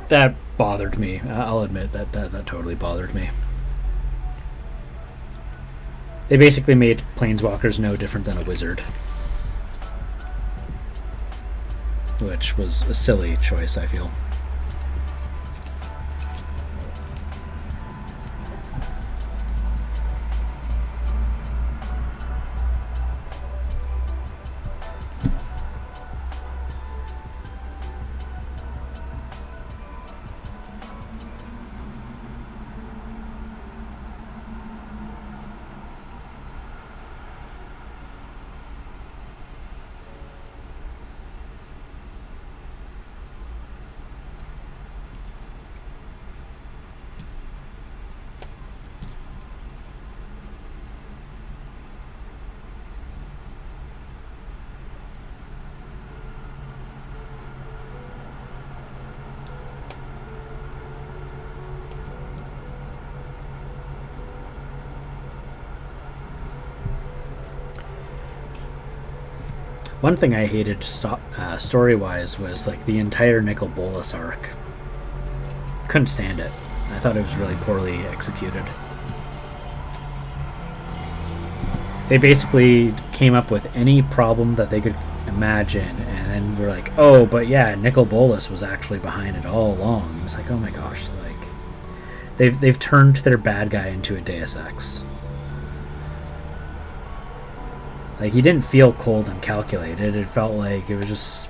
that bothered me. I'll admit that totally bothered me. They basically made planeswalkers no different than a wizard, which was a silly choice, I feel. One thing I hated story-wise was like the entire Nicol Bolas arc. Couldn't stand it. I thought it was really poorly executed. They basically came up with any problem that they could imagine, and then we're like, oh, but yeah, Nicol Bolas was actually behind it all along. And it's like, oh my gosh, like they've turned their bad guy into a Deus Ex. Like, he didn't feel cold and calculated. It felt like it was just...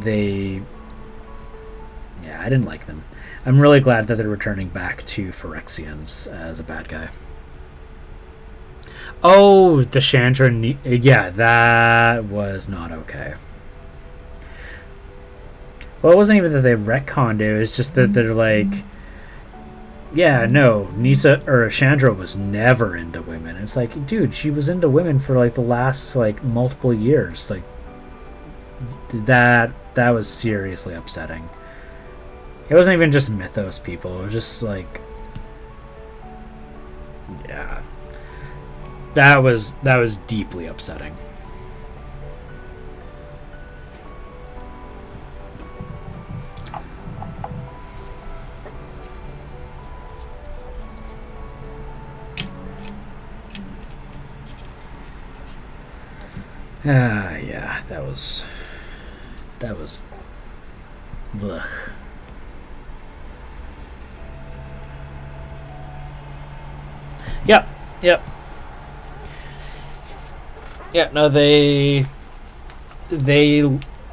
Yeah, I didn't like them. I'm really glad that they're returning back to Phyrexians as a bad guy. Oh, the Chandra... Yeah, that was not okay. Well, it wasn't even that they retconned it. It was just that they're like... Yeah, no, Nisa or Chandra was never into women. It's like, dude, she was into women for like the last like multiple years. Like that was seriously upsetting. It wasn't even just Mythos people. It was just like, yeah, that was deeply upsetting. Yeah, that was blech. Yep. Yeah, no, they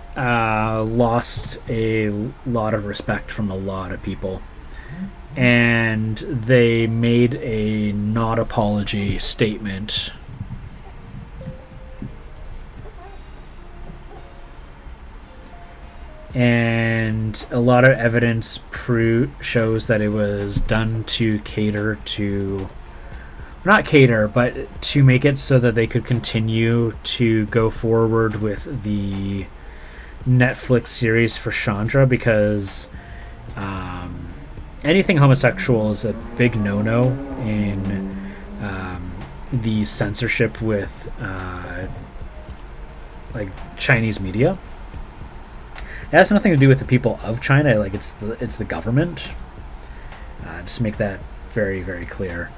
lost a lot of respect from a lot of people, and they made a not apology statement. And a lot of evidence shows that it was done to cater to... Not cater, but to make it so that they could continue to go forward with the Netflix series for Chandra, because anything homosexual is a big no-no in the censorship with like Chinese media. It has nothing to do with the people of China. Like, it's the government. Just to make that very, very clear.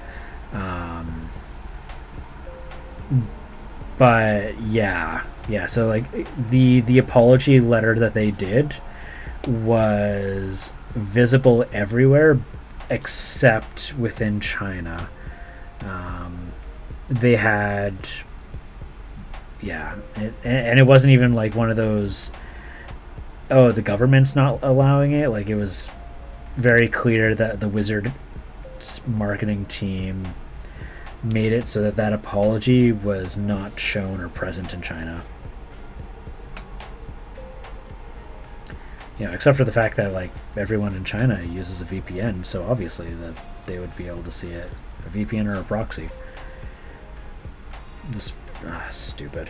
But yeah. So like the apology letter that they did was visible everywhere except within China. They had, and it wasn't even like one of those, oh, the government's not allowing it. Like, it was very clear that the Wizards marketing team made it so that apology was not shown or present in China. Except for the fact that like everyone in China uses a VPN, so obviously that they would be able to see it. A VPN or a proxy. This stupid.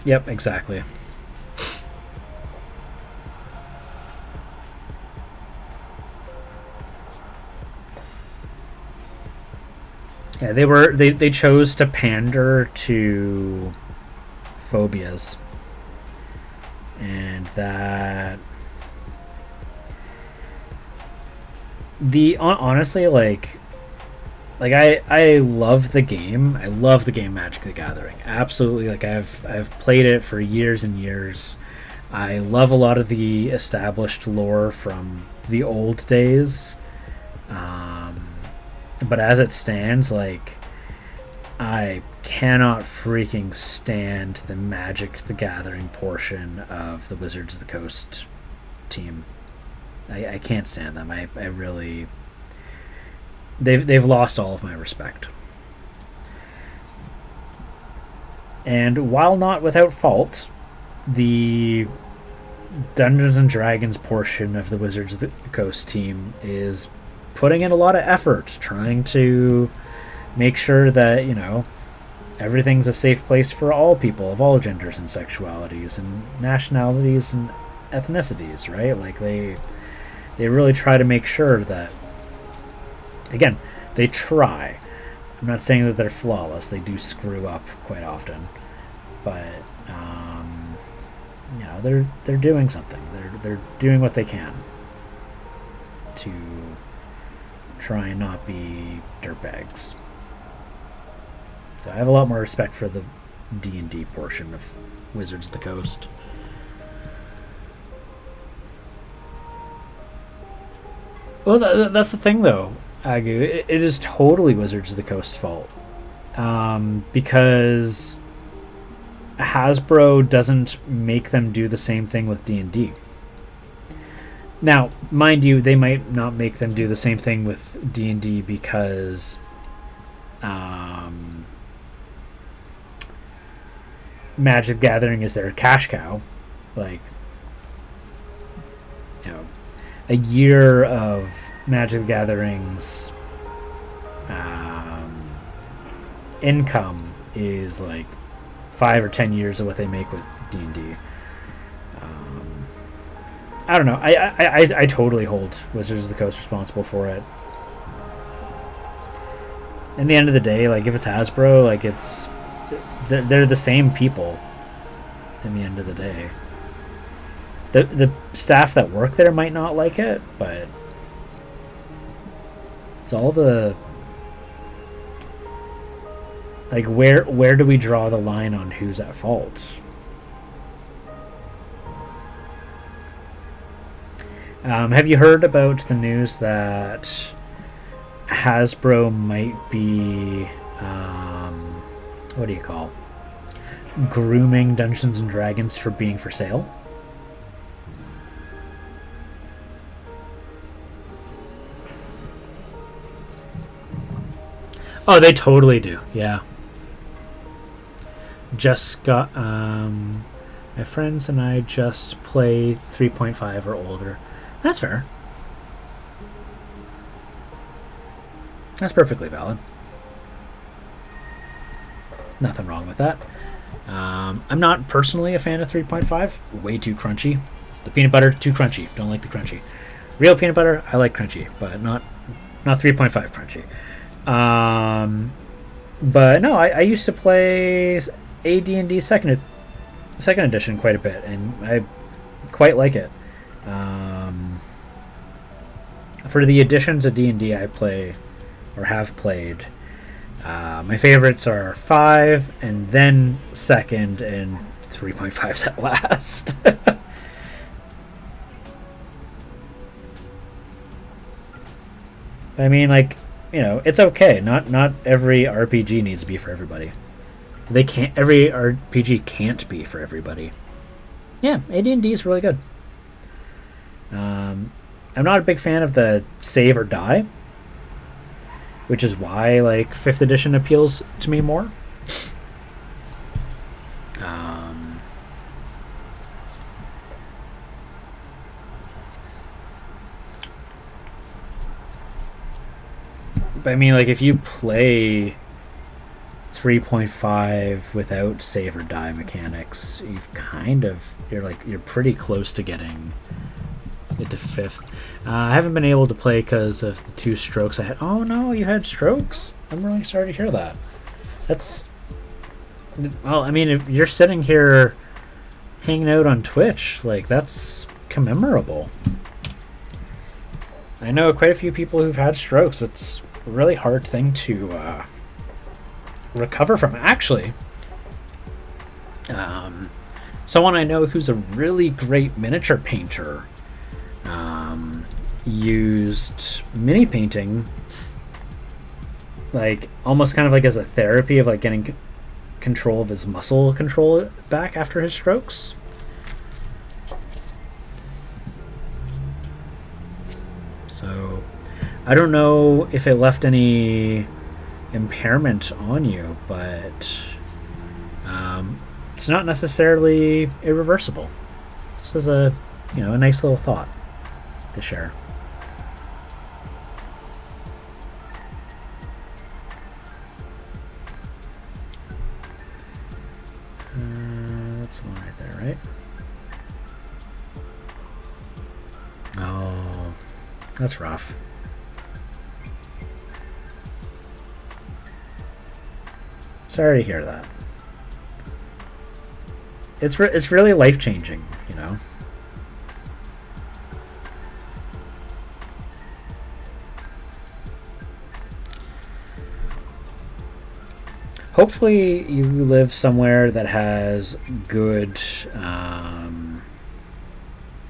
Yep, exactly. Yeah, they chose to pander to phobias, and that honestly, I love the game. I love the game Magic the Gathering. Absolutely, like I've played it for years and years. I love a lot of the established lore from the old days. But as it stands, like, I cannot freaking stand the Magic the Gathering portion of the Wizards of the Coast team. I can't stand them. I really... They've lost all of my respect. And while not without fault, the Dungeons and Dragons portion of the Wizards of the Coast team is putting in a lot of effort trying to make sure that, you know, everything's a safe place for all people of all genders and sexualities and nationalities and ethnicities, right? Like they really try to make sure that, again, they try. I'm not saying that they're flawless. They do screw up quite often, but you know, they're doing something. They're doing what they can to try and not be dirtbags. So I have a lot more respect for the D&D portion of Wizards of the Coast. Well, that's the thing, though, Agu. It is totally Wizards of the Coast fault. Because Hasbro doesn't make them do the same thing with D&D. Now, mind you, they might not make them do the same thing with D&D because Magic Gathering is their cash cow. Like, you know, a year of Magic Gatherings income is like 5 or 10 years of what they make with D&D. I don't know. I totally hold Wizards of the Coast responsible for it. In the end of the day, like, if it's Hasbro, like, they're the same people. In the end of the day, the staff that work there might not like it, but it's all the, like, where do we draw the line on who's at fault? Have you heard about the news that Hasbro might be, what do you call, grooming Dungeons and Dragons for being for sale? Oh, they totally do. Yeah. Just got, my friends and I just play 3.5 or older. That's fair. That's perfectly valid. Nothing wrong with that. I'm not personally a fan of 3.5. Way too crunchy. The peanut butter, too crunchy. Don't like the crunchy. Real peanut butter, I like crunchy, but not 3.5 crunchy. But no, I used to play AD&D second edition quite a bit, and I quite like it. For the editions of D&D I play or have played, my favorites are 5 and then second, and 3.5's at last. I mean, like, you know, it's okay. Not every RPG needs to be for everybody. Every RPG can't be for everybody. Yeah, AD&D is really good. I'm not a big fan of the save or die, which is why, like, 5th edition appeals to me more. But I mean, like, if you play 3.5 without save or die mechanics, you're pretty close to getting into 5th. I haven't been able to play because of the 2 strokes I had. Oh no, you had strokes? I'm really sorry to hear that. That's, well, I mean, if you're sitting here hanging out on Twitch, like, that's commemorable. I know quite a few people who've had strokes. It's a really hard thing to recover from. Actually, someone I know who's a really great miniature painter used mini painting, like almost kind of like as a therapy of like getting control of his muscle control back after his strokes. So I don't know if it left any impairment on you, but it's not necessarily irreversible. This is a nice little thought to share. That's the one right there, right? Oh, that's rough. Sorry to hear that. It's really life-changing, you know. Hopefully you live somewhere that has good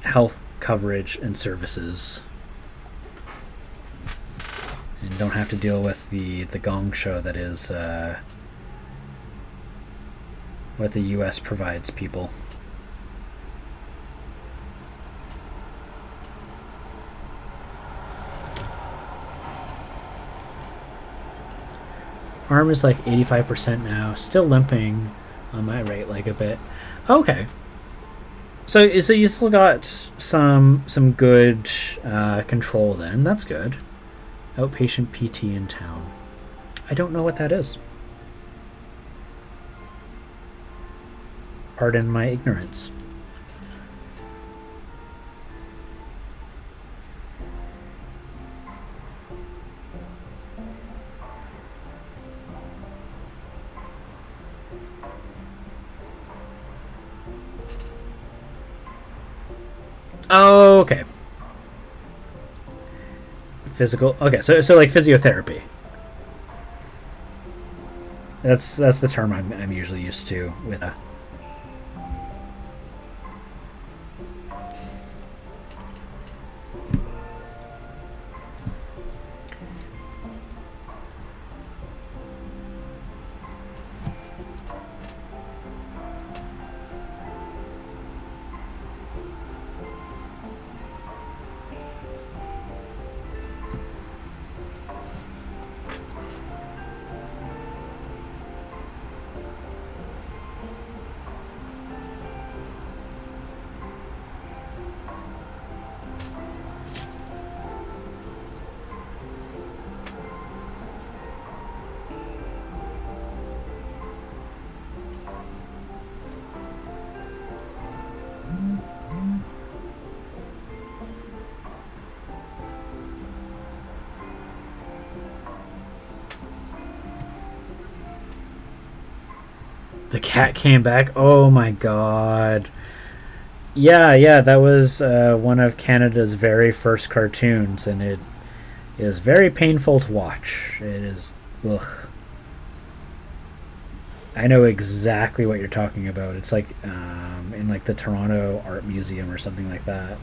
health coverage and services, and don't have to deal with the gong show that is what the U.S. provides people. Arm is like 85% now, still limping on my right leg a bit. Okay, so you still got some good control then. That's good. Outpatient PT in town. I don't know what that is. Pardon my ignorance. Oh, okay. Physical. Okay, so like physiotherapy. That's the term I'm usually used to with The cat came back. Oh my god. Yeah, that was one of Canada's very first cartoons, and it is very painful to watch. It is, ugh. I know exactly what you're talking about. It's like in like the Toronto Art Museum or something like that.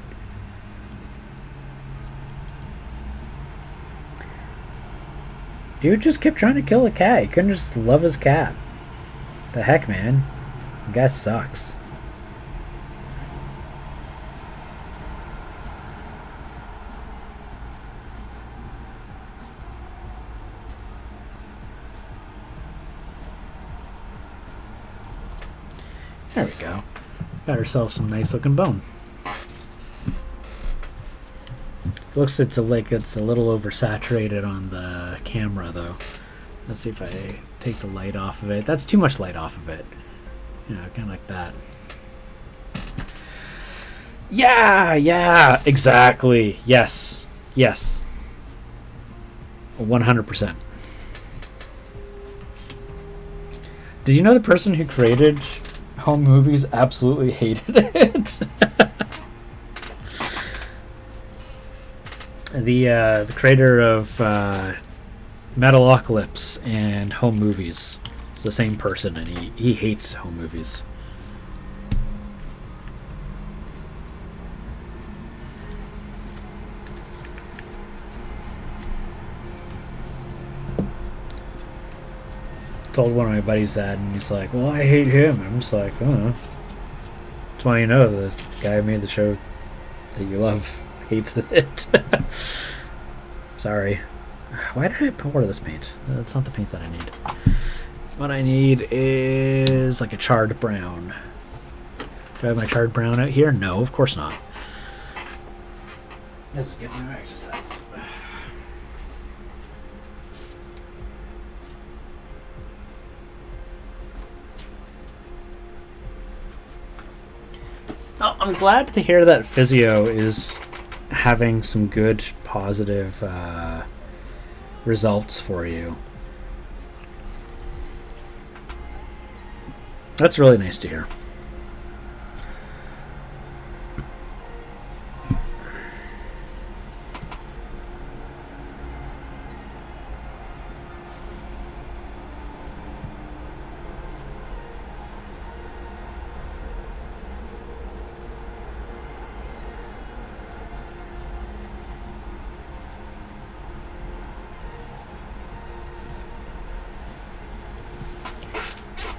Dude just kept trying to kill the cat. He couldn't just love his cat. The heck, man? The guy sucks. There we go. Got ourselves some nice looking bone. Looks it's a little oversaturated on the camera though. Let's see if I take the light off of it. That's too much light off of it. You know, kind of like that. Yeah, exactly. Yes. 100%. Did you know the person who created home movies absolutely hated it? The creator of Metalocalypse and home movies. It's the same person, and he hates home movies. Told one of my buddies that, and he's like, well, I hate him. I'm just like, I don't know. That's why you know the guy who made the show that you love hates it. Sorry. Why did I pour this paint? That's not the paint that I need. What I need is like a charred brown. Do I have my charred brown out here? No, of course not. Let's get no exercise. Oh, I'm glad to hear that physio is having some good, positive results for you. That's really nice to hear.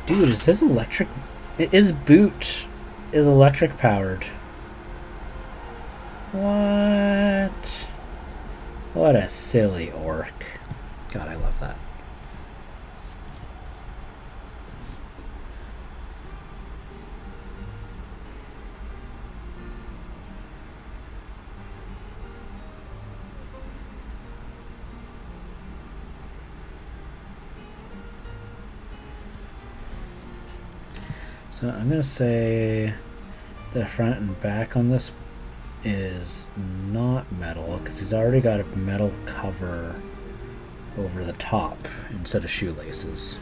Dude, is his electric... His boot is electric powered. What? What a silly orc. God, I love that. So I'm going to say the front and back on this is not metal because he's already got a metal cover over the top instead of shoelaces.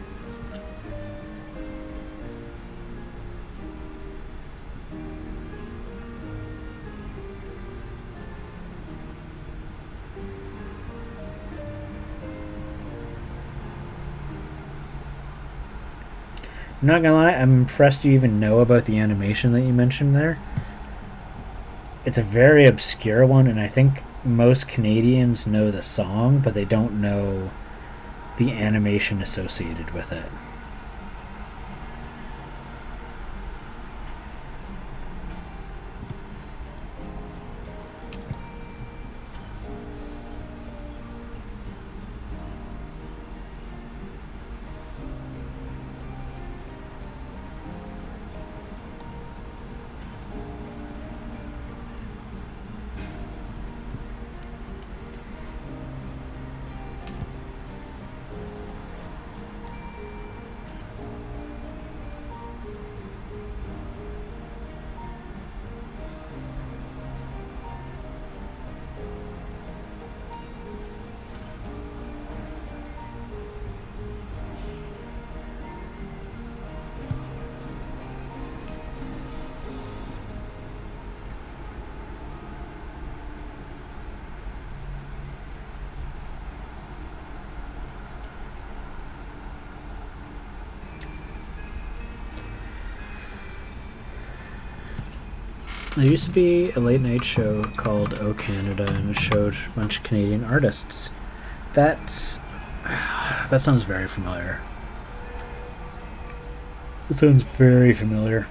I'm not gonna lie, I'm impressed you even know about the animation that you mentioned there. It's a very obscure one, and I think most Canadians know the song, but they don't know the animation associated with it. There used to be a late night show called Oh Canada, and it showed a bunch of Canadian artists. That sounds very familiar. That sounds very familiar.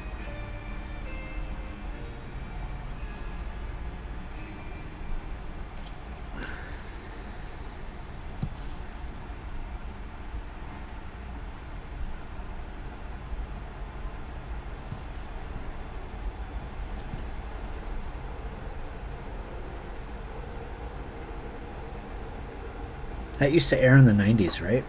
That used to air in the 90s, right?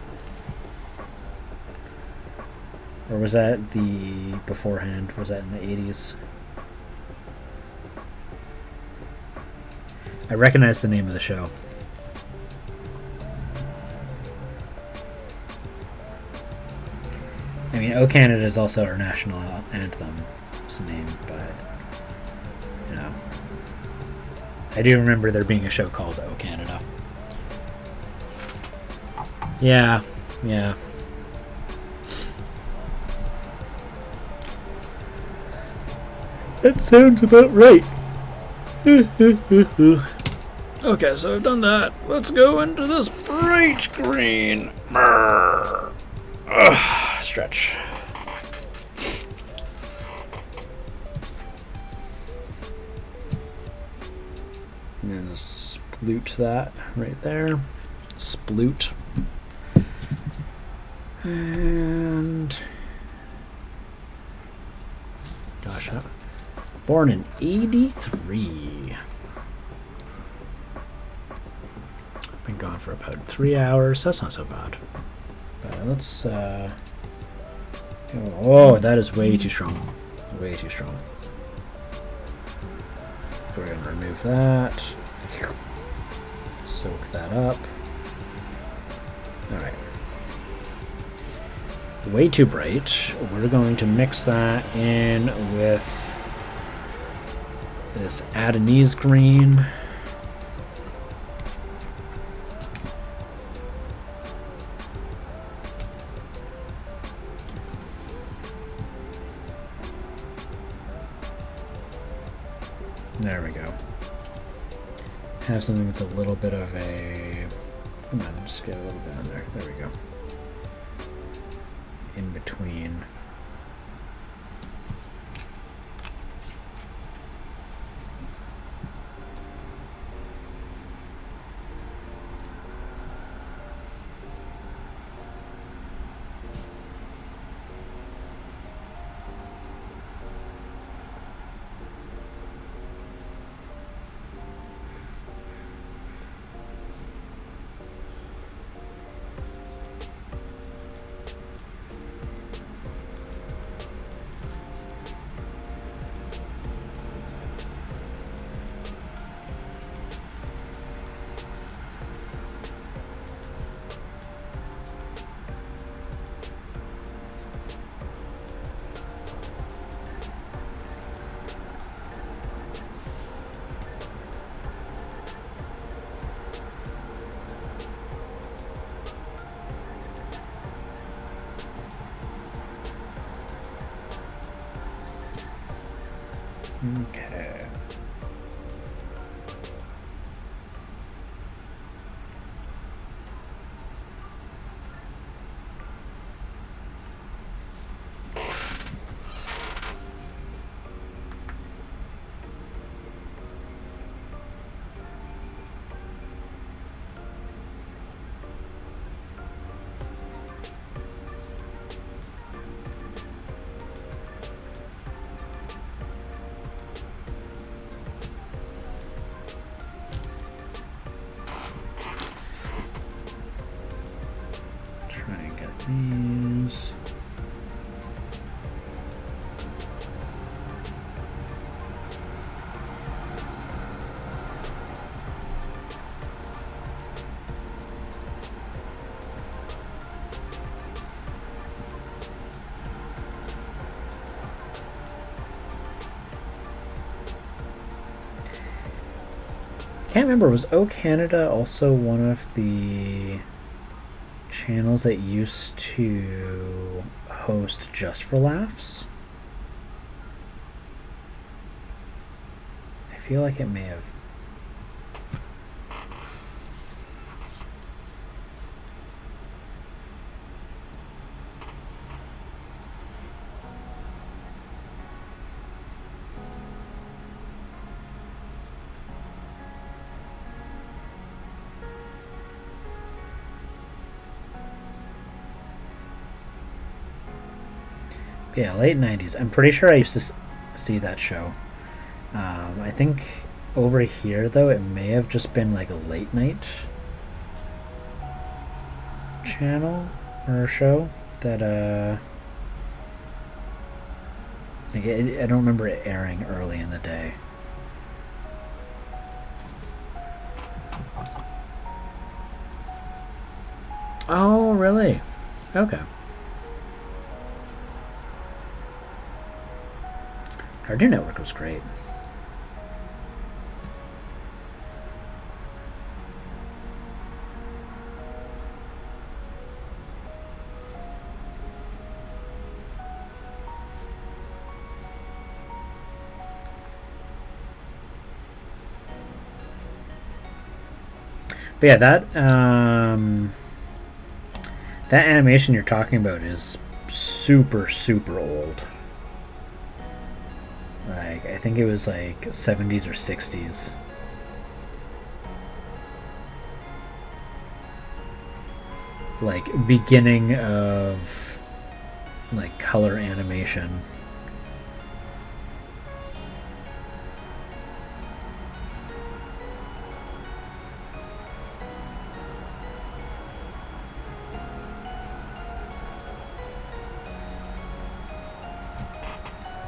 Or was that the beforehand? Was that in the 80s? I recognize the name of the show. I mean, "O Canada" is also our national anthem's name, but you know, I do remember there being a show called "O Canada." Yeah, yeah. That sounds about right. Okay, so I've done that. Let's go into this bright screen. Stretch. I'm gonna sploot that right there. Sploot. And gosh, born in '83. Been gone for about 3 hours. That's not so bad. But let's. Oh, that is way too strong. Way too strong. We're gonna remove that. Soak that up. All right. Way too bright. We're going to mix that in with this Adenese green. There we go. Have something that's a little bit of a... Come on, just get a little bit on there. There we go. In between. Okay. Try and get these. Can't remember, was O Canada also one of the channels that used to host Just for Laughs? I feel like it may have. Yeah, late 90s. I'm pretty sure I used to see that show. I think over here, though, it may have just been like a late night channel or show that, like I don't remember it airing early in the day. Oh, really? Okay. Cartoon Network was great. But yeah, that animation you're talking about is super, super old. Like, I think it was like 70s or 60s. Like, beginning of like color animation.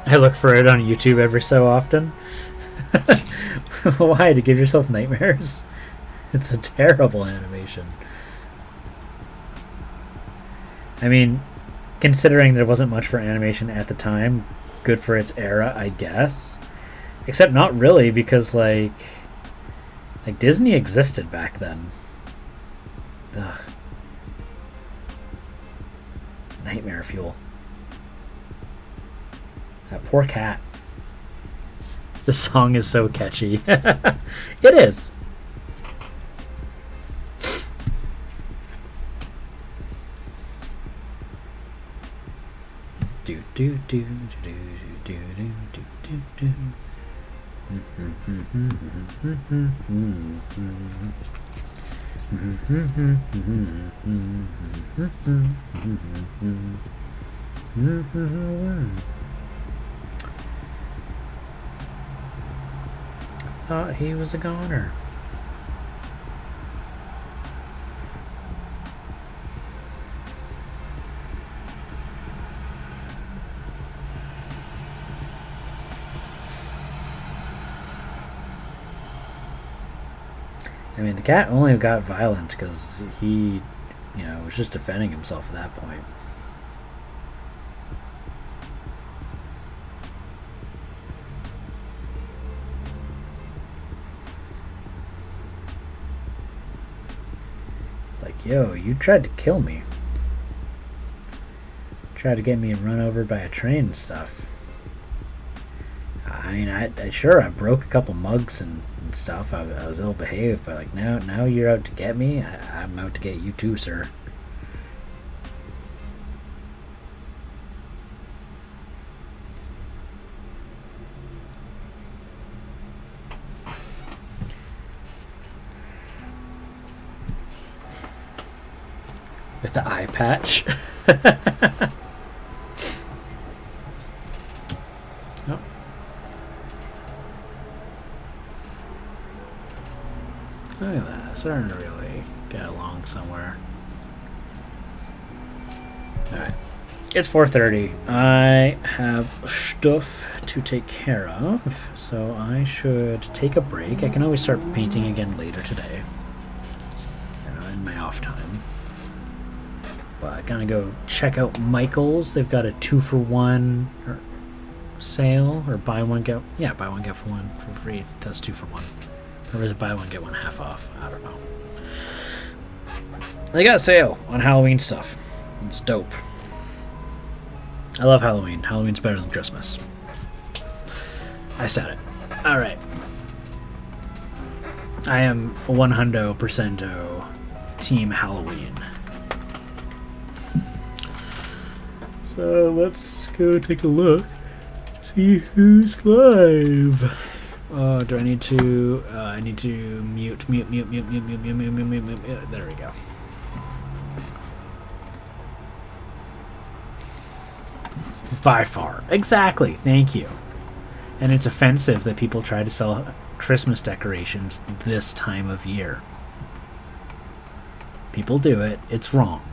I look for it on YouTube every so often. Why? To give yourself nightmares? It's a terrible animation. I mean, considering there wasn't much for animation at the time, good for its era, I guess. Except not really, because like Disney existed back then. Ugh. Nightmare fuel. That poor cat. The song is so catchy. It is. Do do do do do do do do do. Thought he was a goner. I mean, the cat only got violent because he, was just defending himself at that point. It's like, yo, you tried to kill me. Tried to get me run over by a train and stuff. I mean, I broke a couple mugs and stuff. I was ill behaved, but like now you're out to get me. I'm out to get you too, sir. With the eye patch. Oh. Look at that, starting to really get along somewhere. Alright. It's 4:30. I have stuff to take care of, so I should take a break. I can always start painting again later today. In my off time. But I gotta go check out Michael's. They've got a 2-for-1 sale, or buy one get for one for free. That's 2-for-1. Or is it buy one get one half off? I don't know. They got a sale on Halloween stuff. It's dope. I love Halloween. Halloween's better than Christmas. I said it. Alright. I am 100% Team Halloween. So let's go take a look. See who's live. Do I need to? I need to mute. There we go. By far. Exactly. Thank you. And it's offensive that people try to sell Christmas decorations this time of year. People do it. It's wrong.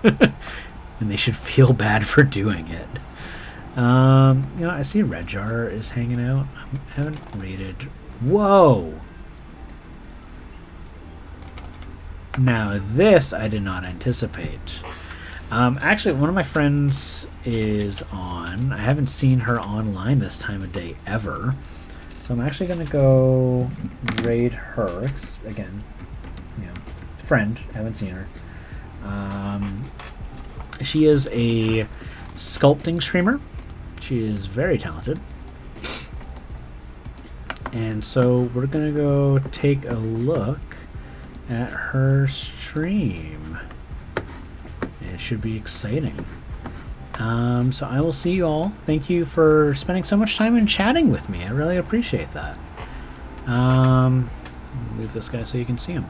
And they should feel bad for doing it. I see Red Jar is hanging out. I haven't raided. Whoa! Now this I did not anticipate. Actually, one of my friends is on. I haven't seen her online this time of day ever. So I'm actually going to go raid her. Again, you know, friend. Haven't seen her. She is a sculpting streamer. She is very talented. And so we're going to go take a look at her stream. It should be exciting. So I will see you all. Thank you for spending so much time and chatting with me. I really appreciate that. Move this guy so you can see him.